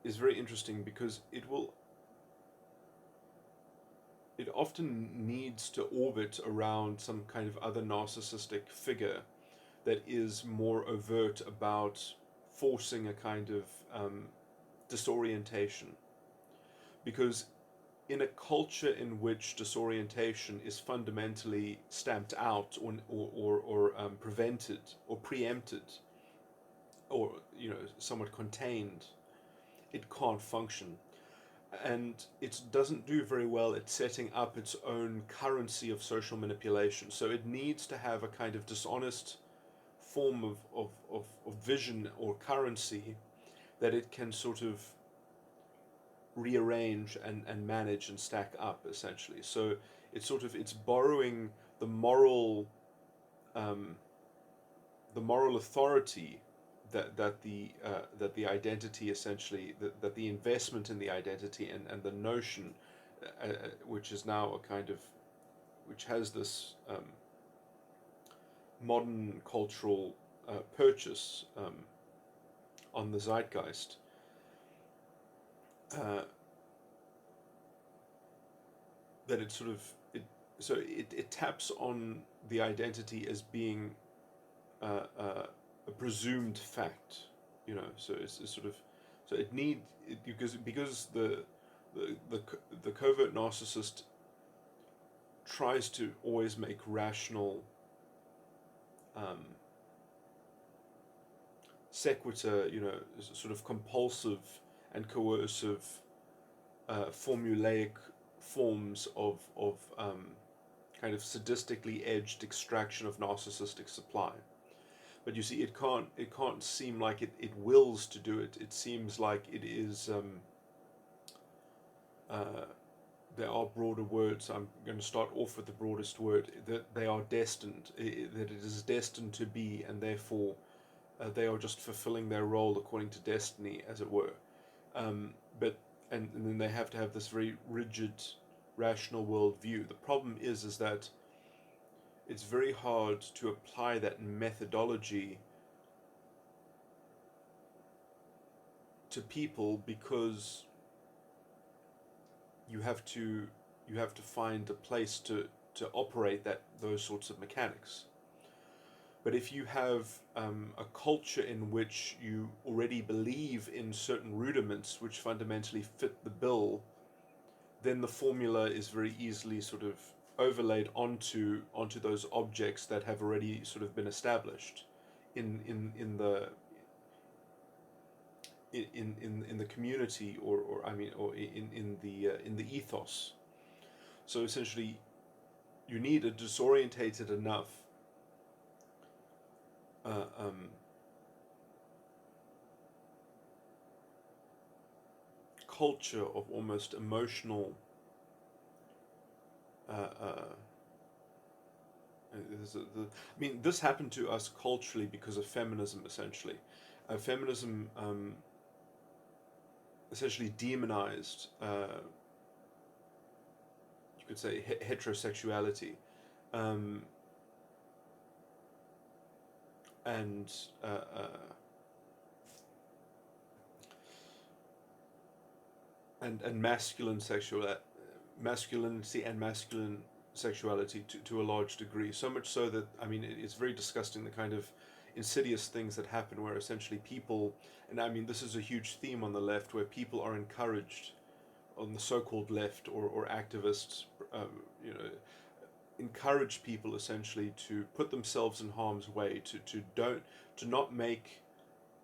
is very interesting because it often needs to orbit around some kind of other narcissistic figure that is more overt about forcing a kind of disorientation. Because in a culture in which disorientation is fundamentally stamped out or prevented or preempted, or somewhat contained, it can't function. And it doesn't do very well at setting up its own currency of social manipulation. So it needs to have a kind of dishonest form of vision or currency that it can sort of rearrange and manage and stack up, essentially. So it's borrowing the moral authority that the identity, essentially, that the investment in the identity and the notion, which is now a kind of, which has this modern cultural purchase on the zeitgeist, that it sort of it taps on the identity as being a presumed fact, So it's sort of, so because the covert narcissist tries to always make rational sequitur, sort of compulsive and coercive formulaic forms of kind of sadistically edged extraction of narcissistic supply. But you see, it can't seem like it wills to do it. It seems like it is. There are broader words. I'm going to start off with the broadest word. That they are destined. That it is destined to be, and therefore they are just fulfilling their role according to destiny, as it were. But then they have to have this very rigid, rational worldview. The problem is that it's very hard to apply that methodology to people, because you have to find a place to operate those sorts of mechanics. But if you have a culture in which you already believe in certain rudiments which fundamentally fit the bill, then the formula is very easily sort of overlaid onto those objects that have already sort of been established in the in the community, or I mean, or in the ethos. So essentially, you need a disorientated enough uh, um, culture of almost emotional. Uh, uh, I mean, this happened to us culturally because of feminism. Essentially, feminism essentially demonized, you could say, heterosexuality, um, and uh, uh, and masculinity and masculine sexuality to a large degree. So much so that, I mean, it's very disgusting, the kind of insidious things that happen where essentially people, and I mean, this is a huge theme on the left, where people are encouraged, on the so-called left, or activists, you know, encourage people essentially to put themselves in harm's way, to not make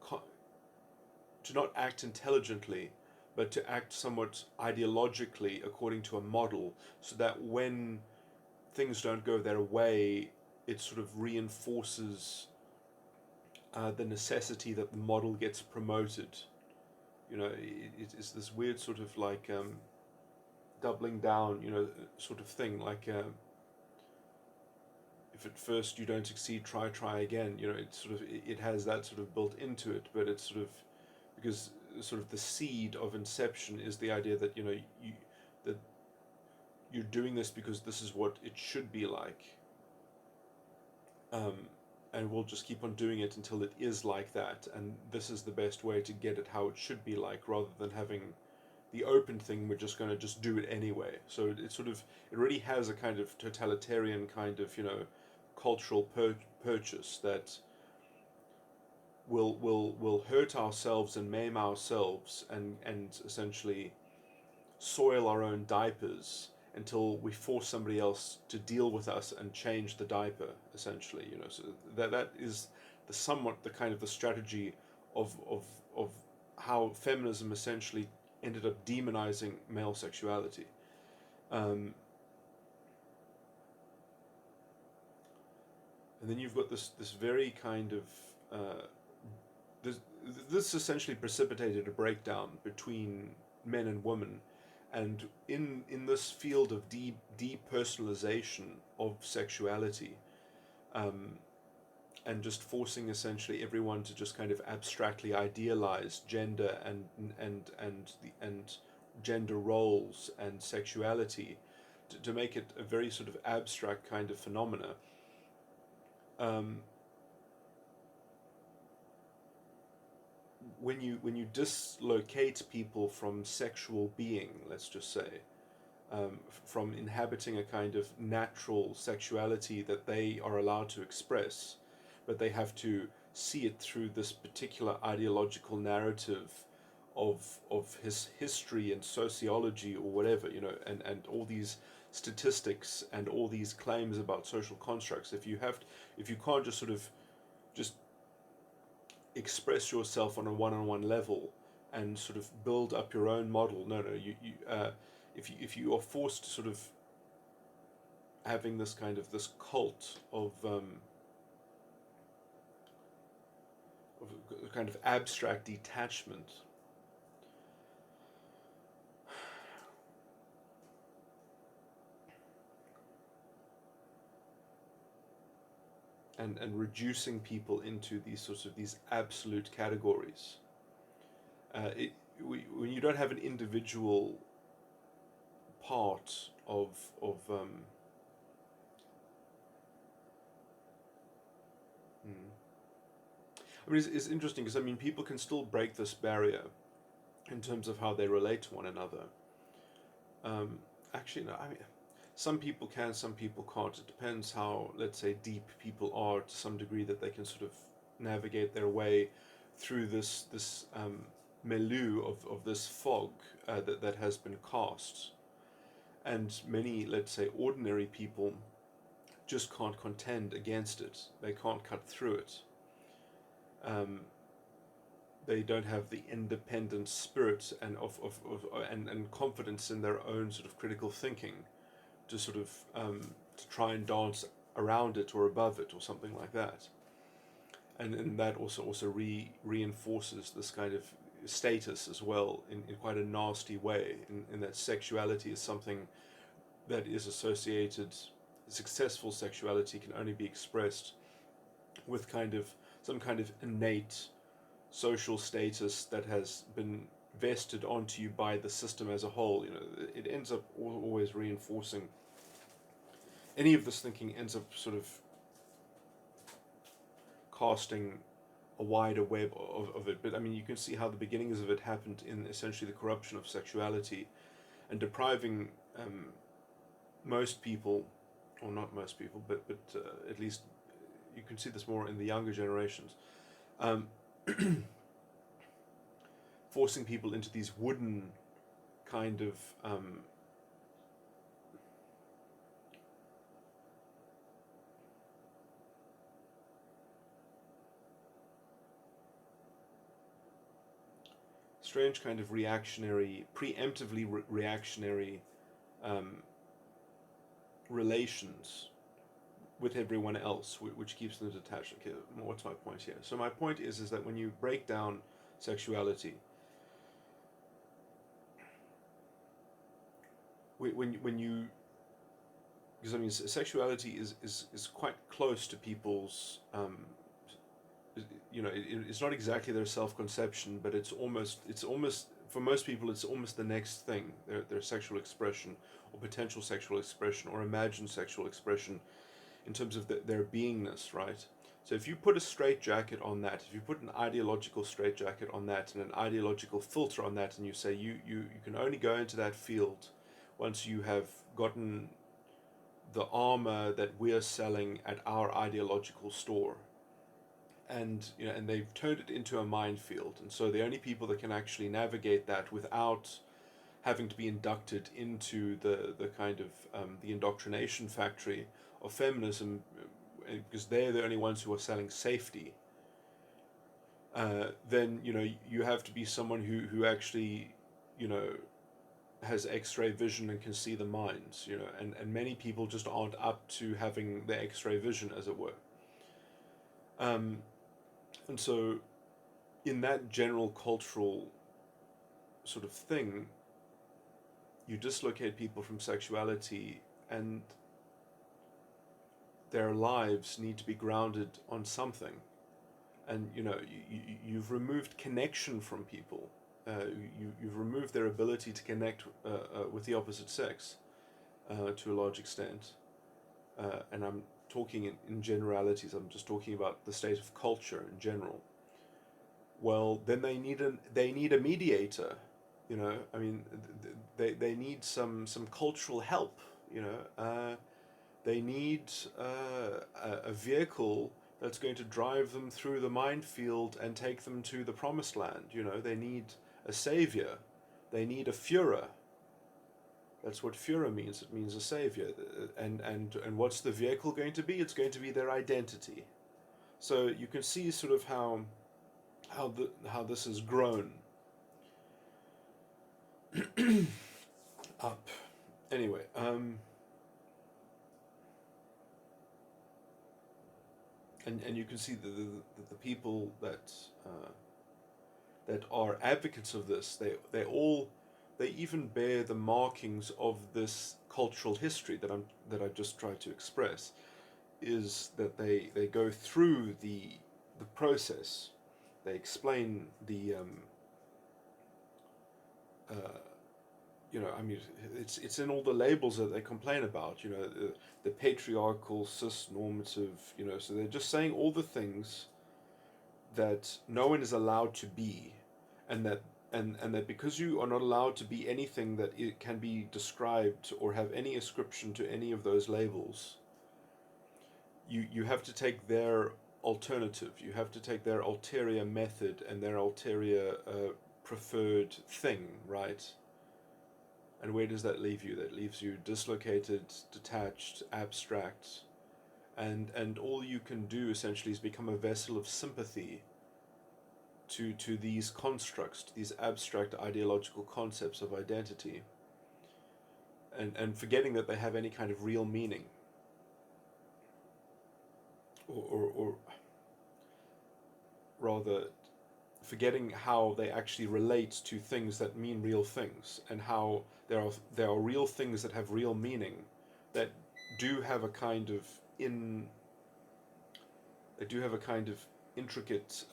to not act intelligently, but to act somewhat ideologically according to a model, so that when things don't go their way, it sort of reinforces the necessity that the model gets promoted. You know, it's this weird sort of like doubling down, you know, sort of thing. Like, if at first you don't succeed, try again. You know, it has that sort of built into it, but it's sort of, because sort of the seed of inception is the idea that, you know, that you're doing this because this is what it should be like, um, and we'll just keep on doing it until it is like that, and this is the best way to get it how it should be like, rather than having the open thing, we're just going to just do it anyway. So it sort of, it really has a kind of totalitarian kind of, you know, cultural purchase that will hurt ourselves and maim ourselves, and essentially soil our own diapers until we force somebody else to deal with us and change the diaper, essentially. You know, so that is the kind of the strategy of how feminism essentially ended up demonizing male sexuality. um, and then you've got this very kind of uh, this, this essentially precipitated a breakdown between men and women, and in this field of depersonalization of sexuality, um, and just forcing essentially everyone to just kind of abstractly idealize gender and gender roles and sexuality, to make it a very sort of abstract kind of phenomena. Um, when you dislocate people from sexual being, let's just say, from inhabiting a kind of natural sexuality that they are allowed to express, but they have to see it through this particular ideological narrative of his history and sociology or whatever, you know, and all these statistics and all these claims about social constructs. If you can't just sort of just express yourself on a one-on-one level and sort of build up your own model. No, if you are forced to sort of having this kind of this cult of a kind of abstract detachment, and reducing people into these sorts of these absolute categories. When you don't have an individual part of I mean, it's interesting because, I mean, people can still break this barrier in terms of how they relate to one another. Um, Actually, no. I mean, some people can, some people can't. It depends how, let's say, deep people are to some degree that they can sort of navigate their way through this milieu of this fog that has been cast. And many, let's say, ordinary people just can't contend against it. They can't cut through it. Um, they don't have the independent spirit and confidence in their own sort of critical thinking to sort of to try and dance around it or above it or something like that. And that also reinforces this kind of status as well in quite a nasty way, in that sexuality is something that is associated. Successful sexuality can only be expressed with kind of some kind of innate social status that has been vested onto you by the system as a whole. It ends up always reinforcing. Any of this thinking ends up sort of casting a wider web of it. But I mean, you can see how the beginnings of it happened in essentially the corruption of sexuality and depriving most people, or not most people, but at least you can see this more in the younger generations, um, forcing people into these wooden kind of strange kind of reactionary, preemptively reactionary um, relations with everyone else, which keeps them detached. Okay, what's my point here? So my point is that when you break down sexuality, when you, because I mean sexuality is quite close to people's it's not exactly their self-conception, but it's almost for most people it's almost the next thing, their sexual expression or potential sexual expression or imagined sexual expression in terms of their beingness, right? So if you put a straitjacket on that, if you put an ideological straitjacket on that and an ideological filter on that, and you say you can only go into that field once you have gotten the armor that we're selling at our ideological store, and they've turned it into a minefield, and so the only people that can actually navigate that without having to be inducted into the kind of the indoctrination factory of feminism, because they're the only ones who are selling safety. Then you have to be someone who actually you know has X-ray vision and can see the minds. And many people just aren't up to having the X-ray vision, as it were. Um, and so, in that general cultural sort of thing, you dislocate people from sexuality, and their lives need to be grounded on something. And you've removed connection from people. You've removed their ability to connect with the opposite sex to a large extent. And I'm talking in generalities. I'm just talking about the state of culture in general. Well, then they need a mediator. I mean, they need some cultural help. They need a vehicle that's going to drive them through the minefield and take them to the promised land. They need a savior. They need a Führer. That's what Führer means. It means a savior. And what's the vehicle going to be? It's going to be their identity. So you can see sort of how this has grown up. Anyway, and you can see the people that are advocates of this, they even bear the markings of this cultural history that I just tried to express. Is that they go through the process. They explain the I mean, it's in all the labels that they complain about. The patriarchal, cis-normative. So they're just saying all the things that no one is allowed to be, and that and that because you are not allowed to be anything that it can be described or have any ascription to any of those labels, you have to take their alternative, you have to take their ulterior method and their ulterior preferred thing, right? And where does that leave you? That leaves you dislocated, detached, abstract, and all you can do essentially is become a vessel of sympathy to these constructs, to these abstract ideological concepts of identity, and forgetting that they have any kind of real meaning, or rather forgetting how they actually relate to things that mean real things, and how there are real things that have real meaning, that do have a kind of in they do have a kind of intricate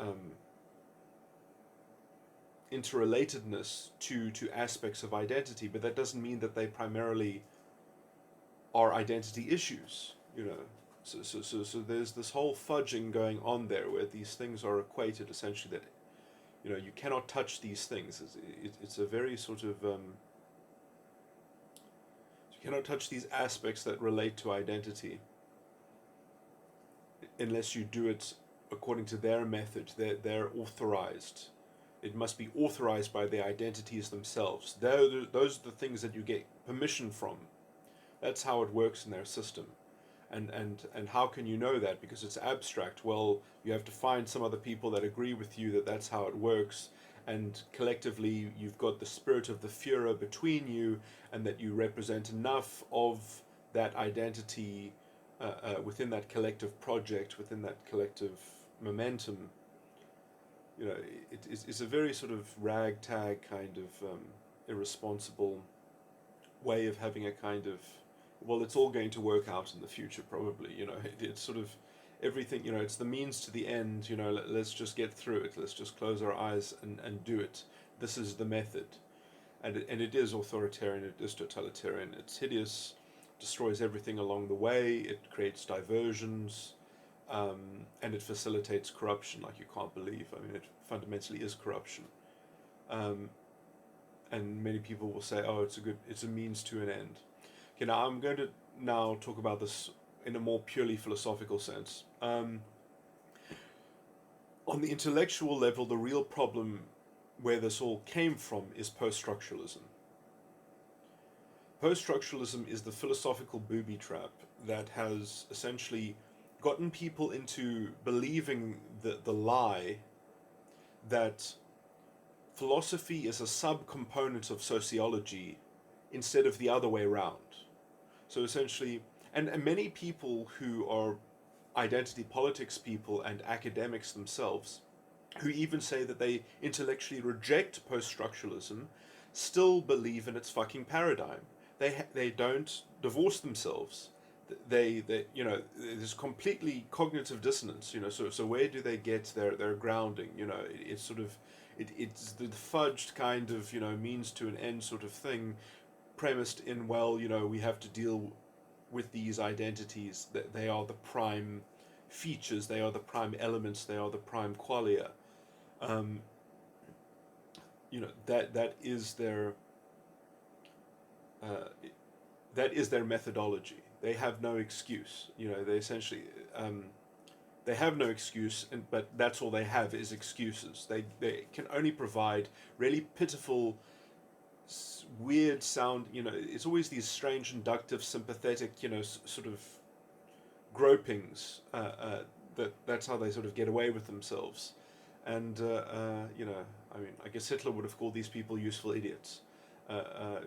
interrelatedness to aspects of identity, but that doesn't mean that they primarily are identity issues, you know. So there's this whole fudging going on there where these things are equated essentially, that you know you cannot touch these things. It's a very sort of you cannot touch these aspects that relate to identity unless you do it according to their method. They're authorized. It must be authorized by the identities themselves. Those are the things that you get permission from. That's how it works in their system. And how can you know that? Because it's abstract. Well, you have to find some other people that agree with you that that's how it works, and collectively you've got the spirit of the Führer between you, and that you represent enough of that identity within that collective project, within that collective momentum. You know, it's a very sort of ragtag kind of irresponsible way of having a kind of, well, it's all going to work out in the future, probably. You know, it's sort of everything, you know, it's the means to the end. You know, let's just get through it. Let's just close our eyes and do it. This is the method. And it is authoritarian, it is totalitarian, it's hideous, destroys everything along the way, it creates diversions, and it facilitates corruption like you can't believe. I mean, it fundamentally is corruption. Um, and many people will say, oh, it's a means to an end. Okay, now I'm going to now talk about this in a more purely philosophical sense. On the intellectual level, the real problem where this all came from is post-structuralism. Post-structuralism is the philosophical booby trap that has essentially gotten people into believing the lie that philosophy is a subcomponent of sociology instead of the other way around. So essentially, and many people who are identity politics people and academics themselves, who even say that they intellectually reject post-structuralism, still believe in its fucking paradigm. They don't divorce themselves. They you know, there's completely cognitive dissonance. You know, so where do they get their grounding? You know, it's sort of it's the fudged kind of, you know, means to an end sort of thing, premised in, well, you know, we have to deal with these identities, that they are the prime features, they are the prime elements, they are the prime qualia. You know, that is their uh, that is their methodology. They have no excuse. You know, they essentially they have no excuse, but that's all they have is excuses. They can only provide really pitiful, weird sound. You know, it's always these strange, inductive, sympathetic, you know, sort of gropings. That's how they sort of get away with themselves. And you know, I mean, I guess Hitler would have called these people useful idiots.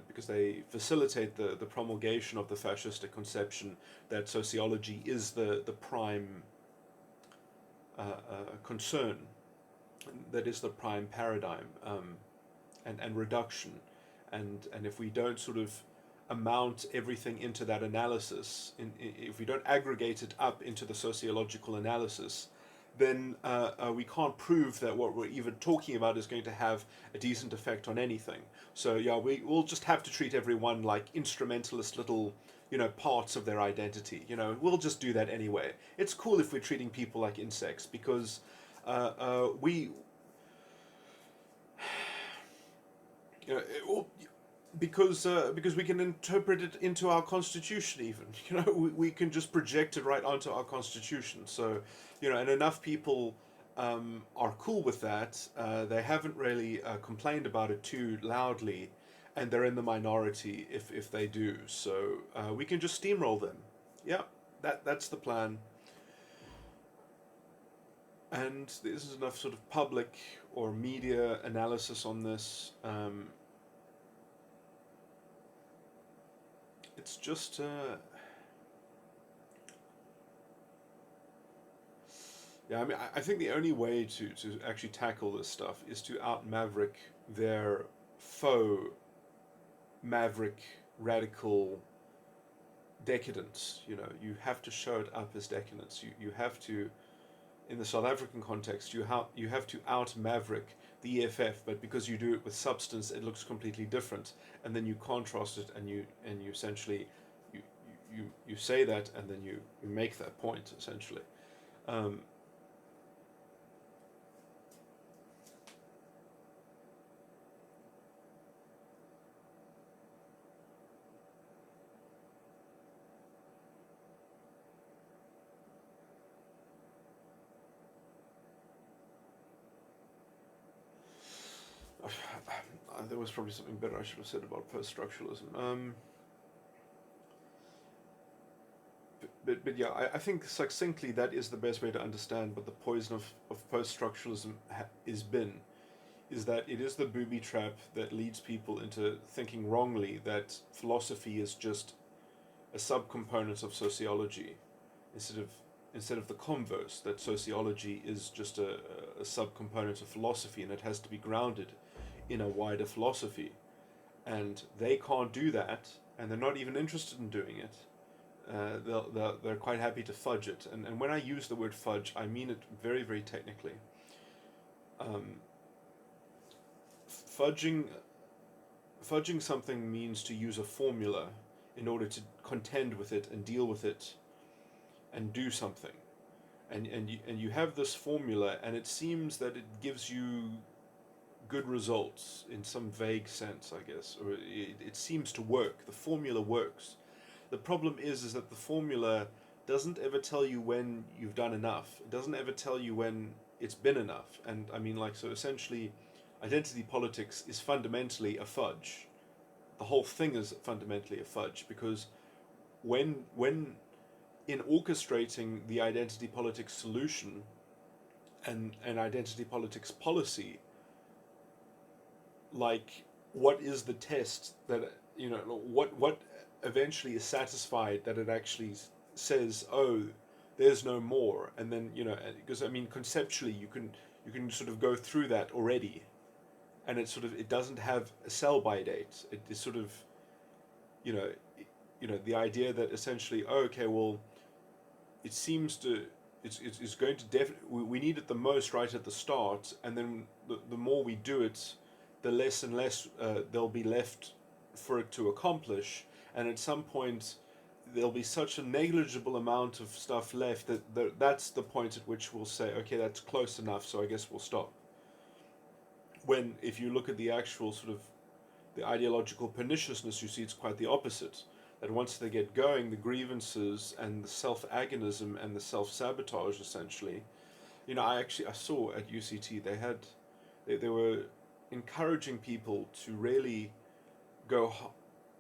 Because they facilitate the promulgation of the fascistic conception that sociology is the prime concern, that is the prime paradigm, and reduction. And if we don't sort of amount everything into that analysis, if we don't aggregate it up into the sociological analysis, then we can't prove that what we're even talking about is going to have a decent effect on anything. So yeah, we'll just have to treat everyone like instrumentalist little, you know, parts of their identity. You know, we'll just do that anyway. It's cool if we're treating people like insects, because we Well, because we can interpret it into our constitution. Even we can just project it right onto our constitution. So and enough people are cool with that. They haven't really complained about it too loudly, and they're in the minority if they do. So we can just steamroll them. Yeah, that's the plan. And this is enough sort of public or media analysis on this. It's just yeah. I mean, I think the only way to actually tackle this stuff is to out maverick their faux maverick radical decadence. You have to show it up as decadence. You have to, in the South African context, you have to out maverick the EFF, but because you do it with substance, it looks completely different, and then you contrast it, and you essentially you you say that, and then you make that point essentially. Um, there was probably something better I should have said about post-structuralism. But yeah, I think succinctly that is the best way to understand what the poison of post-structuralism is been, is that it is the booby trap that leads people into thinking wrongly that philosophy is just a subcomponent of sociology, instead of the converse, that sociology is just a subcomponent of philosophy and it has to be grounded in a wider philosophy. And they can't do that, and they're not even interested in doing it. They're quite happy to fudge it. And when I use the word fudge, I mean it very, very technically. Um, fudging fudging something means to use a formula in order to contend with it and deal with it and do something. And you have this formula, and it seems that it gives you good results in some vague sense, I guess, or it seems to work. The formula works. The problem is that the formula doesn't ever tell you when you've done enough. It doesn't ever tell you when it's been enough. And I mean, like, so essentially, identity politics is fundamentally a fudge. The whole thing is fundamentally a fudge, because when in orchestrating the identity politics solution and identity politics policy, like, what is the test that, what eventually is satisfied that it actually says, oh, there's no more. And then, because I mean, conceptually you can sort of go through that already, and it doesn't have a sell by date. It is sort of, you know the idea that essentially, oh, okay, well, it seems to it's going to we need it the most right at the start, and then the more we do it, the less and less there'll be left for it to accomplish, and at some point there'll be such a negligible amount of stuff left that that's the point at which we'll say, okay, that's close enough, so I guess we'll stop. When, if you look at the actual sort of the ideological perniciousness, you see it's quite the opposite. That once they get going, the grievances and the self-agonism and the self-sabotage, essentially. I saw at UCT they were encouraging people to really go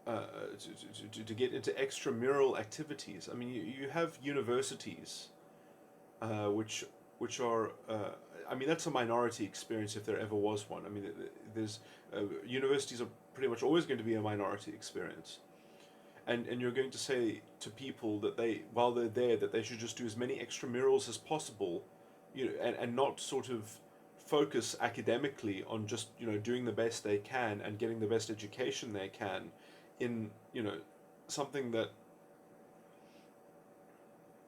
to get into extramural activities. I mean, you have universities, which are I mean, that's a minority experience if there ever was one. I mean, there's universities are pretty much always going to be a minority experience, and you're going to say to people that they, while they're there, that they should just do as many extramurals as possible, and not sort of focus academically on just doing the best they can and getting the best education they can in something that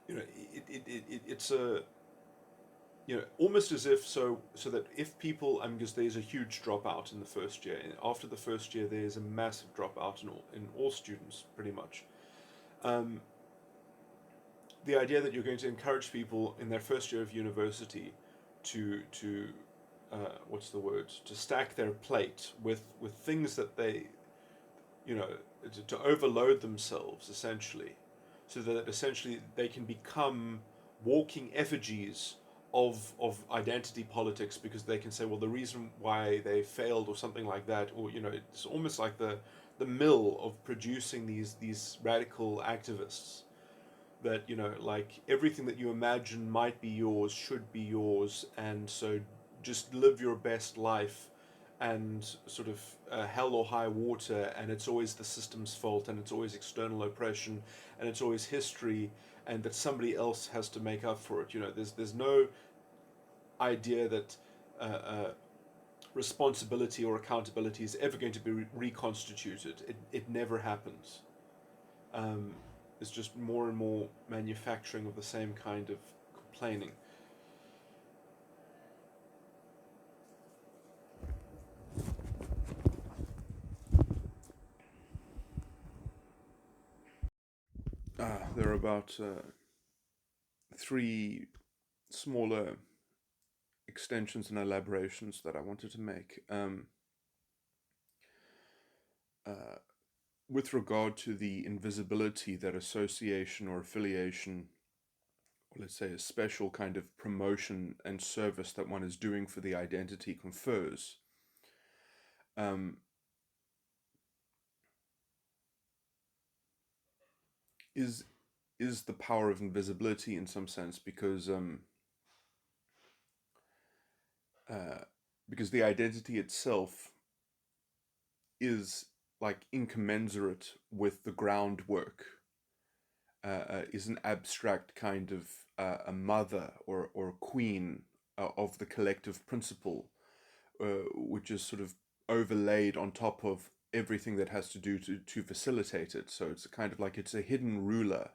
it's a almost as if so that if people, I mean, because there's a huge dropout in the first year, and after the first year there's a massive dropout in all students pretty much. Um, the idea that you're going to encourage people in their first year of university to what's the word, to stack their plate with things that they, you know, to overload themselves essentially, so that essentially they can become walking effigies of identity politics, because they can say, well, the reason why they failed or something like that, or it's almost like the mill of producing these radical activists, that like everything that you imagine might be yours should be yours, and so just live your best life, and sort of hell or high water, and it's always the system's fault, and it's always external oppression, and it's always history, and that somebody else has to make up for it. There's no idea that uh, uh, responsibility or accountability is ever going to be reconstituted. It never happens. um, it's just more and more manufacturing of the same kind of complaining. There are about three smaller extensions and elaborations that I wanted to make. Uh, with regard to the invisibility that association or affiliation, or let's say a special kind of promotion and service that one is doing for the identity confers, um, is is the power of invisibility in some sense, uh, because the identity itself is like incommensurate with the groundwork, is an abstract kind of a mother or queen of the collective principle, which is sort of overlaid on top of everything that has to do to facilitate it. So it's a kind of like it's a hidden ruler,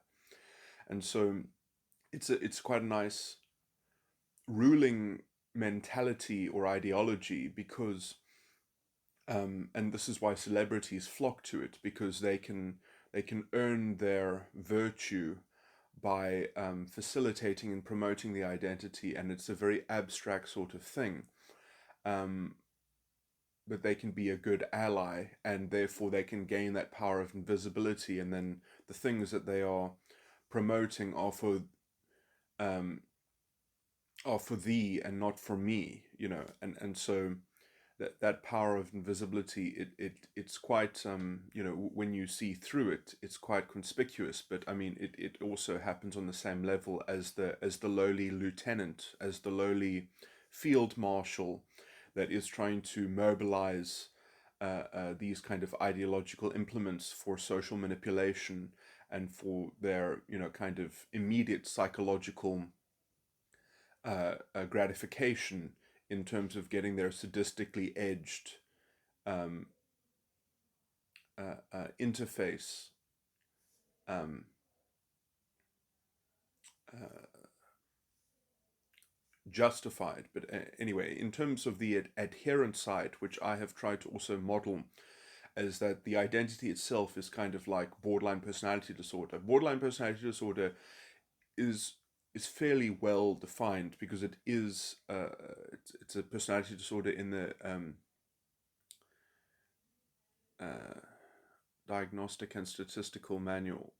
and so it's quite a nice ruling mentality or ideology, because and this is why celebrities flock to it, because they can earn their virtue by facilitating and promoting the identity, and it's a very abstract sort of thing. Um, but they can be a good ally, and therefore they can gain that power of invisibility, and then the things that they are promoting um, are for thee and not for me, and so that power of invisibility, it's quite, when you see through it, it's quite conspicuous. But I mean, it also happens on the same level as the lowly lieutenant, as the lowly field marshal that is trying to mobilize these kind of ideological implements for social manipulation, and for their kind of immediate psychological gratification, in terms of getting their sadistically edged um, interface um, uh, justified. But anyway, in terms of the adherent side, which I have tried to also model, is that the identity itself is kind of like borderline personality disorder. Borderline personality disorder is is fairly well defined, because it's a personality disorder in the uh, Diagnostic and Statistical Manual.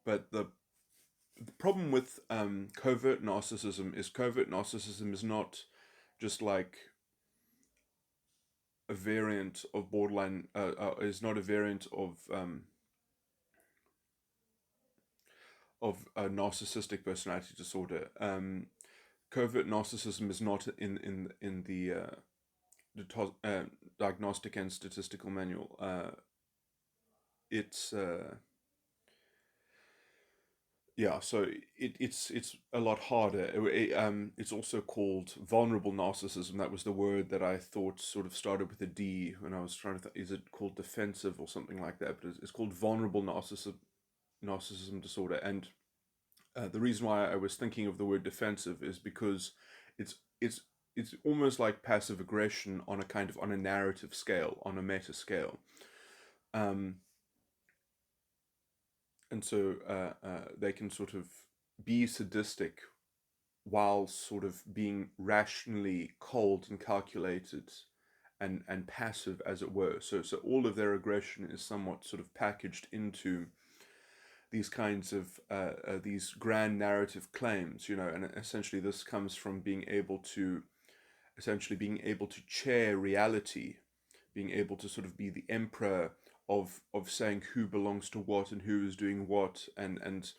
But the problem with covert narcissism is not just like a variant of borderline, is not a variant of a narcissistic personality disorder. Covert narcissism is not in the Diagnostic and Statistical Manual. It's Yeah, so it's a lot harder. It's also called vulnerable narcissism. That was the word that I thought sort of started with a D when I was trying to. Is it called defensive or something like that? But it's called vulnerable narcissism disorder. And the reason why I was thinking of the word defensive is because it's it's it's almost like passive aggression on a kind of on a narrative scale, on a meta scale. Um, and so they can sort of be sadistic while sort of being rationally cold and calculated and passive, as it were. So all of their aggression is somewhat sort of packaged into these kinds of these grand narrative claims, and essentially this comes from being able to chair reality, being able to sort of be the emperor of saying who belongs to what and who is doing what, and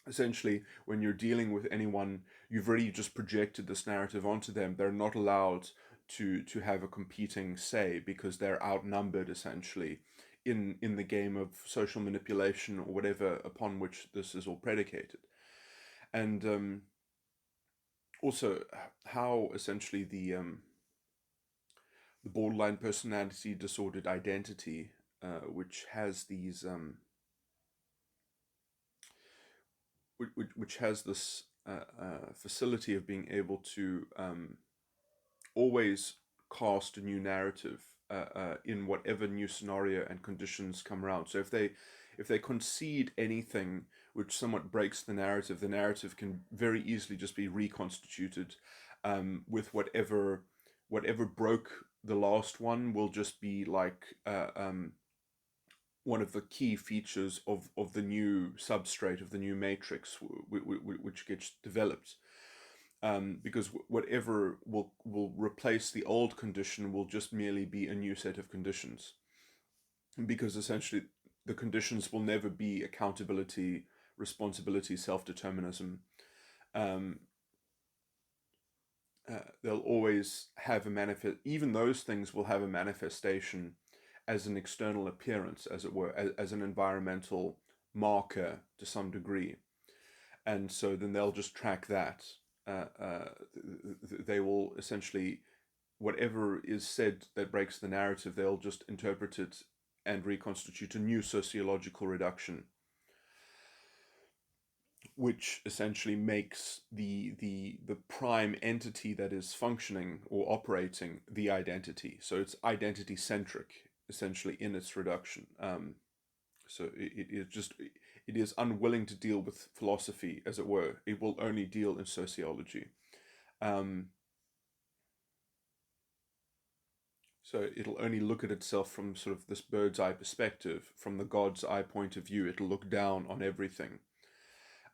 essentially when you're dealing with anyone, you've already just projected this narrative onto them. They're not allowed to have a competing say because they're outnumbered essentially in the game of social manipulation or whatever upon which this is all predicated. And also how essentially the borderline personality disordered identity, which has these which has this facility of being able to always cast a new narrative in whatever new scenario and conditions come around. So if they concede anything which somewhat breaks the narrative can very easily just be reconstituted with whatever broke the last one will just be like one of the key features of the new substrate of the new matrix which gets developed, because whatever will replace the old condition will just merely be a new set of conditions, because essentially the conditions will never be accountability, responsibility, self-determinism. um, they'll always have a manifest, even those things will have a manifestation as an external appearance, as it were, as an environmental marker to some degree. And so then they'll just track that. Uh, uh, they will essentially, whatever is said that breaks the narrative, they'll just interpret it and reconstitute a new sociological reduction, which essentially makes the prime entity that is functioning or operating the identity. So it's identity centric, essentially, in its reduction. So it is just, it is unwilling to deal with philosophy, as it were. It will only deal in sociology. Um, so it'll only look at itself from sort of this bird's eye perspective, from the God's eye point of view. It'll look down on everything.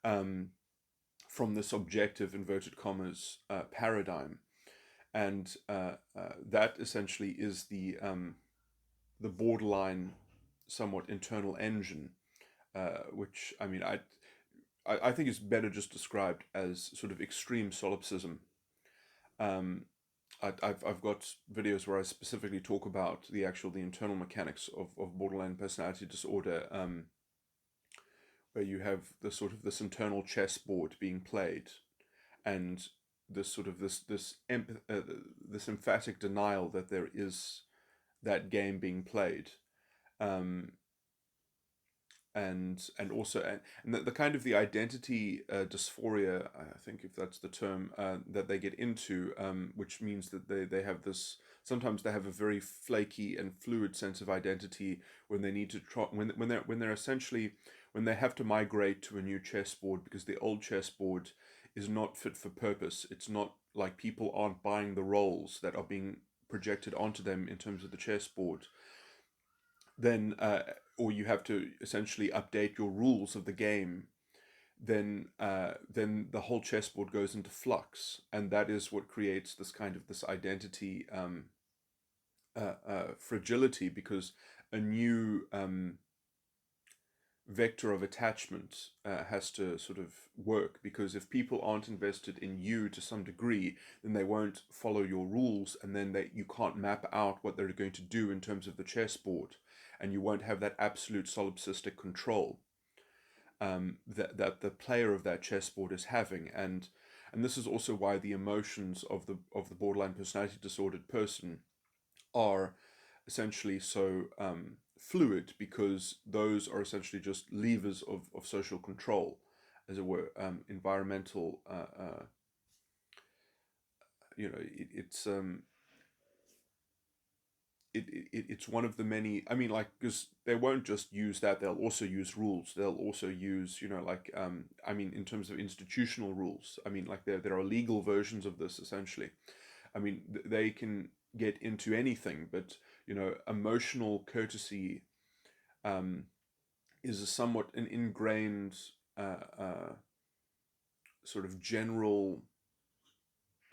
From this objective, inverted commas, paradigm. And that essentially is the borderline, somewhat internal engine, which, I mean, I think is better just described as sort of extreme solipsism. Um, I've got videos where I specifically talk about the internal mechanics of borderline personality disorder, where you have this internal chessboard being played, and this sort of this emphatic denial that there is that game being played, um, and also and the kind of the identity dysphoria, I think, if that's the term, that they get into, which means that they have this, sometimes they have a very flaky and fluid sense of identity when they need to try, when they're essentially, when they have to migrate to a new chessboard because the old chessboard is not fit for purpose. It's not, like, people aren't buying the roles that are being projected onto them in terms of the chessboard. Then or you have to essentially update your rules of the game, then the whole chessboard goes into flux, and that is what creates this kind of this identity fragility, because a new vector of attachment has to sort of work, because if people aren't invested in you to some degree, then they won't follow your rules, and then you can't map out what they're going to do in terms of the chessboard, and you won't have that absolute solipsistic control that the player of that chessboard is having. And this is also why the emotions of the borderline personality disordered person are essentially so fluid, because those are essentially just levers of social control, as it were, environmental. It's it's one of the many. I mean, like, because they won't just use that; they'll also use rules. They'll also use, like, I mean, in terms of institutional rules. I mean, like, there are legal versions of this essentially. I mean, they can get into anything, but emotional courtesy um, is a somewhat an ingrained sort of general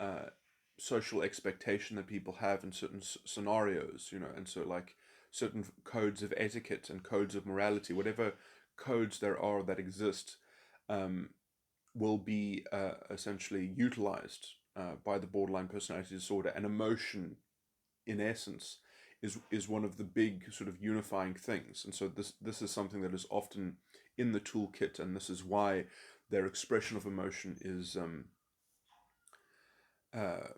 uh, social expectation that people have in certain scenarios, and so, like, certain codes of etiquette and codes of morality, whatever codes there are that exist, um, will be essentially utilized by the borderline personality disorder. And emotion, in essence, is one of the big sort of unifying things. And so this is something that is often in the toolkit, and this is why their expression of emotion is uh,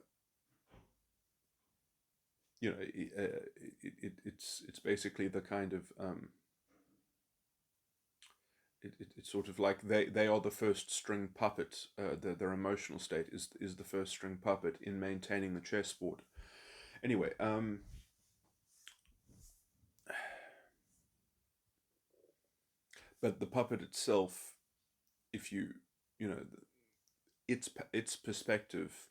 it's basically the kind of it's sort of like they are the first string puppet. Their emotional state is the first string puppet in maintaining the chessboard. Anyway, but the puppet itself, if you know its perspective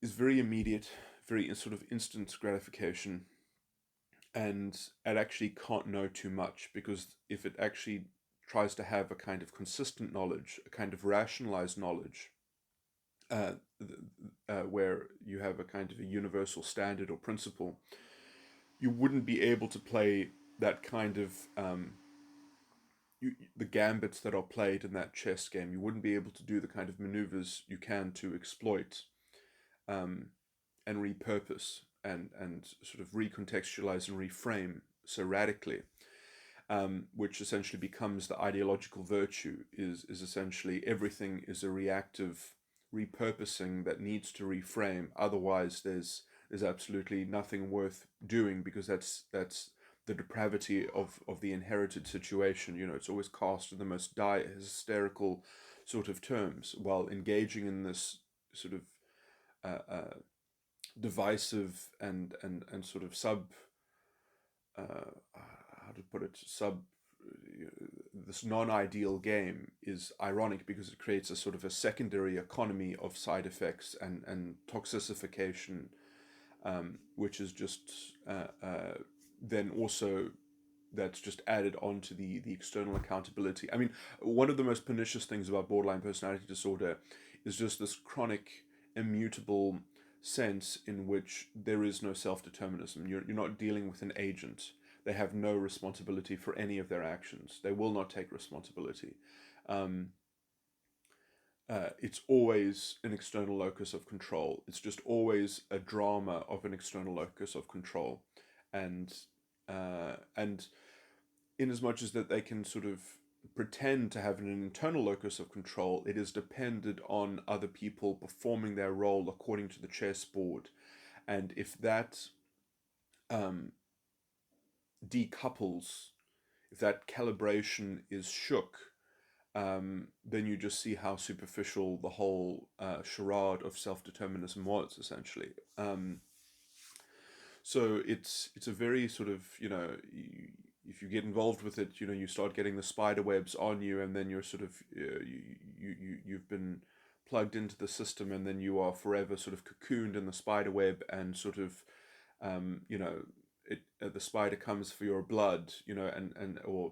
is very immediate, very sort of instant gratification, and it actually can't know too much, because if it actually tries to have a kind of consistent knowledge, a kind of rationalized knowledge, uh, where you have a kind of a universal standard or principle, you wouldn't be able to play that kind of the gambits that are played in that chess game. You wouldn't be able to do the kind of maneuvers you can to exploit um, and repurpose and sort of recontextualize and reframe so radically, which essentially becomes the ideological virtue. Is essentially everything is a reactive repurposing that needs to reframe. Otherwise, there's absolutely nothing worth doing, because that's the depravity of the inherited situation. It's always cast in the most dire, hysterical sort of terms, while engaging in this sort of divisive and sort of how to put it, this non-ideal game is ironic, because it creates a sort of a secondary economy of side effects and toxicification, which is just then also that's just added on to the external accountability. I mean, one of the most pernicious things about borderline personality disorder is just this chronic, immutable sense in which there is no self-determinism. You're not dealing with an agent. They have no responsibility for any of their actions. They will not take responsibility. Um, it's always an external locus of control. It's just always a drama of an external locus of control, and in as much as that they can sort of pretend to have an internal locus of control, it is dependent on other people performing their role according to the chessboard. And if that um, decouples, if that calibration is shook, then you just see how superficial the whole charade of self-determinism was, essentially. So it's a very sort of, if you get involved with it, you start getting the spider webs on you, and then you're sort of you've been plugged into the system, and then you are forever sort of cocooned in the spider web, and sort of the spider comes for your blood, and or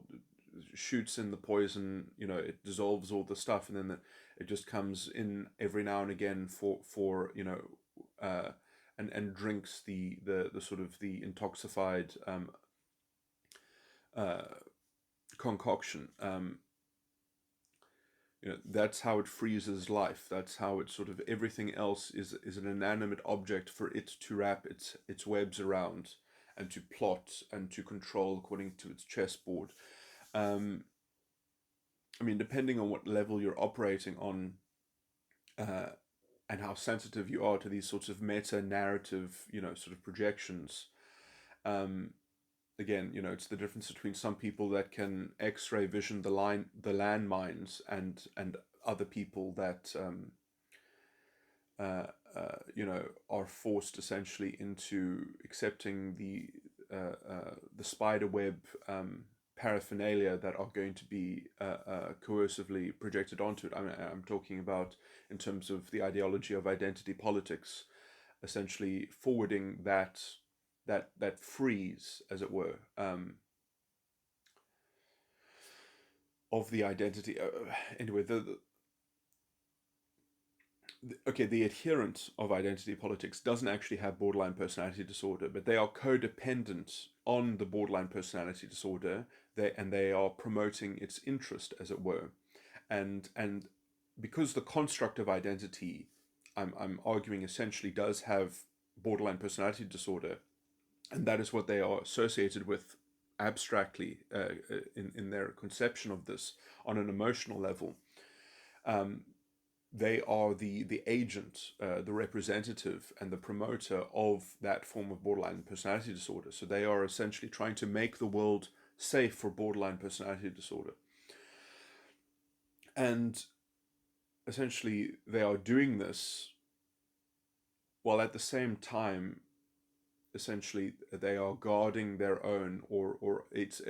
shoots in the poison, it dissolves all the stuff, and then it just comes in every now and again for and drinks the sort of the intoxified uh, concoction. That's how it freezes life. That's how it sort of everything else is an inanimate object for it to wrap its webs around, and to plot and to control according to its chessboard. Um, I mean, depending on what level you're operating on, uh, and how sensitive you are to these sorts of meta narrative, sort of projections. Um, Again, it's the difference between some people that can X-ray vision the landmines, and other people that are forced essentially into accepting the spider web paraphernalia that are going to be coercively projected onto it. I mean, I'm talking about in terms of the ideology of identity politics, essentially forwarding that freeze, as it were, of the identity. Anyway, the adherent of identity politics doesn't actually have borderline personality disorder, but they are codependent on the borderline personality disorder. They are promoting its interest, as it were, and because the construct of identity, I'm arguing, essentially does have borderline personality disorder, and that is what they are associated with abstractly in their conception of this on an emotional level. Um, they are the agent, the representative, and the promoter of that form of borderline personality disorder. So they are essentially trying to make the world safe for borderline personality disorder. And essentially, they are doing this while at the same time, essentially, they are guarding their own, or it's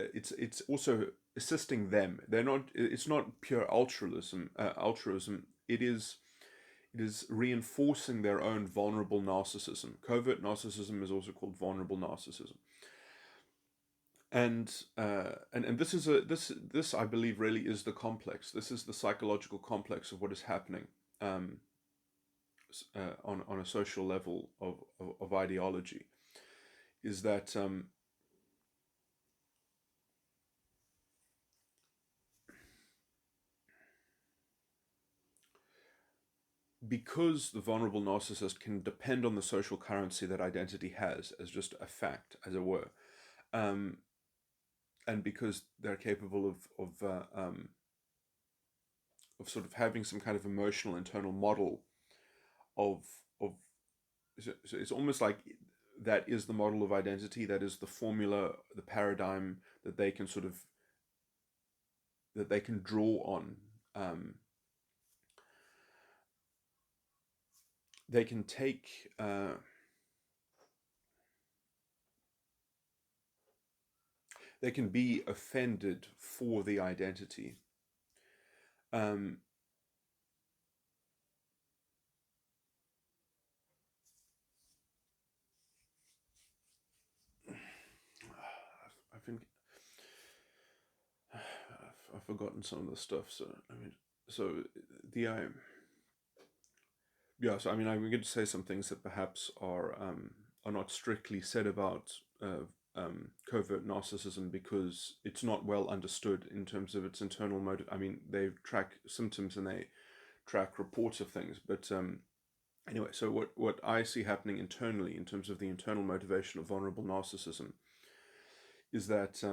also assisting them. They're not. It's not pure altruism. Altruism. It is reinforcing their own vulnerable narcissism. Covert narcissism is also called vulnerable narcissism. And this I believe really is the complex. This is the psychological complex of what is happening on a social level of ideology. Is that because the vulnerable narcissist can depend on the social currency that identity has as just a fact, as it were, um, and because they're capable of sort of having some kind of emotional internal model of so it's almost like that is the model of identity, that is the formula, the paradigm that they can sort of that they can draw on. They can take they can be offended for the identity. um, I've been I've forgotten some of the stuff. So I mean, so the yeah. So I mean, I'm going to say some things that perhaps are not strictly said about covert narcissism because it's not well understood in terms of its internal motive. I mean, they track symptoms and they track reports of things, but anyway. So what I see happening internally in terms of the internal motivation of vulnerable narcissism is that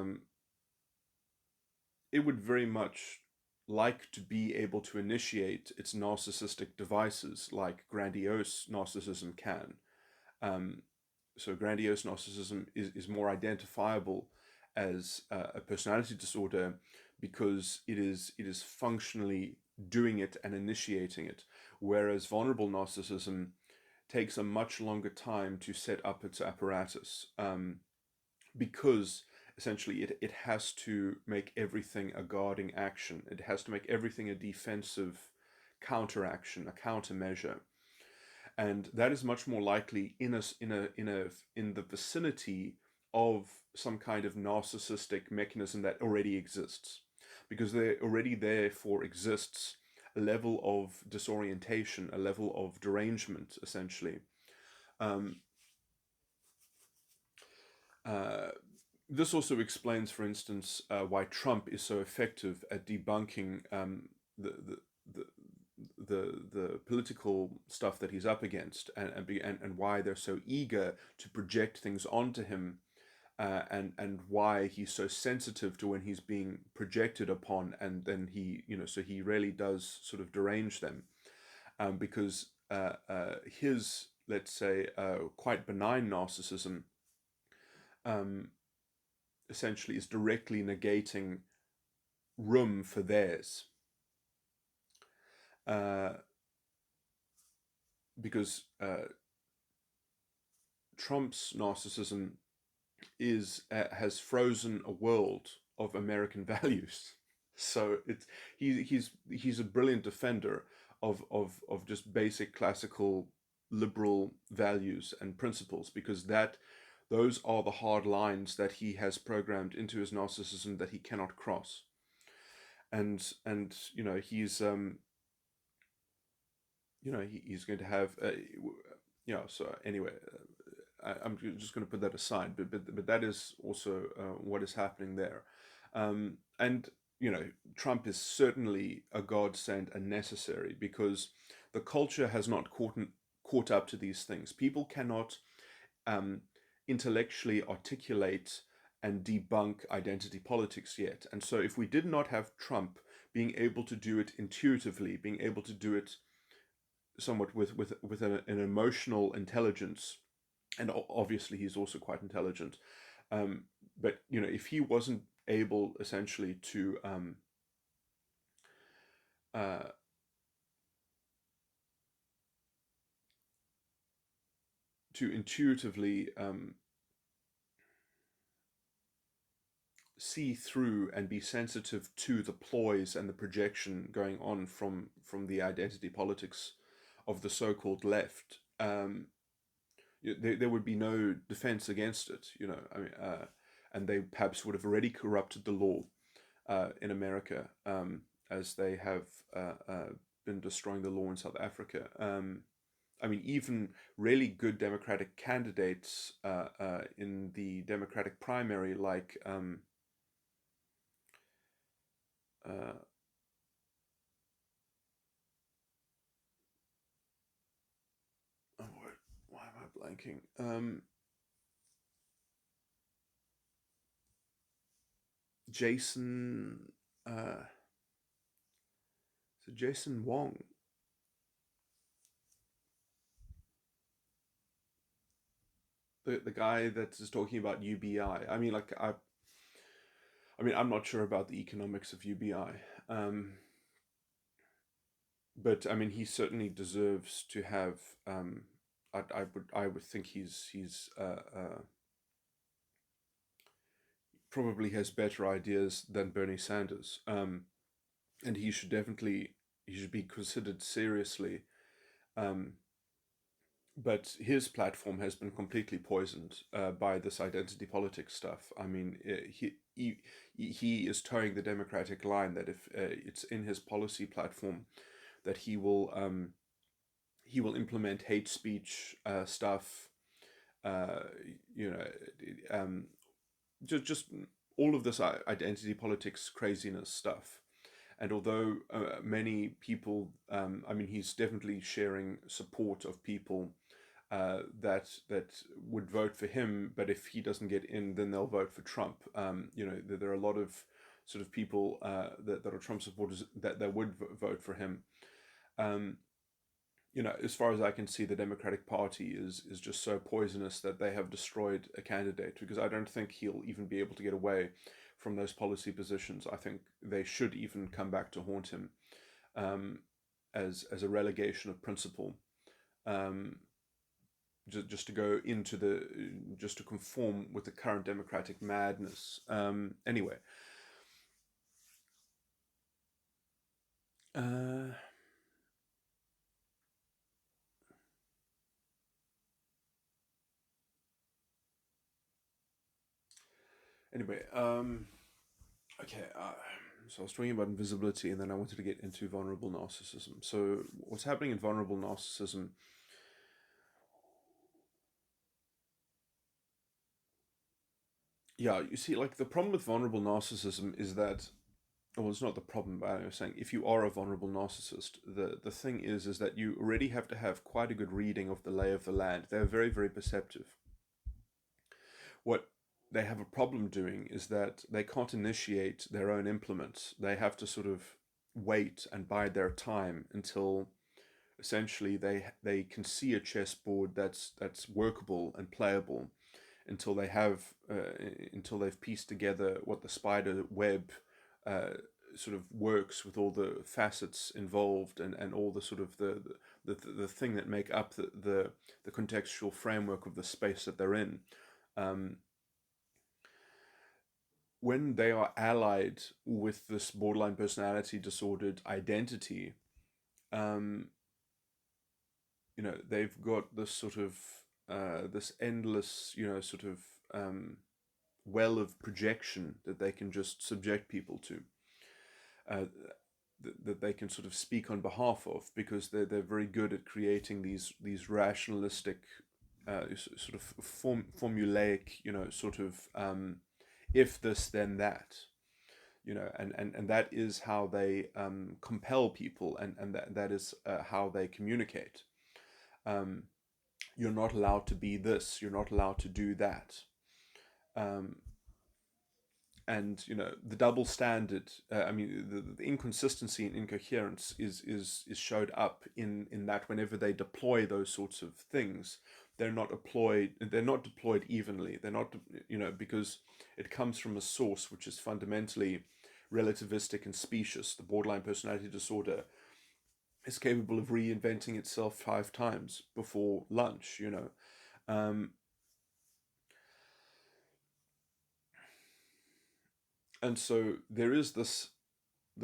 it would very much like to be able to initiate its narcissistic devices like grandiose narcissism can. Um, so grandiose narcissism is more identifiable as a personality disorder because it is functionally doing it and initiating it, whereas vulnerable narcissism takes a much longer time to set up its apparatus. Because essentially it has to make everything a guarding action. It has to make everything a defensive counteraction, a countermeasure, and that is much more likely in the vicinity of some kind of narcissistic mechanism that already exists, because there already therefore exists a level of disorientation, a level of derangement, essentially. Um, uh, This also explains, for instance, why Trump is so effective at debunking the, the the the political stuff that he's up against, and why they're so eager to project things onto him, and why he's so sensitive to when he's being projected upon, and then so he really does sort of derange them, because his, let's say, quite benign narcissism um, essentially is directly negating room for theirs. Uh, because Trump's narcissism is has frozen a world of American values. So he's a brilliant defender of just basic classical liberal values and principles, because that those are the hard lines that he has programmed into his narcissism that he cannot cross. And he's he's going to have so anyway, I'm just going to put that aside, but that is also what is happening there. And Trump is certainly a godsend and necessary, because the culture has not caught up to these things. People cannot um, intellectually articulate and debunk identity politics yet. And so, if we did not have Trump being able to do it intuitively, being able to do it somewhat with an emotional intelligence, and obviously he's also quite intelligent. But if he wasn't able essentially uh, to intuitively see through and be sensitive to the ploys and the projection going on from the identity politics of the so-called left, there would be no defense against it. And they perhaps would have already corrupted the law in America, as they have been destroying the law in South Africa. Even really good Democratic candidates in the Democratic primary, like uh, oh, why am I blanking? Jason, so Jason Wong, the guy that is talking about UBI. I'm not sure about the economics of UBI, but he certainly deserves to have. I would think he's probably has better ideas than Bernie Sanders, and he should be considered seriously. Um, but his platform has been completely poisoned by this identity politics stuff. He is towing the Democratic line that if it's in his policy platform, that he will implement hate speech stuff. Uh, you know, just all of this identity politics craziness stuff. And although many people, he's definitely sharing support of people that would vote for him, but if he doesn't get in, then they'll vote for Trump. There are a lot of sort of people that are Trump supporters that would vote for him. Um, as far as I can see, the Democratic Party is just so poisonous that they have destroyed a candidate, because I don't think he'll even be able to get away from those policy positions. I think they should even come back to haunt him, as a relegation of principle. Um, just to go into just to conform with the current democratic madness. Anyway, uh, anyway, okay. So I was talking about invisibility, and then I wanted to get into vulnerable narcissism. So what's happening in vulnerable narcissism? Yeah, you see, like the problem with vulnerable narcissism is that, well, it's not the problem, but I was saying if you are a vulnerable narcissist, the thing is that you already have to have quite a good reading of the lay of the land. They're very, very perceptive. What they have a problem doing is that they can't initiate their own implements. They have to sort of wait and bide their time until essentially they can see a chessboard that's workable and playable, until they've pieced together what the spider web uh, sort of works with all the facets involved, and all the sort of the thing that make up the contextual framework of the space that they're in. Um, when they are allied with this borderline personality disordered identity, um, they've got this sort of this endless, sort of well of projection that they can just subject people to, uh, that they can sort of speak on behalf of, because they're very good at creating these rationalistic, sort of formulaic, sort of if this then that, and that is how they compel people, and that is how they communicate. Um, you're not allowed to be this. You're not allowed to do that. Um, and the double standard. I mean, the inconsistency and incoherence is showed up in that whenever they deploy those sorts of things, they're not deployed. They're not deployed evenly. They're not, because it comes from a source which is fundamentally relativistic and specious. The borderline personality disorder is capable of reinventing itself 5 times before lunch. Um, and so there is this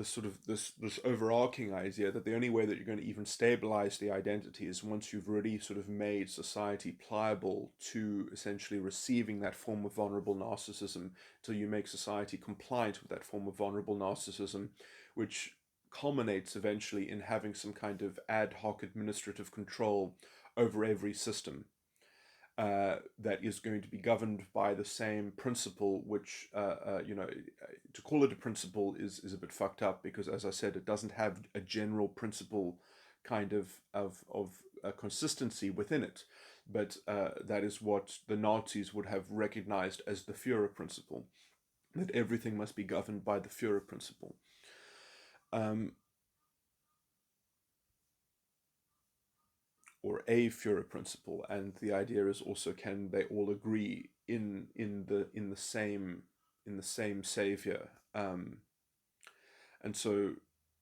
sort of this overarching idea that the only way that you're going to even stabilize the identity is once you've really sort of made society pliable to essentially receiving that form of vulnerable narcissism, till you make society compliant with that form of vulnerable narcissism, which culminates eventually in having some kind of ad hoc administrative control over every system, that is going to be governed by the same principle, which, to call it a principle is a bit fucked up, because, as I said, it doesn't have a general principle kind of consistency within it. But that is what the Nazis would have recognized as the Führer principle, that everything must be governed by the Führer principle. Um, or a Führer principle, and the idea is also, can they all agree in the same savior? And so,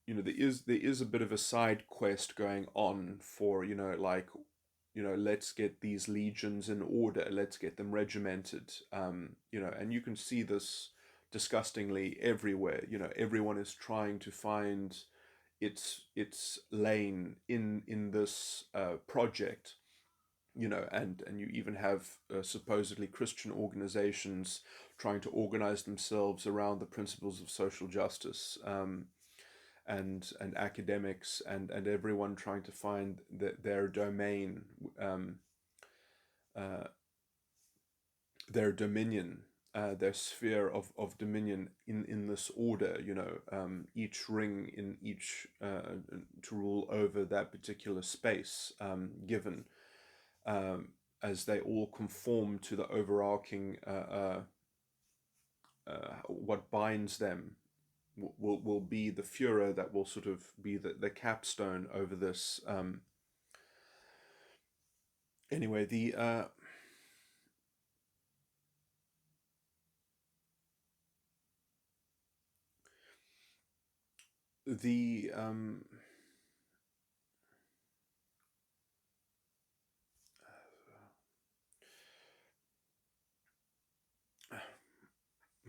there is a bit of a side quest going on for, like, let's get these legions in order, let's get them regimented, and you can see this disgustingly everywhere. Everyone is trying to find its lane in this project, and you even have supposedly Christian organizations trying to organize themselves around the principles of social justice, and academics, and everyone trying to find their domain, um, uh, their dominion, their sphere of dominion in this order, each ring in each, to rule over that particular space, given, um, as they all conform to the overarching, what binds them will be the Führer that will sort of be the capstone over this. Anyway, the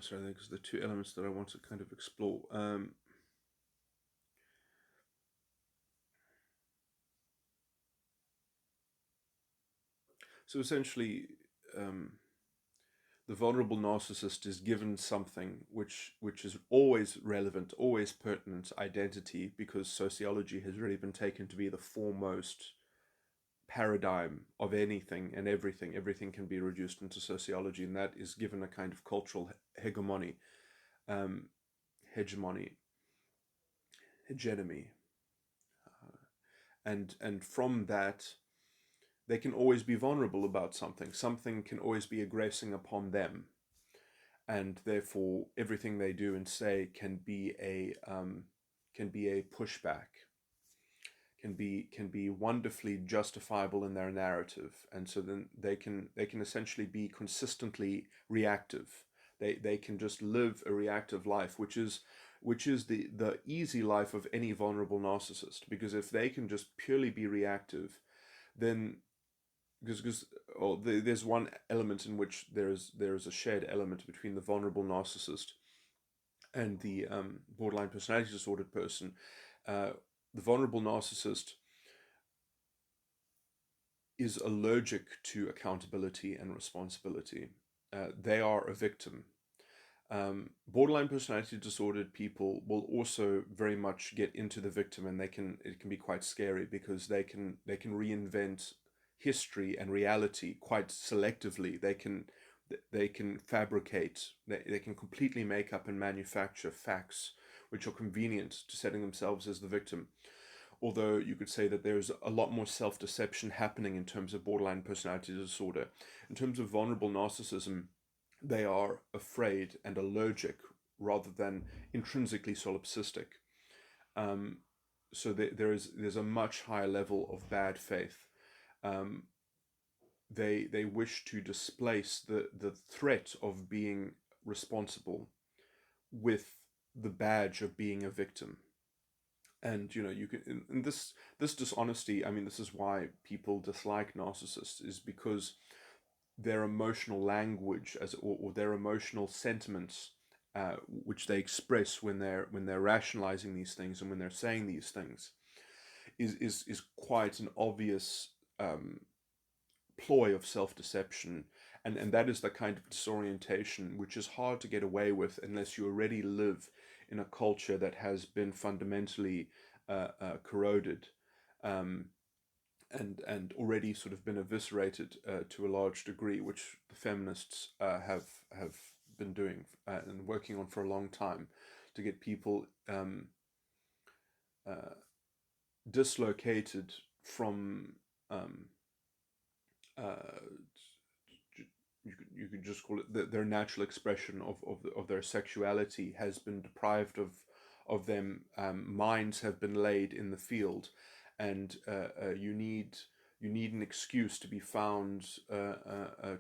sorry, because the two elements that I want to kind of explore. So essentially, um, the vulnerable narcissist is given something which is always relevant, always pertinent, identity, because sociology has really been taken to be the foremost paradigm of anything and everything. Everything can be reduced into sociology, and that is given a kind of cultural hegemony, um, hegemony, hegemony, and from that, they can always be vulnerable about something. Something can always be aggressing upon them, and therefore everything they do and say can be a pushback, can be wonderfully justifiable in their narrative, and so then they can essentially be consistently reactive. They can just live a reactive life, which is the easy life of any vulnerable narcissist. Because if they can just purely be reactive, then because there's one element in which there is a shared element between the vulnerable narcissist and the borderline personality disordered person. The vulnerable narcissist is allergic to accountability and responsibility. They are a victim. Borderline personality disordered people will also very much get into the victim, and it can be quite scary because they can reinvent history and reality quite selectively. They can fabricate, they can completely make up and manufacture facts which are convenient to setting themselves as the victim. Although you could say that there's a lot more self-deception happening in terms of borderline personality disorder. In terms of vulnerable narcissism, they are afraid and allergic rather than intrinsically solipsistic. Um, so there's a much higher level of bad faith. Um, they wish to displace the threat of being responsible with the badge of being a victim. And you can, in this dishonesty, I mean, this is why people dislike narcissists, is because their emotional language, or their emotional sentiments, which they express when they're rationalizing these things and when they're saying these things, is quite an obvious ploy of self-deception. And that is the kind of disorientation which is hard to get away with unless you already live in a culture that has been fundamentally corroded, um, and already sort of been eviscerated to a large degree, which the feminists have been doing and working on for a long time, to get people uh, dislocated from um, uh, you could just call it their natural expression of their sexuality has been deprived of them. Mines have been laid in the field, and you need an excuse to be found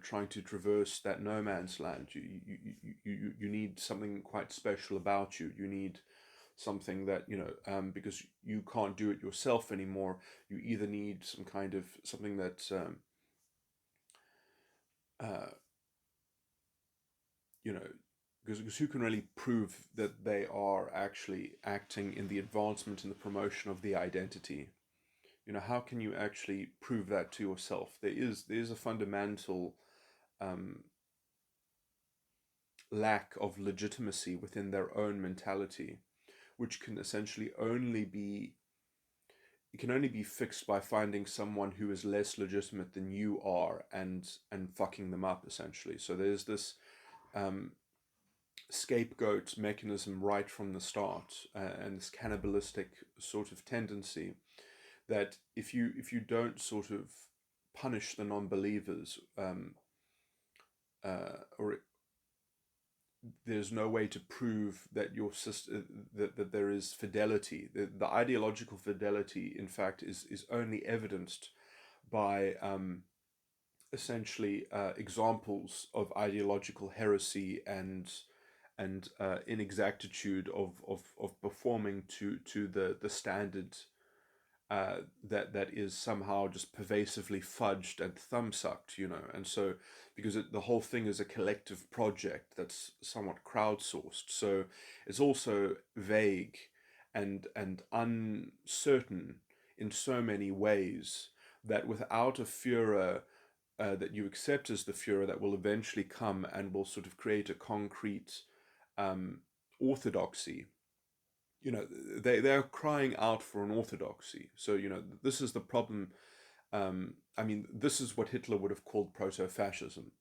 trying to traverse that no man's land. You need something quite special about you. You need something that because you can't do it yourself anymore. You either need some kind of something that uh, you know, because who can really prove that they are actually acting in the advancement and the promotion of the identity? How can you actually prove that to yourself? There is a fundamental um, lack of legitimacy within their own mentality, which can essentially only be fixed by finding someone who is less legitimate than you are, and fucking them up essentially. So there's this um, scapegoat mechanism right from the start, and this cannibalistic sort of tendency that if you don't sort of punish the non-believers, or there's no way to prove that your sister that there is fidelity. The ideological fidelity, in fact, is only evidenced by essentially examples of ideological heresy and inexactitude of performing to the standard that is somehow just pervasively fudged and thumbsucked. And so because the whole thing is a collective project that's somewhat crowdsourced, so it's also vague and uncertain in so many ways that without a Führer that you accept as the Führer that will eventually come and will sort of create a concrete orthodoxy. They're crying out for an orthodoxy. So this is the problem. I mean, this is what Hitler would have called proto-fascism.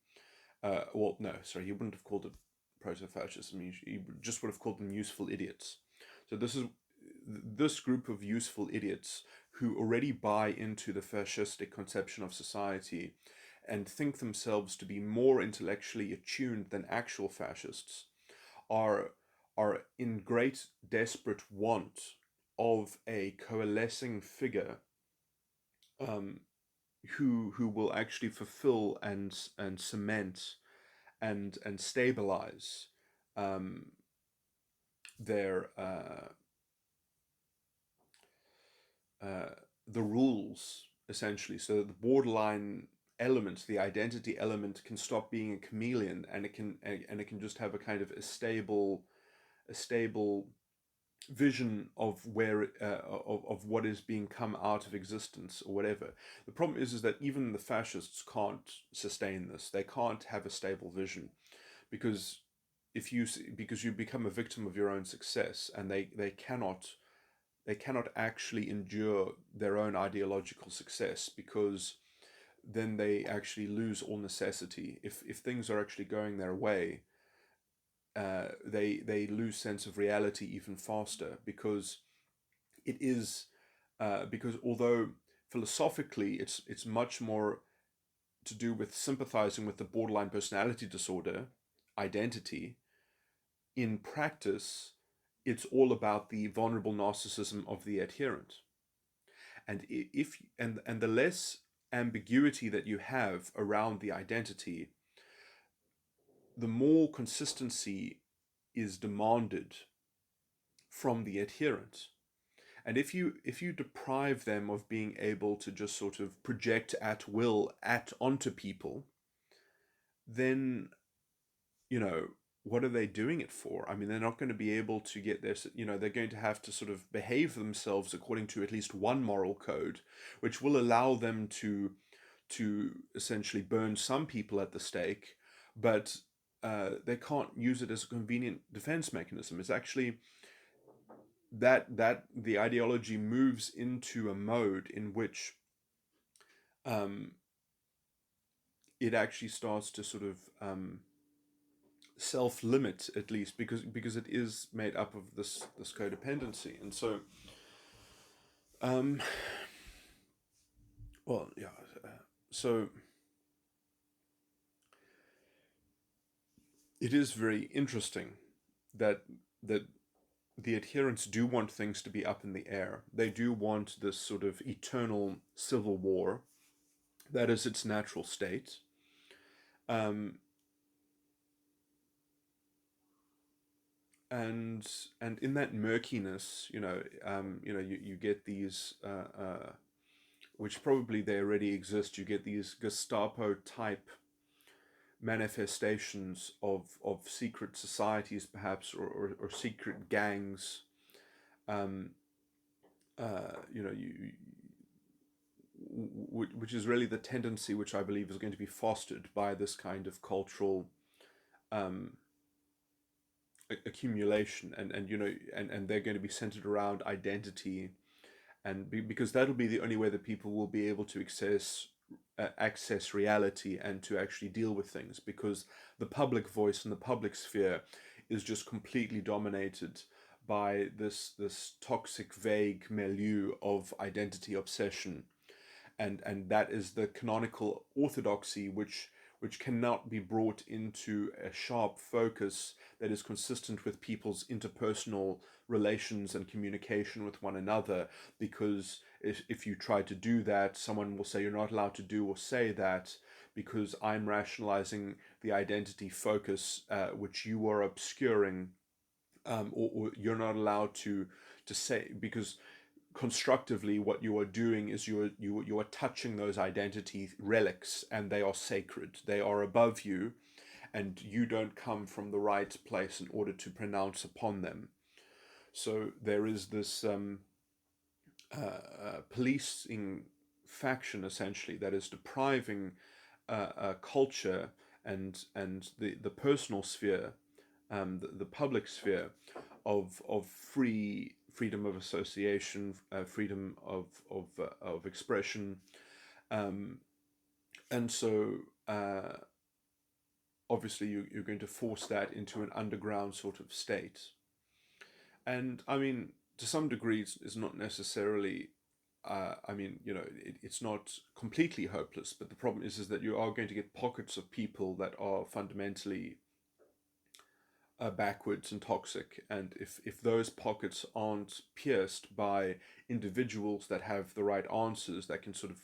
Well, no, sorry, he wouldn't have called it proto-fascism. He just would have called them useful idiots. So this group of useful idiots who already buy into the fascistic conception of society and think themselves to be more intellectually attuned than actual fascists are are in great desperate want of a coalescing figure, um, who will actually fulfill and cement and stabilize um, their the rules essentially, so that the borderline element, the identity element, can stop being a chameleon, and it can just have a kind of a stable vision of where of what is being come out of existence or whatever. The problem is that even the fascists can't sustain this. They can't have a stable vision, because because you become a victim of your own success, and they cannot actually endure their own ideological success, because then they actually lose all necessity. If things are actually going their way, they lose sense of reality even faster, because it is because although philosophically it's much more to do with sympathizing with the borderline personality disorder identity, in practice it's all about the vulnerable narcissism of the adherent. And if and the less ambiguity that you have around the identity, the more consistency is demanded from the adherent. And if you deprive them of being able to just sort of project at will at onto people, then, you know, what are they doing it for? I mean, they're not going to be able to get their, they're going to have to sort of behave themselves according to at least one moral code, which will allow them to essentially burn some people at the stake, but they can't use it as a convenient defense mechanism. It's actually that the ideology moves into a mode in which um, it actually starts to sort of self-limit, at least because it is made up of this codependency. And so um, well, yeah, so it is very interesting that that the adherents do want things to be up in the air. They do want this sort of eternal civil war. That is its natural state. Um, and and in that murkiness, you get these, which probably they already exist. You get these Gestapo type manifestations of secret societies, perhaps, or secret gangs. Um, you which is really the tendency which I believe is going to be fostered by this kind of cultural um, accumulation, and they're going to be centered around identity, and because that'll be the only way that people will be able to access reality and to actually deal with things, because the public voice and the public sphere is just completely dominated by this toxic vague milieu of identity obsession, and that is the canonical orthodoxy which cannot be brought into a sharp focus that is consistent with people's interpersonal relations and communication with one another, because if you try to do that, someone will say you're not allowed to do or say that, because I'm rationalizing the identity focus, which you are obscuring, or you're not allowed to say, because constructively what you are doing is you are touching those identity relics, and they are sacred, they are above you, and you don't come from the right place in order to pronounce upon them. So there is this policing faction essentially that is depriving culture and the personal sphere, the public sphere, of freedom of association, freedom of expression, um, and so obviously you're going to force that into an underground sort of state. And I mean, to some degree, it's not necessarily. I mean, it's not completely hopeless, but the problem is that you are going to get pockets of people that are fundamentally backwards and toxic. And if those pockets aren't pierced by individuals that have the right answers, that can sort of,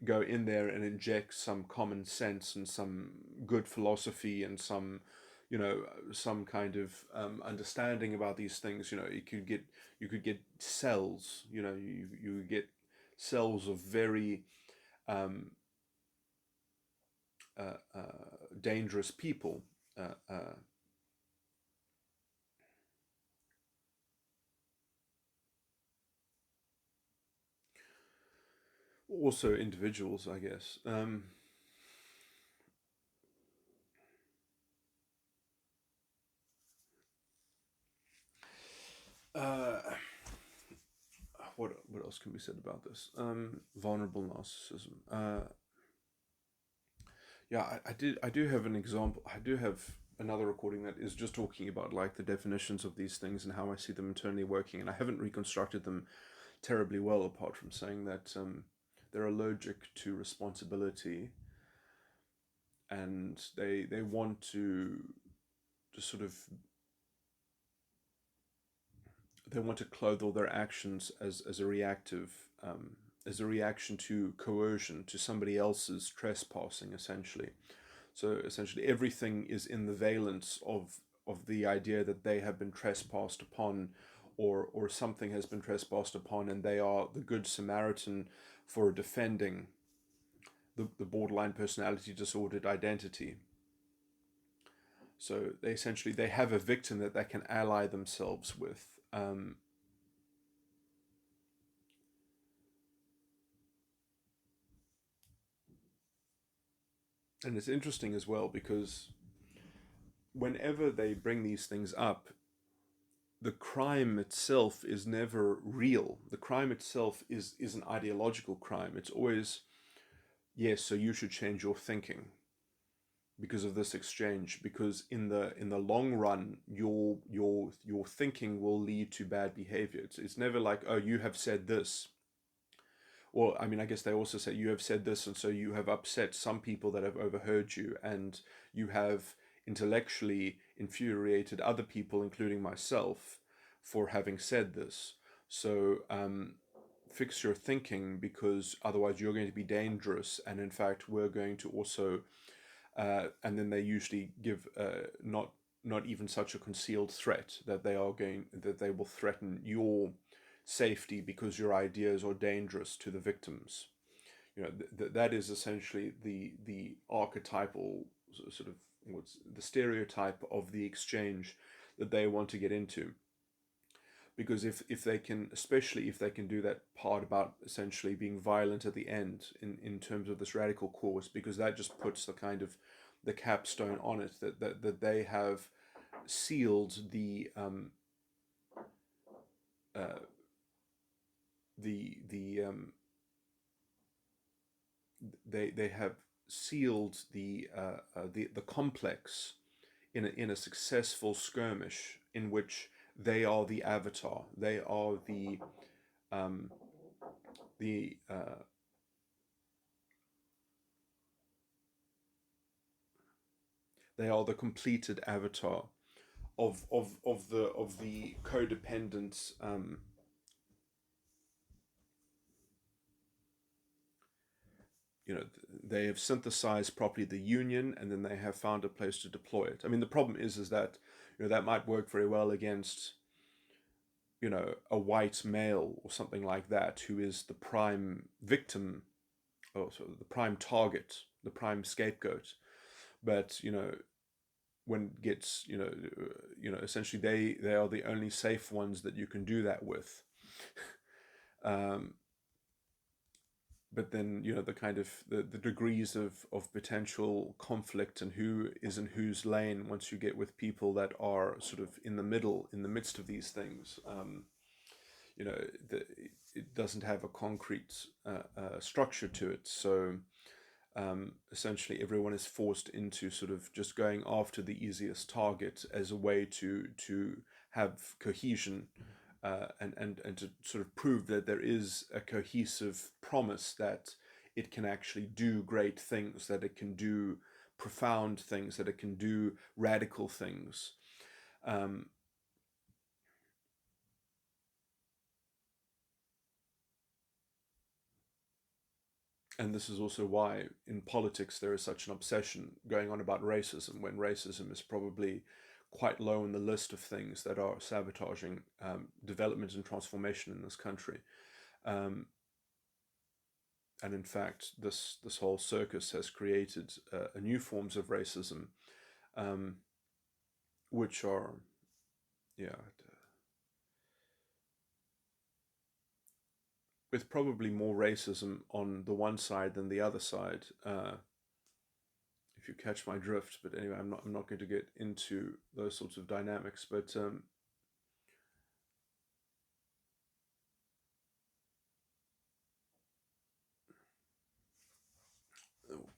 go in there and inject some common sense and some good philosophy and some some kind of understanding about these things. You could get cells. You get cells of very um, dangerous people. Uh, uh, Also individuals, I guess. Uh, what else can be said about this? Vulnerable narcissism. Yeah, I do have an example. I do have another recording that is just talking about like the definitions of these things and how I see them internally working, and I haven't reconstructed them terribly well, apart from saying that they're allergic to responsibility, and they want to just sort of they want to clothe all their actions as a reactive as a reaction to coercion, to somebody else's trespassing, essentially. So essentially everything is in the valence of the idea that they have been trespassed upon, or something has been trespassed upon, and they are the good Samaritan for defending the borderline personality disordered identity. So they essentially they have a victim that they can ally themselves with. And it's interesting as well because whenever they bring these things up, the crime itself is never real. The crime itself is an ideological crime. It's always, yes, so you should change your thinking because of this exchange, because in the long run your thinking will lead to bad behavior. It's never like, oh, you have said this. Well, I mean, I guess they also say you have said this, and so you have upset some people that have overheard you, and you have intellectually infuriated other people, including myself, for having said this. So fix your thinking, because otherwise you're going to be dangerous, and in fact, we're going to also. And then they usually give not even such a concealed threat that they will threaten your safety because your ideas are dangerous to the victims. That is essentially the archetypal sort of what's the stereotype of the exchange that they want to get into. Because if they can, especially if they can do that part about essentially being violent at the end in terms of this radical cause, because that just puts the kind of the capstone on it, that they have sealed uh, the they have sealed the complex in a successful skirmish in which they are the avatar. They are um, the they are the completed avatar of the codependent. They have synthesized properly the union, and then they have found a place to deploy it. I mean, the problem is that that might work very well against a white male or something like that, who is the prime victim, or sort of the prime target, the prime scapegoat. But when it gets essentially they are the only safe ones that you can do that with. um, but then the kind of the degrees of potential conflict and who is in whose lane, once you get with people that are sort of in the middle, in the midst of these things, you know it doesn't have a concrete structure to it. So essentially everyone is forced into sort of just going after the easiest target as a way to have cohesion, and to sort of prove that there is a cohesive promise that it can actually do great things, that it can do profound things, that it can do radical things. Um, And this is also why in politics there is such an obsession going on about racism, when racism is probably quite low in the list of things that are sabotaging development and transformation in this country. Um, and in fact, this whole circus has created new forms of racism, um, which are, yeah, with probably more racism on the one side than the other side. If you catch my drift, but anyway, I'm not going to get into those sorts of dynamics. But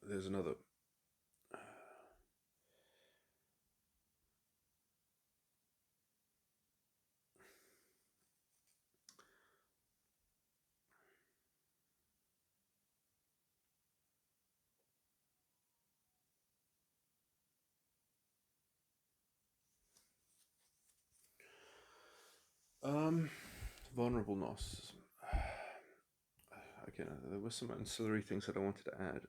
there's another. Um, Vulnerable narcissism. Okay, there were some ancillary things that I wanted to add.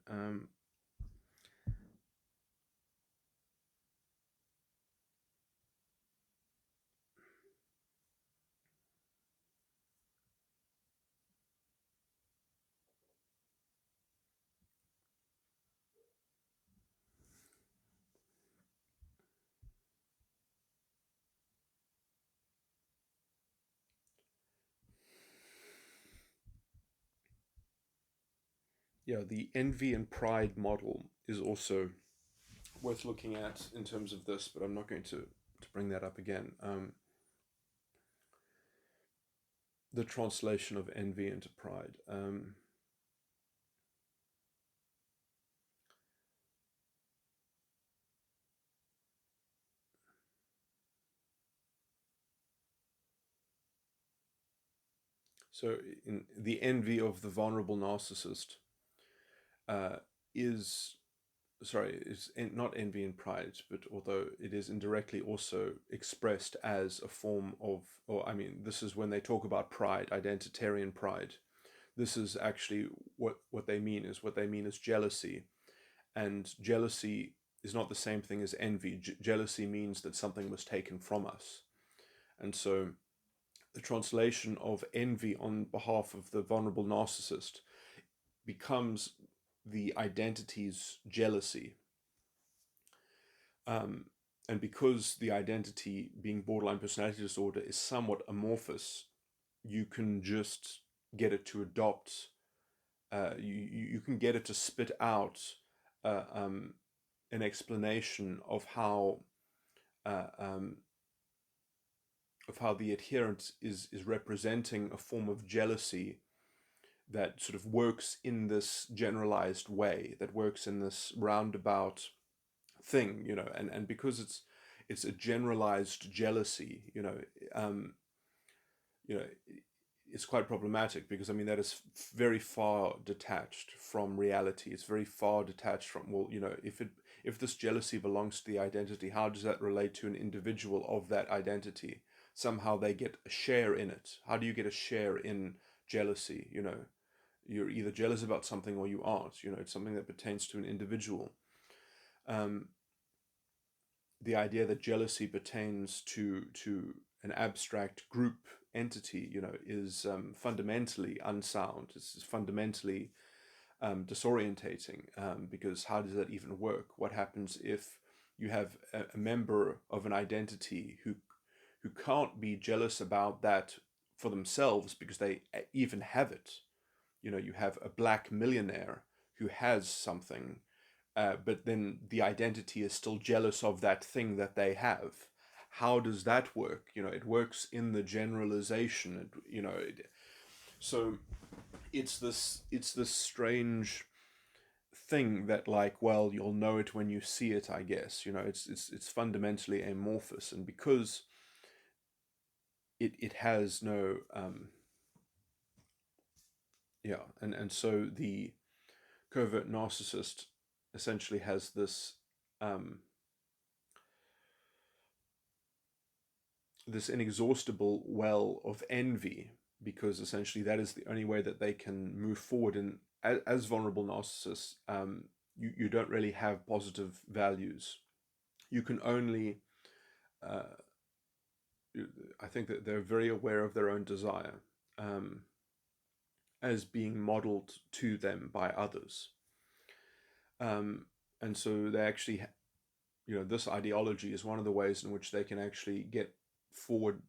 Yeah, the envy and pride model is also worth looking at in terms of this, but I'm not going to bring that up again. The translation of envy into pride. So, in the envy of the vulnerable narcissist uh, is sorry, is not envy and pride, but although it is indirectly also expressed as a form of, or I mean, this is when they talk about pride, identitarian pride. This is actually what they mean is jealousy, and jealousy is not the same thing as envy. Jealousy means that something was taken from us, and so the translation of envy on behalf of the vulnerable narcissist becomes the identity's jealousy. Um, and because the identity, being borderline personality disorder, is somewhat amorphous, you can just get it to adopt, you can get it to spit out uh, um, an explanation uh, um, of how the adherent is representing a form of jealousy that sort of works in this generalized way, that works in this roundabout thing, and because it's a generalized jealousy, um, you know, it's quite problematic because I mean that is very far detached from reality. It's very far detached from, well, if this jealousy belongs to the identity, how does that relate to an individual of that identity? Somehow they get a share in it. How do you get a share in jealousy? You're either jealous about something or you aren't. It's something that pertains to an individual. Um, the idea that jealousy pertains to an abstract group entity, is fundamentally unsound. It's fundamentally disorientating, because how does that even work? What happens if you have a member of an identity who can't be jealous about that for themselves because they even have it? You have a black millionaire who has something, but then the identity is still jealous of that thing that they have. How does that work? It works in the generalization. So it's this strange thing that, like, well, you'll know it when you see it. I guess it's fundamentally amorphous, and because it has no yeah, and so the covert narcissist essentially has um, this inexhaustible well of envy, because essentially that is the only way that they can move forward as vulnerable narcissists, you don't really have positive values. You can only, uh, I think that they're very aware of their own desire, um, as being modeled to them by others. Um, and so they actually, this ideology is one of the ways in which they can actually get forward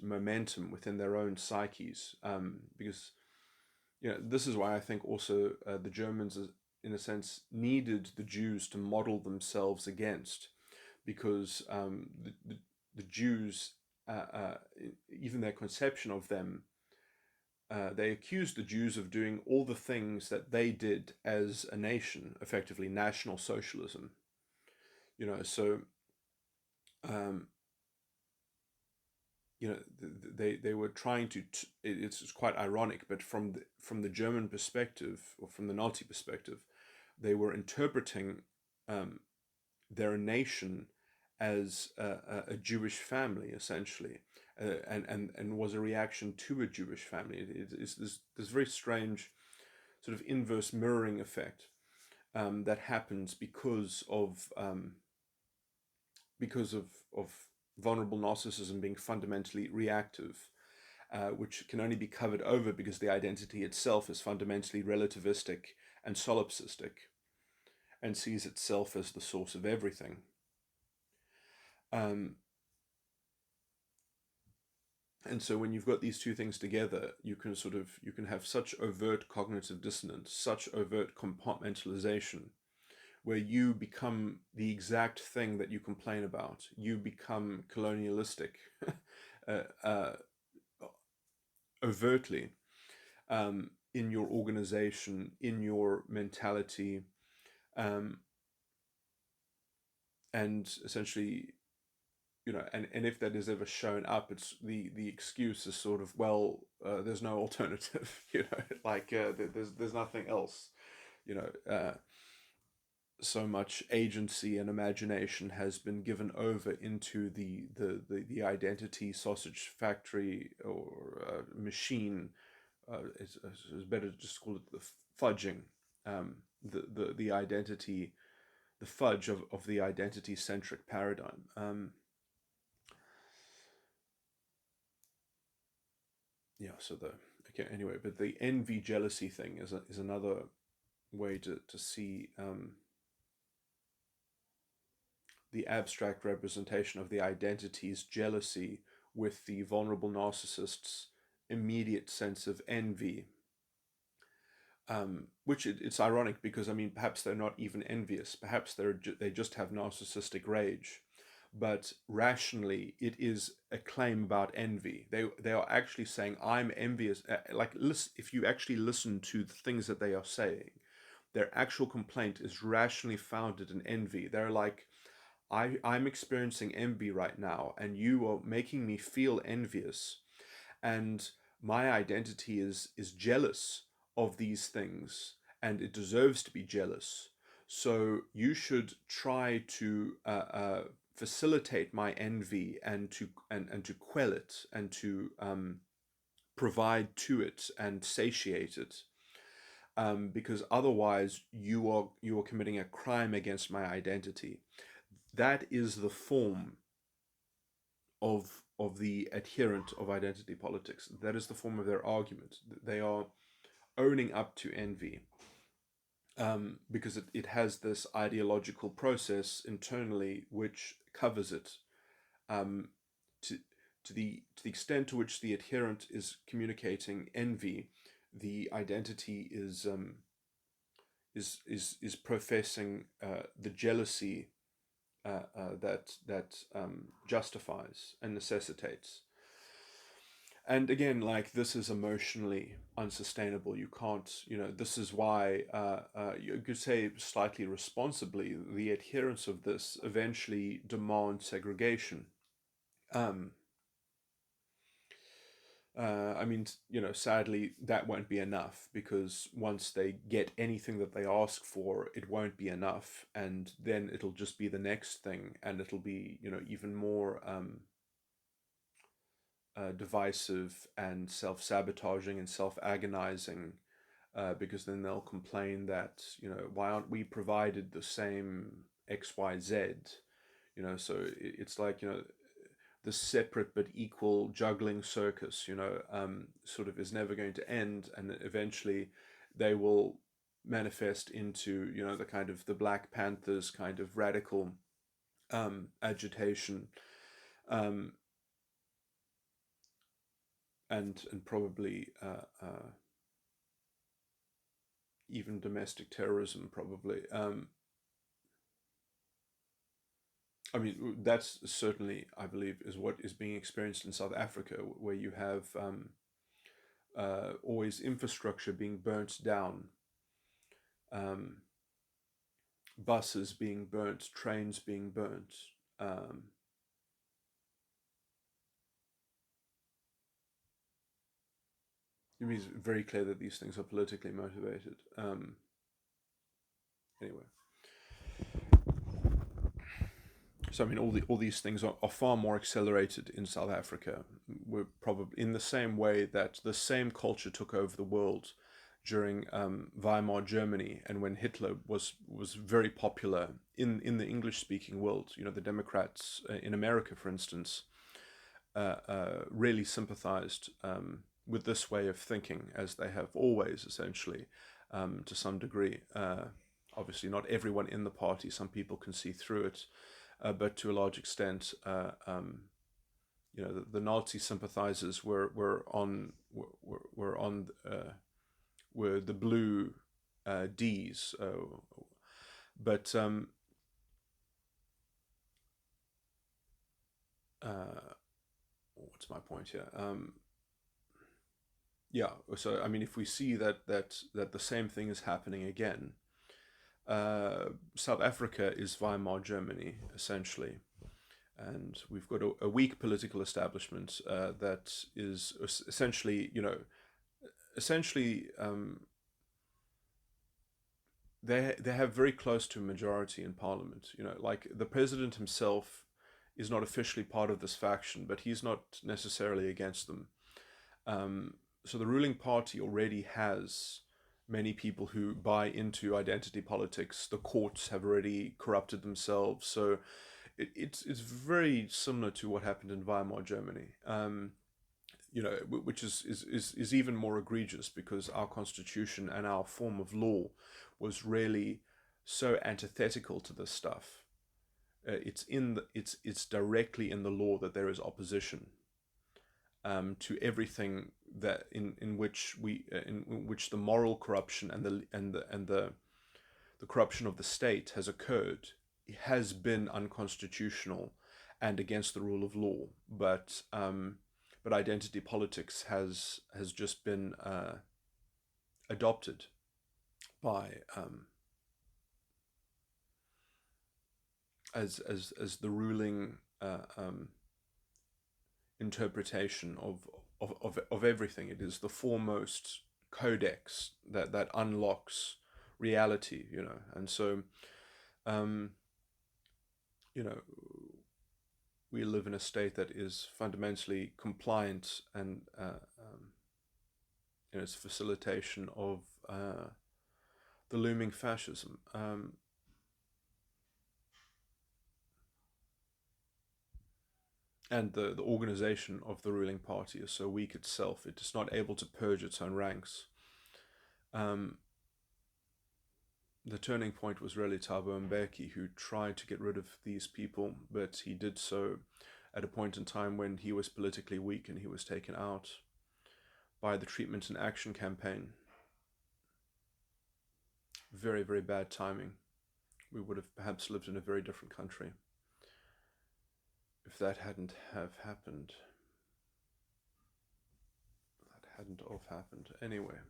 momentum within their own psyches. Because this is why I think also the Germans, in a sense, needed the Jews to model themselves against, because the Jews, even their conception of them, they accused the Jews of doing all the things that they did as a nation, effectively National Socialism. So um, they were trying to. It's quite ironic, but from the German perspective, or from the Nazi perspective, they were interpreting um, their nation as a Jewish family, essentially, and was a reaction to a Jewish family. It is this very strange sort of inverse mirroring effect that happens because of vulnerable narcissism being fundamentally reactive, which can only be covered over because the identity itself is fundamentally relativistic and solipsistic and sees itself as the source of everything. Um, and so when you've got these two things together, you can have such overt cognitive dissonance, such overt compartmentalization, where you become the exact thing that you complain about. You become colonialistic, uh, uh, overtly, in your organization, in your mentality, um, and essentially, and if that is ever shown up, it's the excuse is sort of, well, there's no alternative, like there's nothing else, you know. So much agency and imagination has been given over into the identity sausage factory or machine. It's better to just call it the fudging, the identity, the fudge of the identity centric paradigm. Yeah. So the okay. Anyway, but the envy jealousy thing is another way to see the abstract representation of the identity's jealousy with the vulnerable narcissist's immediate sense of envy. Which it's ironic because, I mean, perhaps they're not even envious. Perhaps they just have narcissistic rage. But rationally, it is a claim about envy. They are actually saying, I'm envious. Like, listen, if you actually listen to the things that they are saying, their actual complaint is rationally founded in envy. They're like, I'm experiencing envy right now, and you are making me feel envious, and my identity is jealous of these things, and it deserves to be jealous. So you should try to facilitate my envy and to quell it and to provide to it and satiate it. Because otherwise you are committing a crime against my identity. That is the form of the adherent of identity politics. That is the form of their argument. They are owning up to envy, because it has this ideological process internally which covers it, um, to to the extent to which the adherent is communicating envy. The identity is professing the jealousy that justifies and necessitates. And again, like, this is emotionally unsustainable. You can't, this is why, you could say slightly responsibly, the adherents of this eventually demand segregation. Um, I mean, sadly, that won't be enough, because once they get anything that they ask for, it won't be enough. And then it'll just be the next thing, and it'll be, even more divisive and self sabotaging and self agonizing, because then they'll complain that, why aren't we provided the same XYZ? So it's like, the separate but equal juggling circus, sort of is never going to end, and eventually they will manifest into, the kind of the Black Panthers kind of radical agitation, um, and probably even domestic terrorism, probably. I mean, that's certainly, I believe, is what is being experienced in South Africa, where you have always infrastructure being burnt down, um, buses being burnt, trains being burnt. Um, it is very clear that these things are politically motivated. Anyway, so I mean, all these things are far more accelerated in South Africa. We're probably in the same way that the same culture took over the world during Weimar Germany, and when Hitler was very popular in the English speaking world. The Democrats in America, for instance, really sympathized with this way of thinking, as they have always, essentially, to some degree. Obviously, not everyone in the party. Some people can see through it, but to a large extent, the Nazi sympathizers were the blue D's, but what's my point here? Yeah, so I mean, if we see that the same thing is happening again, South Africa is Weimar Germany, essentially. And we've got a weak political establishment that is essentially, they have very close to a majority in parliament. Like the president himself is not officially part of this faction, but he's not necessarily against them. So the ruling party already has many people who buy into identity politics. The courts have already corrupted themselves, so it's very similar to what happened in Weimar Germany. Which is even more egregious, because our constitution and our form of law was really so antithetical to this stuff. It's directly in the law that there is opposition to everything that in which the moral corruption and the corruption of the state has occurred. It has been unconstitutional and against the rule of law, but identity politics has just been adopted by as the ruling interpretation of everything. It is the foremost codex that unlocks reality, and so we live in a state that is fundamentally compliant, and in its facilitation of the looming fascism. And the organization of the ruling party is so weak itself, it is not able to purge its own ranks. The turning point was really Thabo Mbeki, who tried to get rid of these people, but he did so at a point in time when he was politically weak, and he was taken out by the Treatment and Action campaign. Very, very bad timing. We would have perhaps lived in a very different country if that hadn't have happened. That hadn't have happened. Anyway,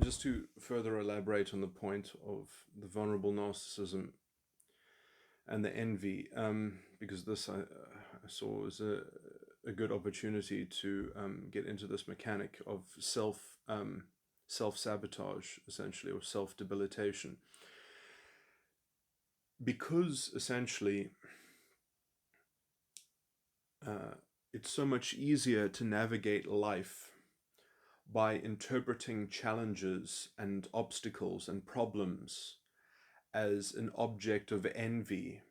just to further elaborate on the point of the vulnerable narcissism and the envy, because this I saw as a good opportunity to get into this mechanic of self-sabotage, essentially, or self-debilitation. Because essentially it's so much easier to navigate life by interpreting challenges and obstacles and problems as an object of envy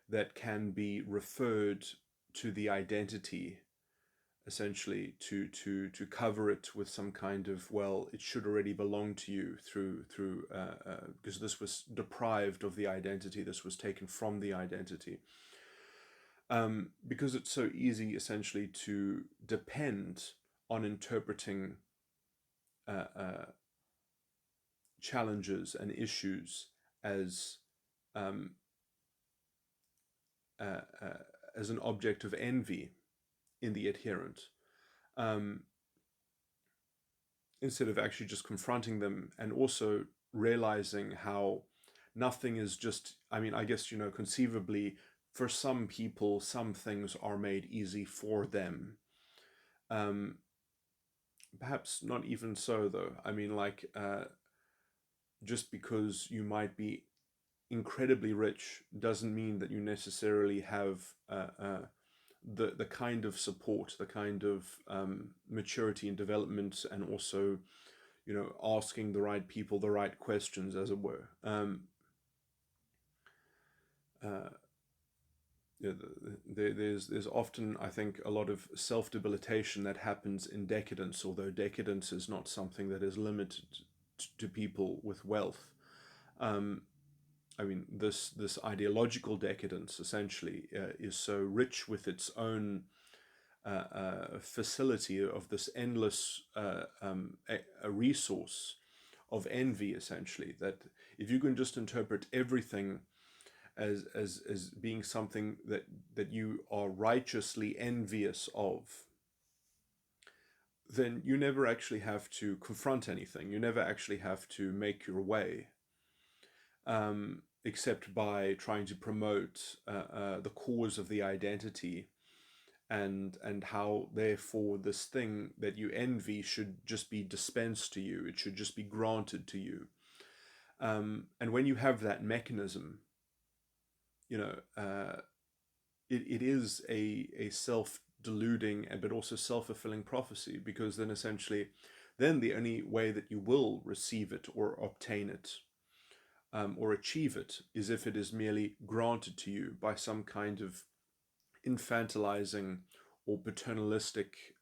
that can be referred to the identity, essentially to cover it with some kind of, well, it should already belong to you through because this was deprived of the identity, this was taken from the identity, because it's so easy essentially to depend on interpreting challenges and issues as um, uh, uh, as an object of envy in the adherent, um, instead of actually just confronting them and also realizing how nothing is just, I mean, I guess, conceivably, for some people, some things are made easy for them. Um, Perhaps not even so, though. I mean, like, just because you might be incredibly rich doesn't mean that you necessarily have the kind of support, the kind of maturity and development, and also, asking the right people the right questions, as it were. Uh, yeah, there's often, I think, a lot of self-debilitation that happens in decadence, although decadence is not something that is limited to people with wealth. Um, I mean, this ideological decadence essentially is so rich with its own facility of this endless a resource of envy, essentially, that if you can just interpret everything as being something that you are righteously envious of, then you never actually have to confront anything. You never actually have to make your way, except by trying to promote the cause of the identity, and how therefore this thing that you envy should just be dispensed to you. It should just be granted to you. And when you have that mechanism, you know, it is a self-deluding but also self-fulfilling prophecy, because then essentially, then the only way that you will receive it or obtain it, or achieve it, is if it is merely granted to you by some kind of infantilizing or paternalistic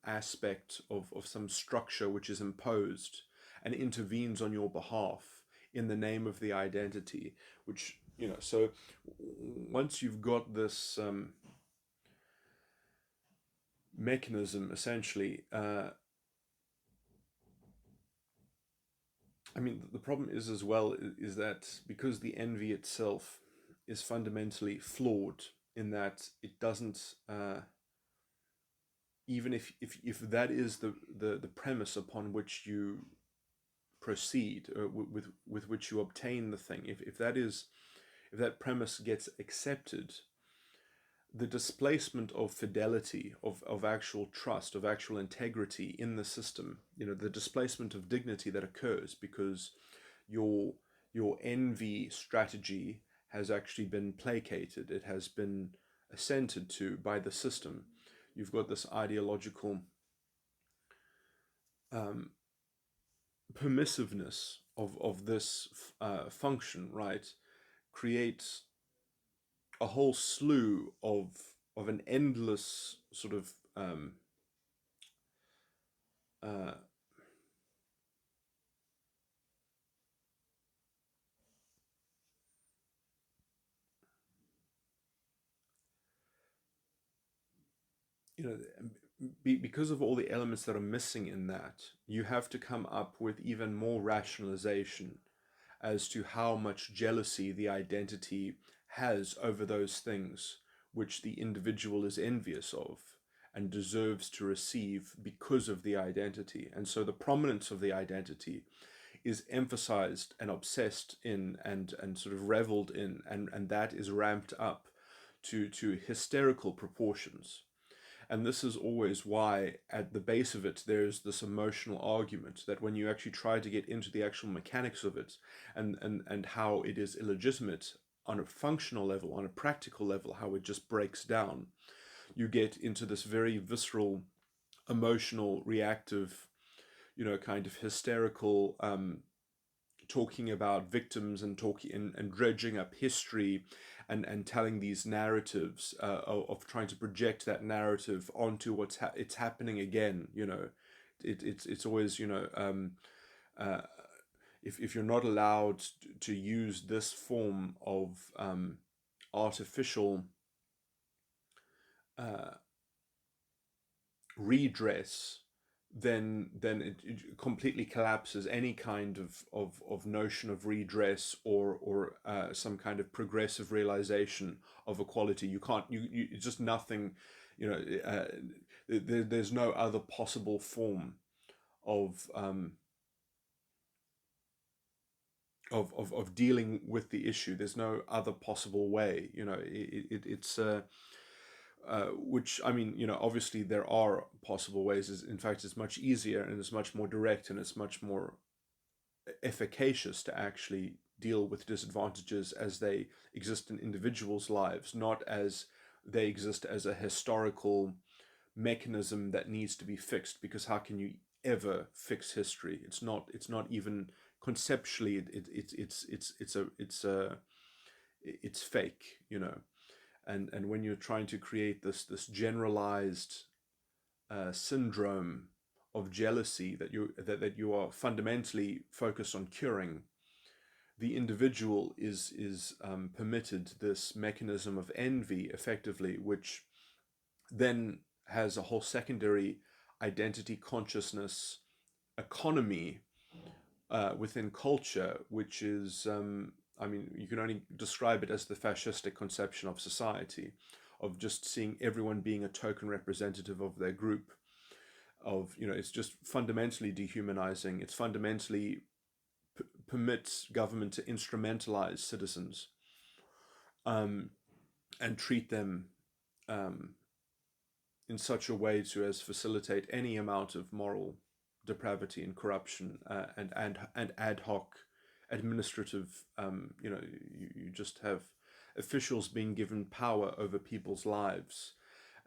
aspect of some structure which is imposed and intervenes on your behalf in the name of the identity, which, so once you've got this mechanism, essentially, I mean, the problem is as well is that because the envy itself is fundamentally flawed, in that it doesn't, even if that is the premise upon which you proceed, with which you obtain the thing, if that premise gets accepted, the displacement of fidelity, of actual trust, of actual integrity in the system, the displacement of dignity that occurs because your envy strategy has actually been placated, it has been assented to by the system. You've got this ideological permissiveness of this function, right, creates a whole slew of an endless sort of uh, you know because of all the elements that are missing in that, you have to come up with even more rationalization as to how much jealousy the identity has over those things which the individual is envious of and deserves to receive because of the identity. And so the prominence of the identity is emphasized and obsessed in, and sort of reveled in, and that is ramped up to hysterical proportions. And this is always why, at the base of it, there's this emotional argument that when you actually try to get into the actual mechanics of it, and how it is illegitimate on a functional level, on a practical level, how it just breaks down, you get into this very visceral, emotional, reactive, kind of hysterical, talking about victims and talking and dredging up history, and telling these narratives, of trying to project that narrative onto it's happening again. It's always, uh, if you're not allowed to use this form of artificial uh, redress, then it completely collapses any kind of notion of redress, or some kind of progressive realization of equality. You can't, it's just nothing. There's no other possible form of of dealing with the issue. There's no other possible way. It's which, I mean, obviously there are possible ways. In fact, it's much easier, and it's much more direct, and it's much more efficacious to actually deal with disadvantages as they exist in individuals' lives, not as they exist as a historical mechanism that needs to be fixed. Because how can you ever fix history? It's not even conceptually. It's fake. And when you're trying to create this generalized syndrome of jealousy that you are fundamentally focused on curing, the individual is permitted this mechanism of envy, effectively, which then has a whole secondary identity consciousness economy within culture, which is, I mean, you can only describe it as the fascistic conception of society, of just seeing everyone being a token representative of their group. It's just fundamentally dehumanizing. It's fundamentally permits government to instrumentalize citizens, and treat them um, in such a way to as facilitate any amount of moral depravity and corruption, and ad hoc administrative. You just have officials being given power over people's lives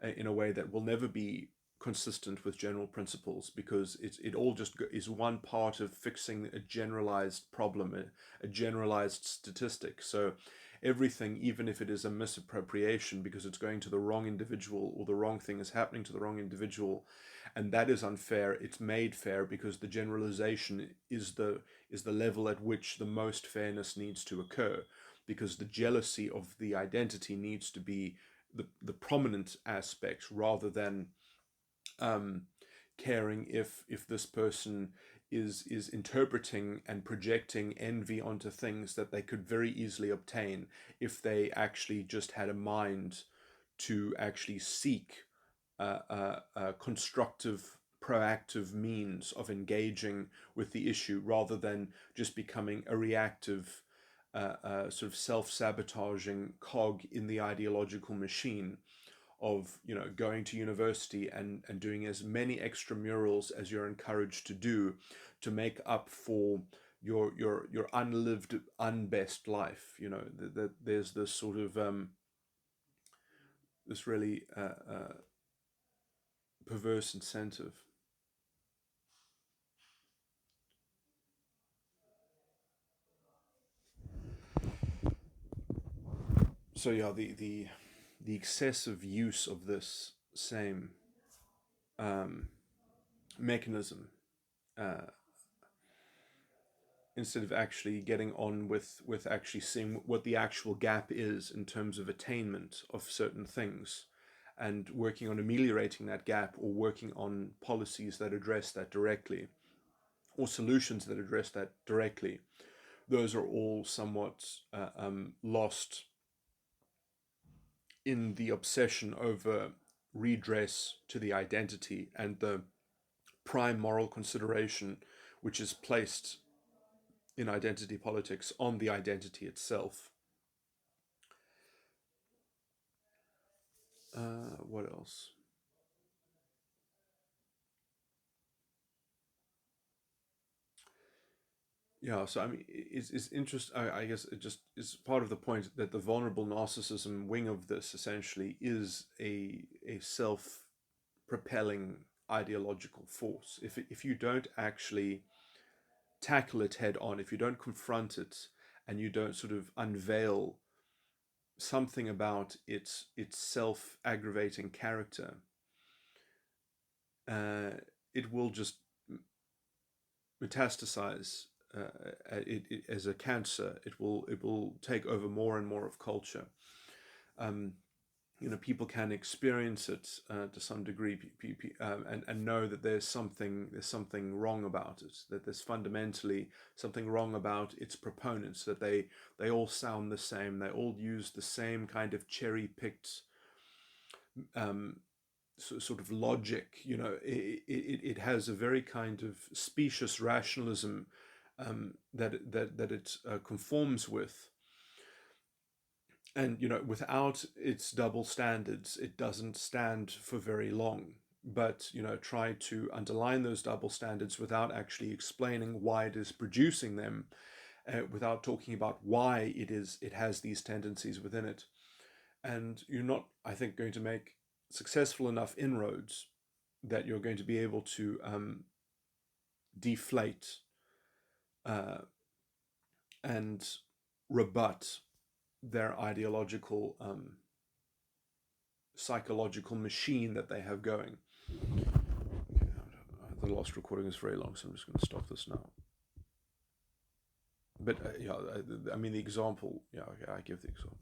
in a way that will never be consistent with general principles, because it all just is one part of fixing a generalized problem, a generalized statistic. So everything, even if it is a misappropriation because it's going to the wrong individual, or the wrong thing is happening to the wrong individual, and that is unfair, it's made fair because the generalization is the level at which the most fairness needs to occur, because the jealousy of the identity needs to be the prominent aspect, rather than caring if this person is interpreting and projecting envy onto things that they could very easily obtain if they actually just had a mind to actually seek constructive, proactive means of engaging with the issue, rather than just becoming a reactive, sort of self-sabotaging cog in the ideological machine of going to university and doing as many extramurals as you're encouraged to do, to make up for your unlived, unbest life. That there's this sort of this really perverse incentive. So yeah, the excessive use of this same mechanism, uh, instead of actually getting on with actually seeing what the actual gap is in terms of attainment of certain things, and working on ameliorating that gap, or working on policies that address that directly, or solutions that address that directly. Those are all somewhat lost in the obsession over redress to the identity, and the prime moral consideration which is placed in identity politics on the identity itself. What else? Yeah, so I mean, it's interesting. I guess it just is part of the point that the vulnerable narcissism wing of this essentially is a self propelling ideological force. If you don't actually tackle it head on, if you don't confront it, and you don't sort of unveil something about its self aggravating character, uh, it will just metastasize as a cancer. It will take over more and more of culture. Um, People can experience it to some degree, and know that there's something wrong about it. That there's fundamentally something wrong about its proponents. That they all sound the same. They all use the same kind of cherry picked um, sort of logic. It has a very kind of specious rationalism that it conforms with, and without its double standards, it doesn't stand for very long. But try to underline those double standards without actually explaining why it is producing them, without talking about why it has these tendencies within it. And you're not, I think, going to make successful enough inroads that you're going to be able to deflate uh, and rebut their ideological, psychological machine that they have going. Okay, the last recording is very long, so I'm just going to stop this now. But yeah, I mean the example. Yeah, okay, I give the example.